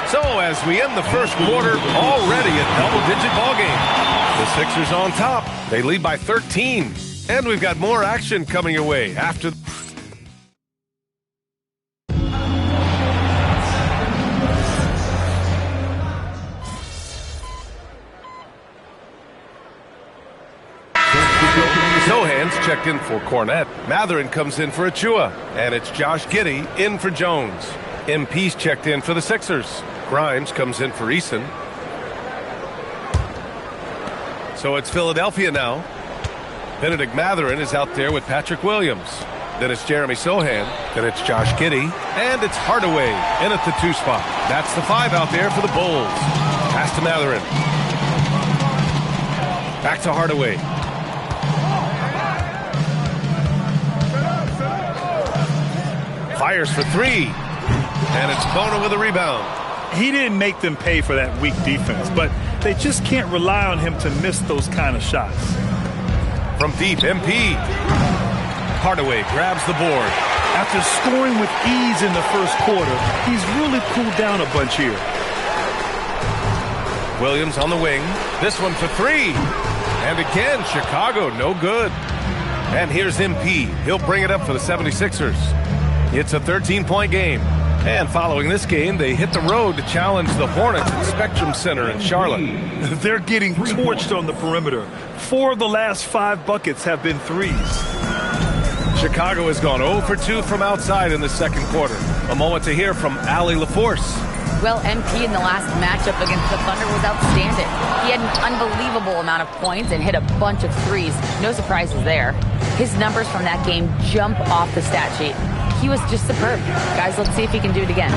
So as we end the first quarter, already a double-digit ball game. The Sixers on top. They lead by 13. And we've got more action coming your way after... Sohan's checked in for Cornette. Matherin comes in for Achua. And it's Josh Giddey in for Jones. MP's checked in for the Sixers. Grimes comes in for Eason. So it's Philadelphia now. Benedict Matherin is out there with Patrick Williams. Then it's Jeremy Sohan. Then it's Josh Giddey. And it's Hardaway in at the 2 spot. That's the 5 out there for the Bulls. Pass to Matherin. Back to Hardaway. Fires for 3. And it's Bona with a rebound. He didn't make them pay for that weak defense, but they just can't rely on him to miss those kind of shots. From deep, MP. Hardaway grabs the board. After scoring with ease in the first quarter, he's really cooled down a bunch here. Williams on the wing. This one for 3. And again, Chicago, no good. And here's MP. He'll bring it up for the 76ers. It's a 13-point game. And following this game, they hit the road to challenge the Hornets at Spectrum Center in Charlotte. They're getting torched on the perimeter. 4 of the last 5 buckets have been threes. Chicago has gone 0 for 2 from outside in the second quarter. A moment to hear from Allie LaForce. Well, MP in the last matchup against the Thunder was outstanding. He had an unbelievable amount of points and hit a bunch of threes. No surprises there. His numbers from that game jump off the stat sheet. He was just superb. Guys, let's see if he can do it again.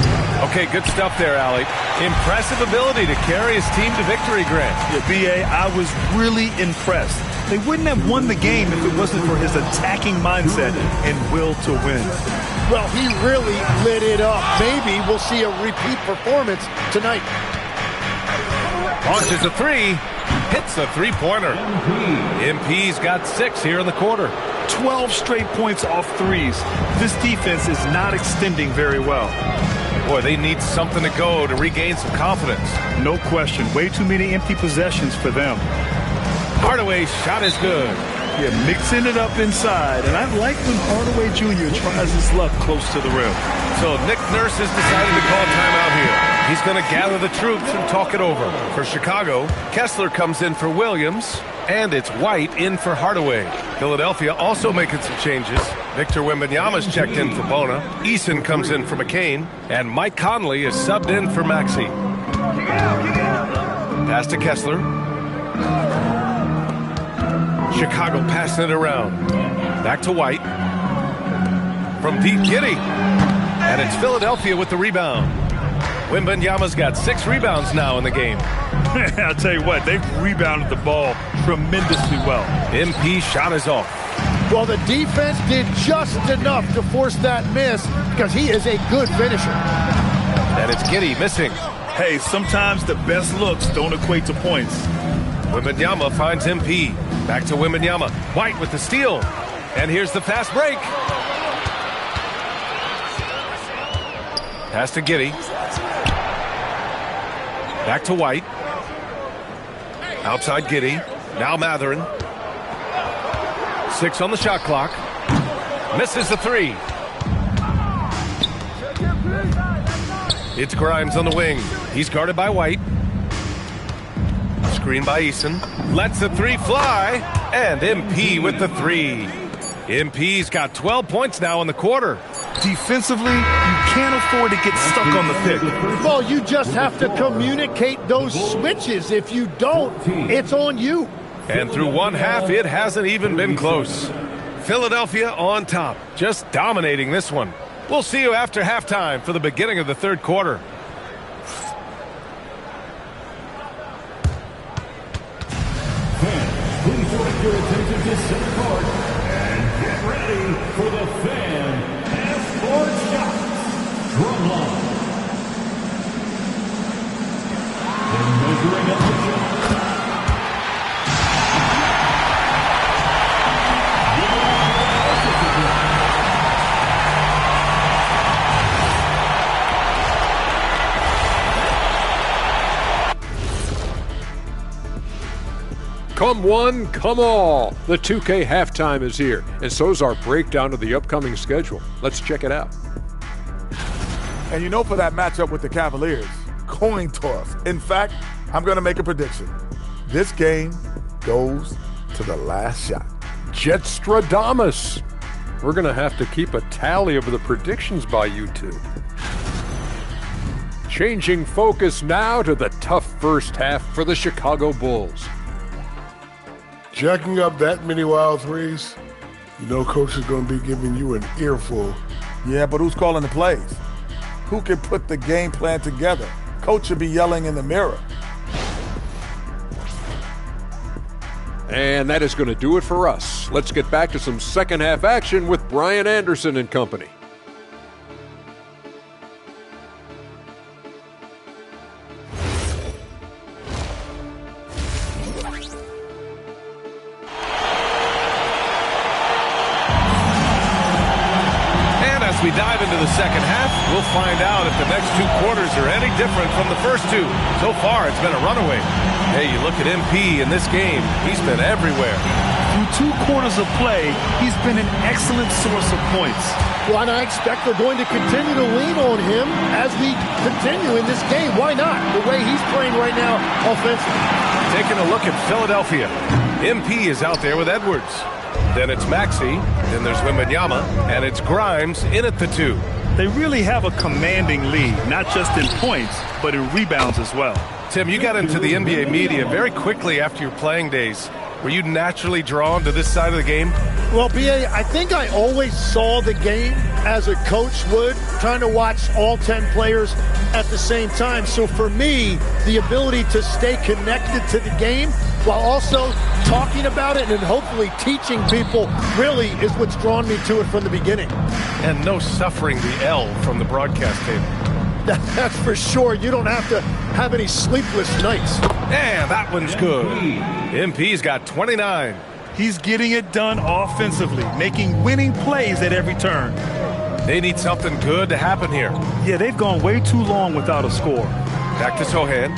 Okay, good stuff there, Allie. Impressive ability to carry his team to victory, Grant. Yeah, B.A., I was really impressed. They wouldn't have won the game if it wasn't for his attacking mindset and will to win. Well, he really lit it up. Maybe we'll see a repeat performance tonight. Launches a 3. Hits a three-pointer. MP's got 6 here in the quarter. 12 straight points off threes. This defense is not extending very well. Boy, they need something to go to regain some confidence. No question. Way too many empty possessions for them. Hardaway's shot is good. Yeah, mixing it up inside. And I like when Hardaway Jr. tries his luck close to the rim. So Nick Nurse has decided to call timeout here. He's going to gather the troops and talk it over. For Chicago, Kessler comes in for Williams. And it's White in for Hardaway. Philadelphia also making some changes. Victor Wembanyama's checked in for Bona. Eason comes in for McCain. And Mike Conley is subbed in for Maxey. Pass to Kessler. Chicago passing it around. Back to White. From deep, Giddey. And it's Philadelphia with the rebound. Wembanyama's got 6 rebounds now in the game. I'll tell you what, they've rebounded the ball tremendously well. MP shot is off. Well, the defense did just enough to force that miss because he is a good finisher. And it's Giddey missing. Hey, sometimes the best looks don't equate to points. Wembanyama finds MP. Back to Wembanyama. White with the steal. And here's the fast break. Pass to Giddey. Back to White. Outside Giddey. Now Matherin. 6 on the shot clock. Misses the 3. It's Grimes on the wing. He's guarded by White. Screen by Eason. Lets the 3 fly. And MP with the 3. MP's got 12 points now in the quarter. Defensively, you can't afford to get stuck on the pick. Well, you just have to communicate those switches. If you don't, it's on you. And through one half, it hasn't even been close. Philadelphia on top, just dominating this one. We'll see you after halftime for the beginning of the third quarter. Please direct your attention to center court and get ready for the fan passport shots drum line. And measuring up the shot. Come one, come all. The 2K halftime is here, and so's our breakdown of the upcoming schedule. Let's check it out. And you know, for that matchup with the Cavaliers, coin toss. In fact, I'm going to make a prediction. This game goes to the last shot. Jetstradamus. We're going to have to keep a tally of the predictions by you two. Changing focus now to the tough first half for the Chicago Bulls. Jacking up that many wild threes, you know Coach is going to be giving you an earful. Yeah, but who's calling the plays? Who can put the game plan together? Coach should be yelling in the mirror. And that is going to do it for us. Let's get back to some second half action with Brian Anderson and company. We dive into the second half, we'll find out if the next two quarters are any different from the first two. So far, it's been a runaway. Hey, you look at MP in this game, he's been everywhere. Through 2 quarters of play, he's been an excellent source of points. Well, and I expect they're going to continue to lean on him as we continue in this game. Why not? The way he's playing right now offensively. Taking a look at Philadelphia. MP is out there with Edwards. Then it's Maxey, then there's Wembanyama, and it's Grimes in at the 2. They really have a commanding lead, not just in points, but in rebounds as well. Tim, you got into the NBA media very quickly after your playing days. Were you naturally drawn to this side of the game? Well, B.A., I think I always saw the game as a coach would, trying to watch all 10 players at the same time. So for me, the ability to stay connected to the game while also talking about it and hopefully teaching people really is what's drawn me to it from the beginning. And no suffering the L from the broadcast table. That's for sure. You don't have to have any sleepless nights. Yeah, that one's good. MP's got 29. He's getting it done offensively, making winning plays at every turn. They need something good to happen here. Yeah, they've gone way too long without a score. Back to Sohan.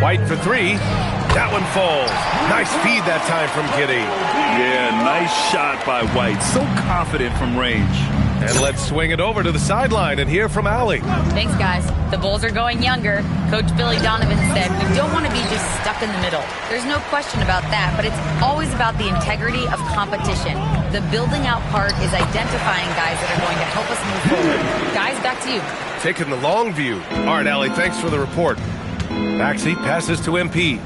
White for 3. That one falls. Nice feed that time from Giddey. Yeah, nice shot by White. So confident from range. And let's swing it over to the sideline and hear from Allie. Thanks, guys. The Bulls are going younger. Coach Billy Donovan said we don't want to be just stuck in the middle. There's no question about that, but it's always about the integrity of competition. The building out part is identifying guys that are going to help us move forward. Guys, back to you. Taking the long view. All right, Allie, thanks for the report. Maxey passes to MP.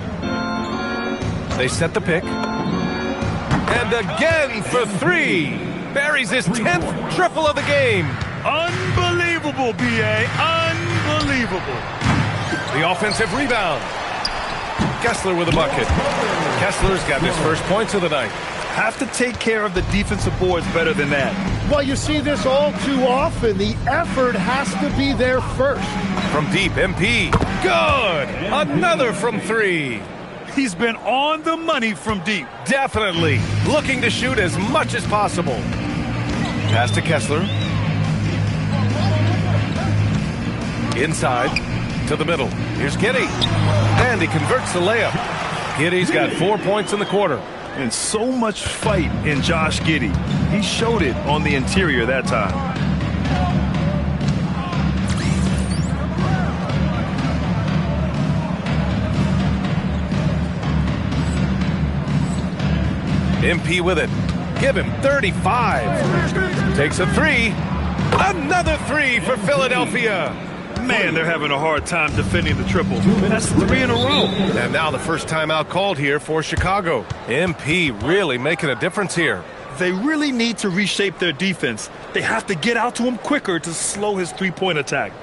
They set the pick. And again for 3. Buries his 10th triple of the game. Unbelievable, B.A. Unbelievable. The offensive rebound. Kessler with a bucket. Kessler's got his first points of the night. Have to take care of the defensive boards better than that. Well, you see this all too often. The effort has to be there first. From deep, MP. Good. Another from 3. He's been on the money from deep. Definitely. Looking to shoot as much as possible. Pass to Kessler. Inside to the middle. Here's Giddey. And he converts the layup. Giddey's got 4 points in the quarter. And so much fight in Josh Giddey. He showed it on the interior that time. MP with it. Give him 35. Takes a 3. Another 3 for Philadelphia. Man, they're having a hard time defending the triple. That's 3 in a row. And now the first timeout called here for Chicago. MP really making a difference here. They really need to reshape their defense. They have to get out to him quicker to slow his three-point attack.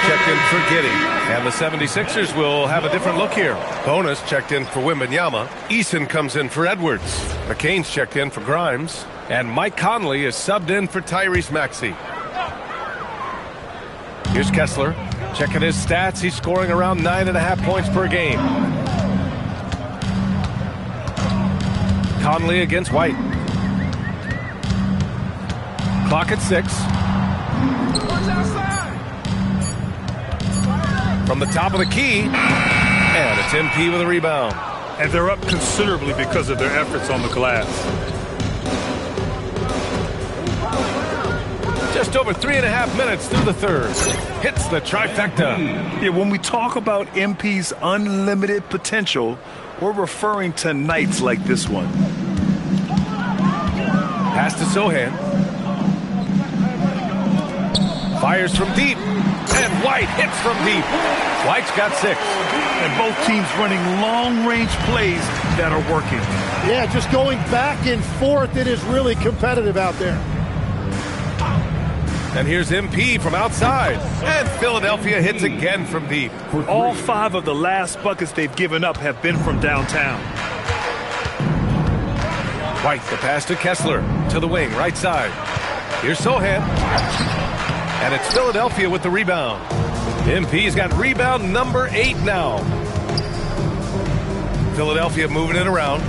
Checked in for Giddy, and the 76ers will have a different look here. Bonus checked in for Wembanyama. Eason comes in for Edwards. McCain's checked in for Grimes, and Mike Conley is subbed in for Tyrese Maxey. Here's Kessler checking his stats. He's scoring around 9.5 points per game. Conley against White. Clock at 6. From the top of the key, and it's MP with a rebound. And they're up considerably because of their efforts on the glass. Just over 3.5 minutes through the third. Hits the trifecta. Yeah, when we talk about MP's unlimited potential, we're referring to nights like this one. Pass to Sohan. Fires from deep. And White hits from deep. White's got 6. And both teams running long-range plays that are working. Yeah, just going back and forth. It is really competitive out there. And here's MP from outside. And Philadelphia hits again from deep. All 5 of the last buckets they've given up have been from downtown. White, the pass to Kessler. To the wing, right side. Here's Sohan. And it's Philadelphia with the rebound. MP's got rebound number 8 now. Philadelphia moving it around.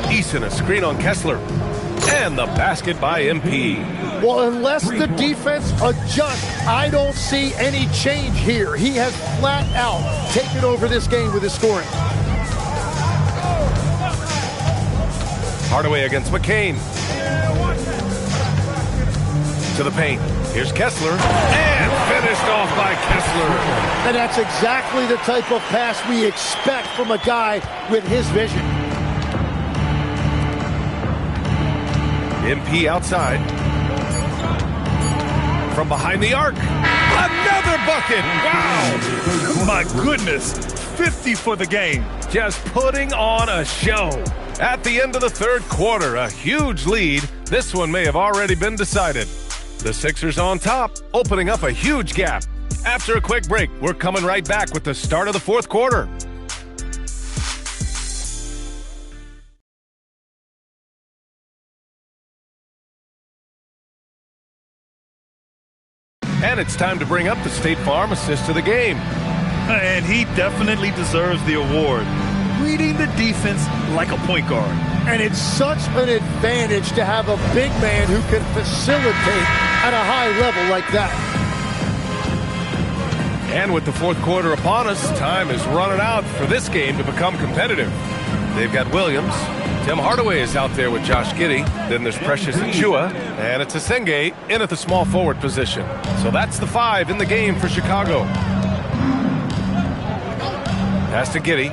Eason, a screen on Kessler. And the basket by MP. Well, unless the defense adjusts, I don't see any change here. He has flat out taken over this game with his scoring. Hardaway against McCain. To the paint. Here's Kessler. And finished off by Kessler. And that's exactly the type of pass we expect from a guy with his vision. MP outside. From behind the arc. Another bucket. Wow. My goodness. 50 for the game. Just putting on a show. At the end of the third quarter, a huge lead. This one may have already been decided. The Sixers on top, opening up a huge gap. After a quick break, we're coming right back with the start of the fourth quarter. And it's time to bring up the State Farm assist to the game. And he definitely deserves the award. Reading the defense like a point guard. And it's such an advantage to have a big man who can facilitate at a high level like that. And with the fourth quarter upon us, time is running out for this game to become competitive. They've got Williams. Tim Hardaway is out there with Josh Giddey. Then there's Precious Achiuwa. And it's Asenge in at the small forward position. So that's the 5 in the game for Chicago. Pass to Giddey.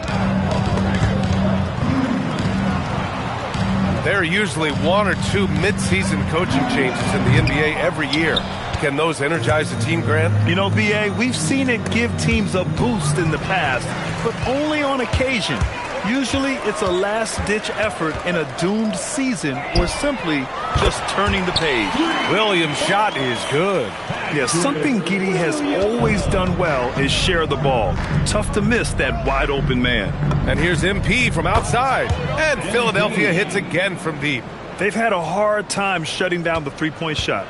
There are usually 1 or 2 mid-season coaching changes in the NBA every year. Can those energize the team, Grant? You know, B.A., we've seen it give teams a boost in the past, but only on occasion. Usually it's a last-ditch effort in a doomed season or simply just turning the page. Williams' shot is good. Yeah, something Giddey has always done well is share the ball. Tough to miss that wide-open man. And here's MP from outside. And Philadelphia hits again from deep. They've had a hard time shutting down the three-point shot.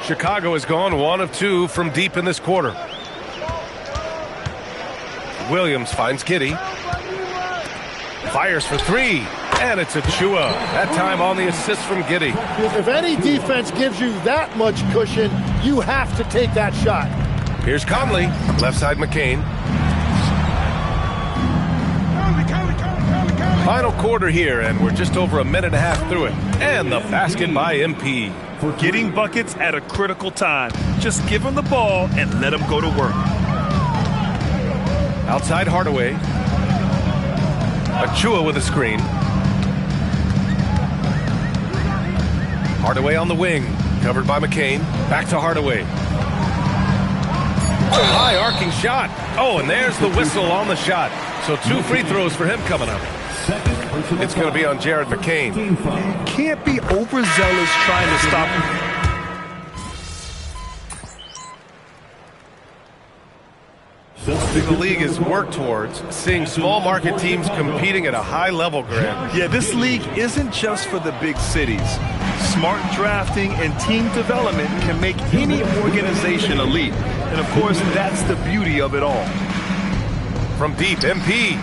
Chicago has gone 1 of 2 from deep in this quarter. Williams finds Giddey. Fires for 3. And it's Achiuwa. That time on the assist from Giddey. If any defense gives you that much cushion, you have to take that shot. Here's Conley. Left side McCain. Final quarter here, and we're just over a minute and a half through it. And the basket by MP. Getting buckets at a critical time. Just give him the ball and let him go to work. Outside Hardaway. Achua with a screen. Hardaway on the wing. Covered by McCain. Back to Hardaway. High arcing shot. Oh, and there's the whistle on the shot. So 2 free throws for him coming up. It's going to be on Jared McCain. Can't be overzealous trying to stop him. The league has worked towards seeing small market teams competing at a high level, Grant. Yeah, this league isn't just for the big cities. Smart drafting and team development can make any organization elite. And of course, that's the beauty of it all. From deep, MP.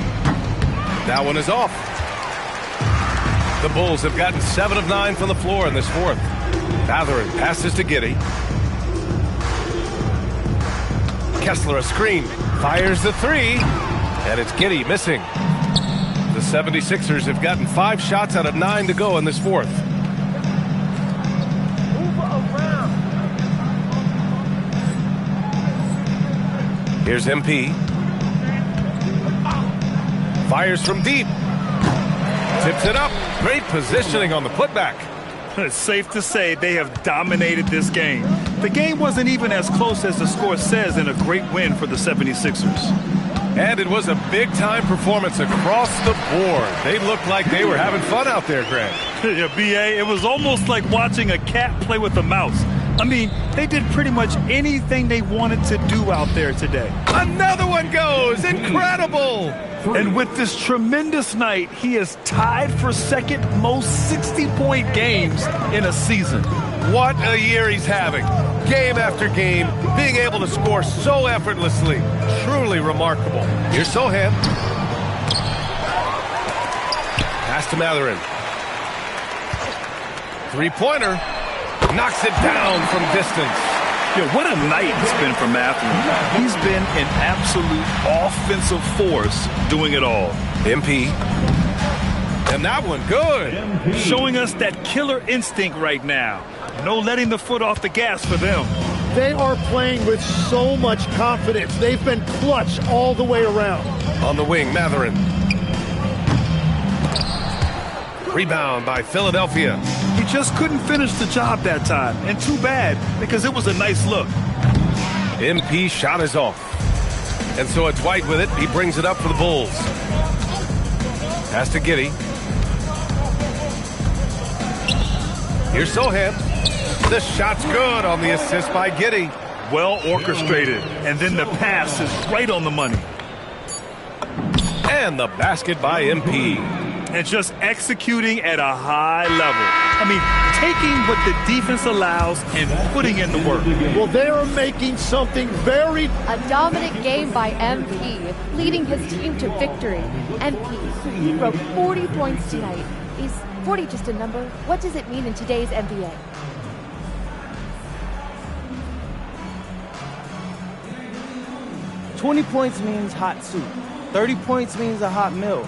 That one is off. The Bulls have gotten 7 of 9 from the floor in this fourth. Matherin passes to Giddey. Kessler a screen. Fires the 3. And it's Giddey missing. The 76ers have gotten 5 shots out of 9 to go in this fourth. Here's MP. Fires from deep. Tips it up. Great positioning on the putback. It's safe to say they have dominated this game. The game wasn't even as close as the score says in a great win for the 76ers. And it was a big-time performance across the board. They looked like they were having fun out there, Grant. Yeah, B.A., it was almost like watching a cat play with a mouse. I mean, they did pretty much anything they wanted to do out there today. Another one goes! Incredible! And with this tremendous night, he is tied for second most 60-point games in a season. What a year he's having. Game after game, being able to score so effortlessly. Truly remarkable. Here's Sohan. Pass to Matherin. Three-pointer. Knocks it down from distance. Yeah, what a night it's been for Matherin. He's been an absolute offensive force doing it all. MP. And that one good. Showing us that killer instinct right now. No letting the foot off the gas for them. They are playing with so much confidence. They've been clutch all the way around. On the wing, Matherin. Rebound by Philadelphia. He just couldn't finish the job that time. And too bad, because it was a nice look. MP shot is off. And so it's White with it. He brings it up for the Bulls. Pass to Giddey. Here's Sohan. The shot's good on the assist by Giddey. Well orchestrated. And then the pass is right on the money. And the basket by MP. And just executing at a high level. I mean, taking what the defense allows and putting in the work. Well, they are making something very... A dominant game by MP, leading his team to victory. MP, he broke 40 points tonight. Is 40 just a number? What does it mean in today's NBA? "20 points means hot soup. 30 points means a hot meal.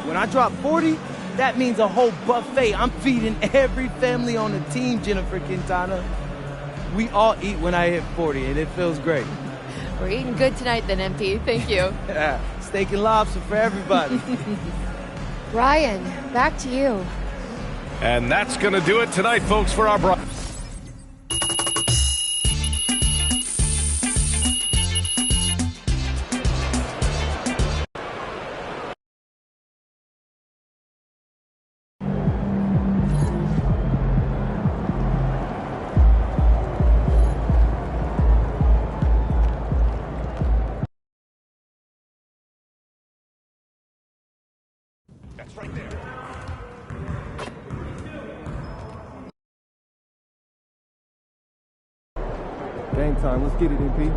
When I drop 40, that means a whole buffet. I'm feeding every family on the team, Jennifer Quintana. We all eat when I hit 40, and it feels great. We're eating good tonight then, MP. Thank you. Yeah, steak and lobster for everybody. Ryan, back to you. And that's going to do it tonight, folks, for our broadcast. That's right there. Game time. Let's get it, MP.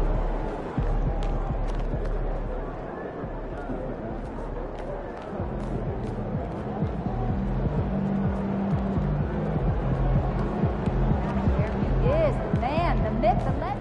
There he is, the man, the myth, the legend.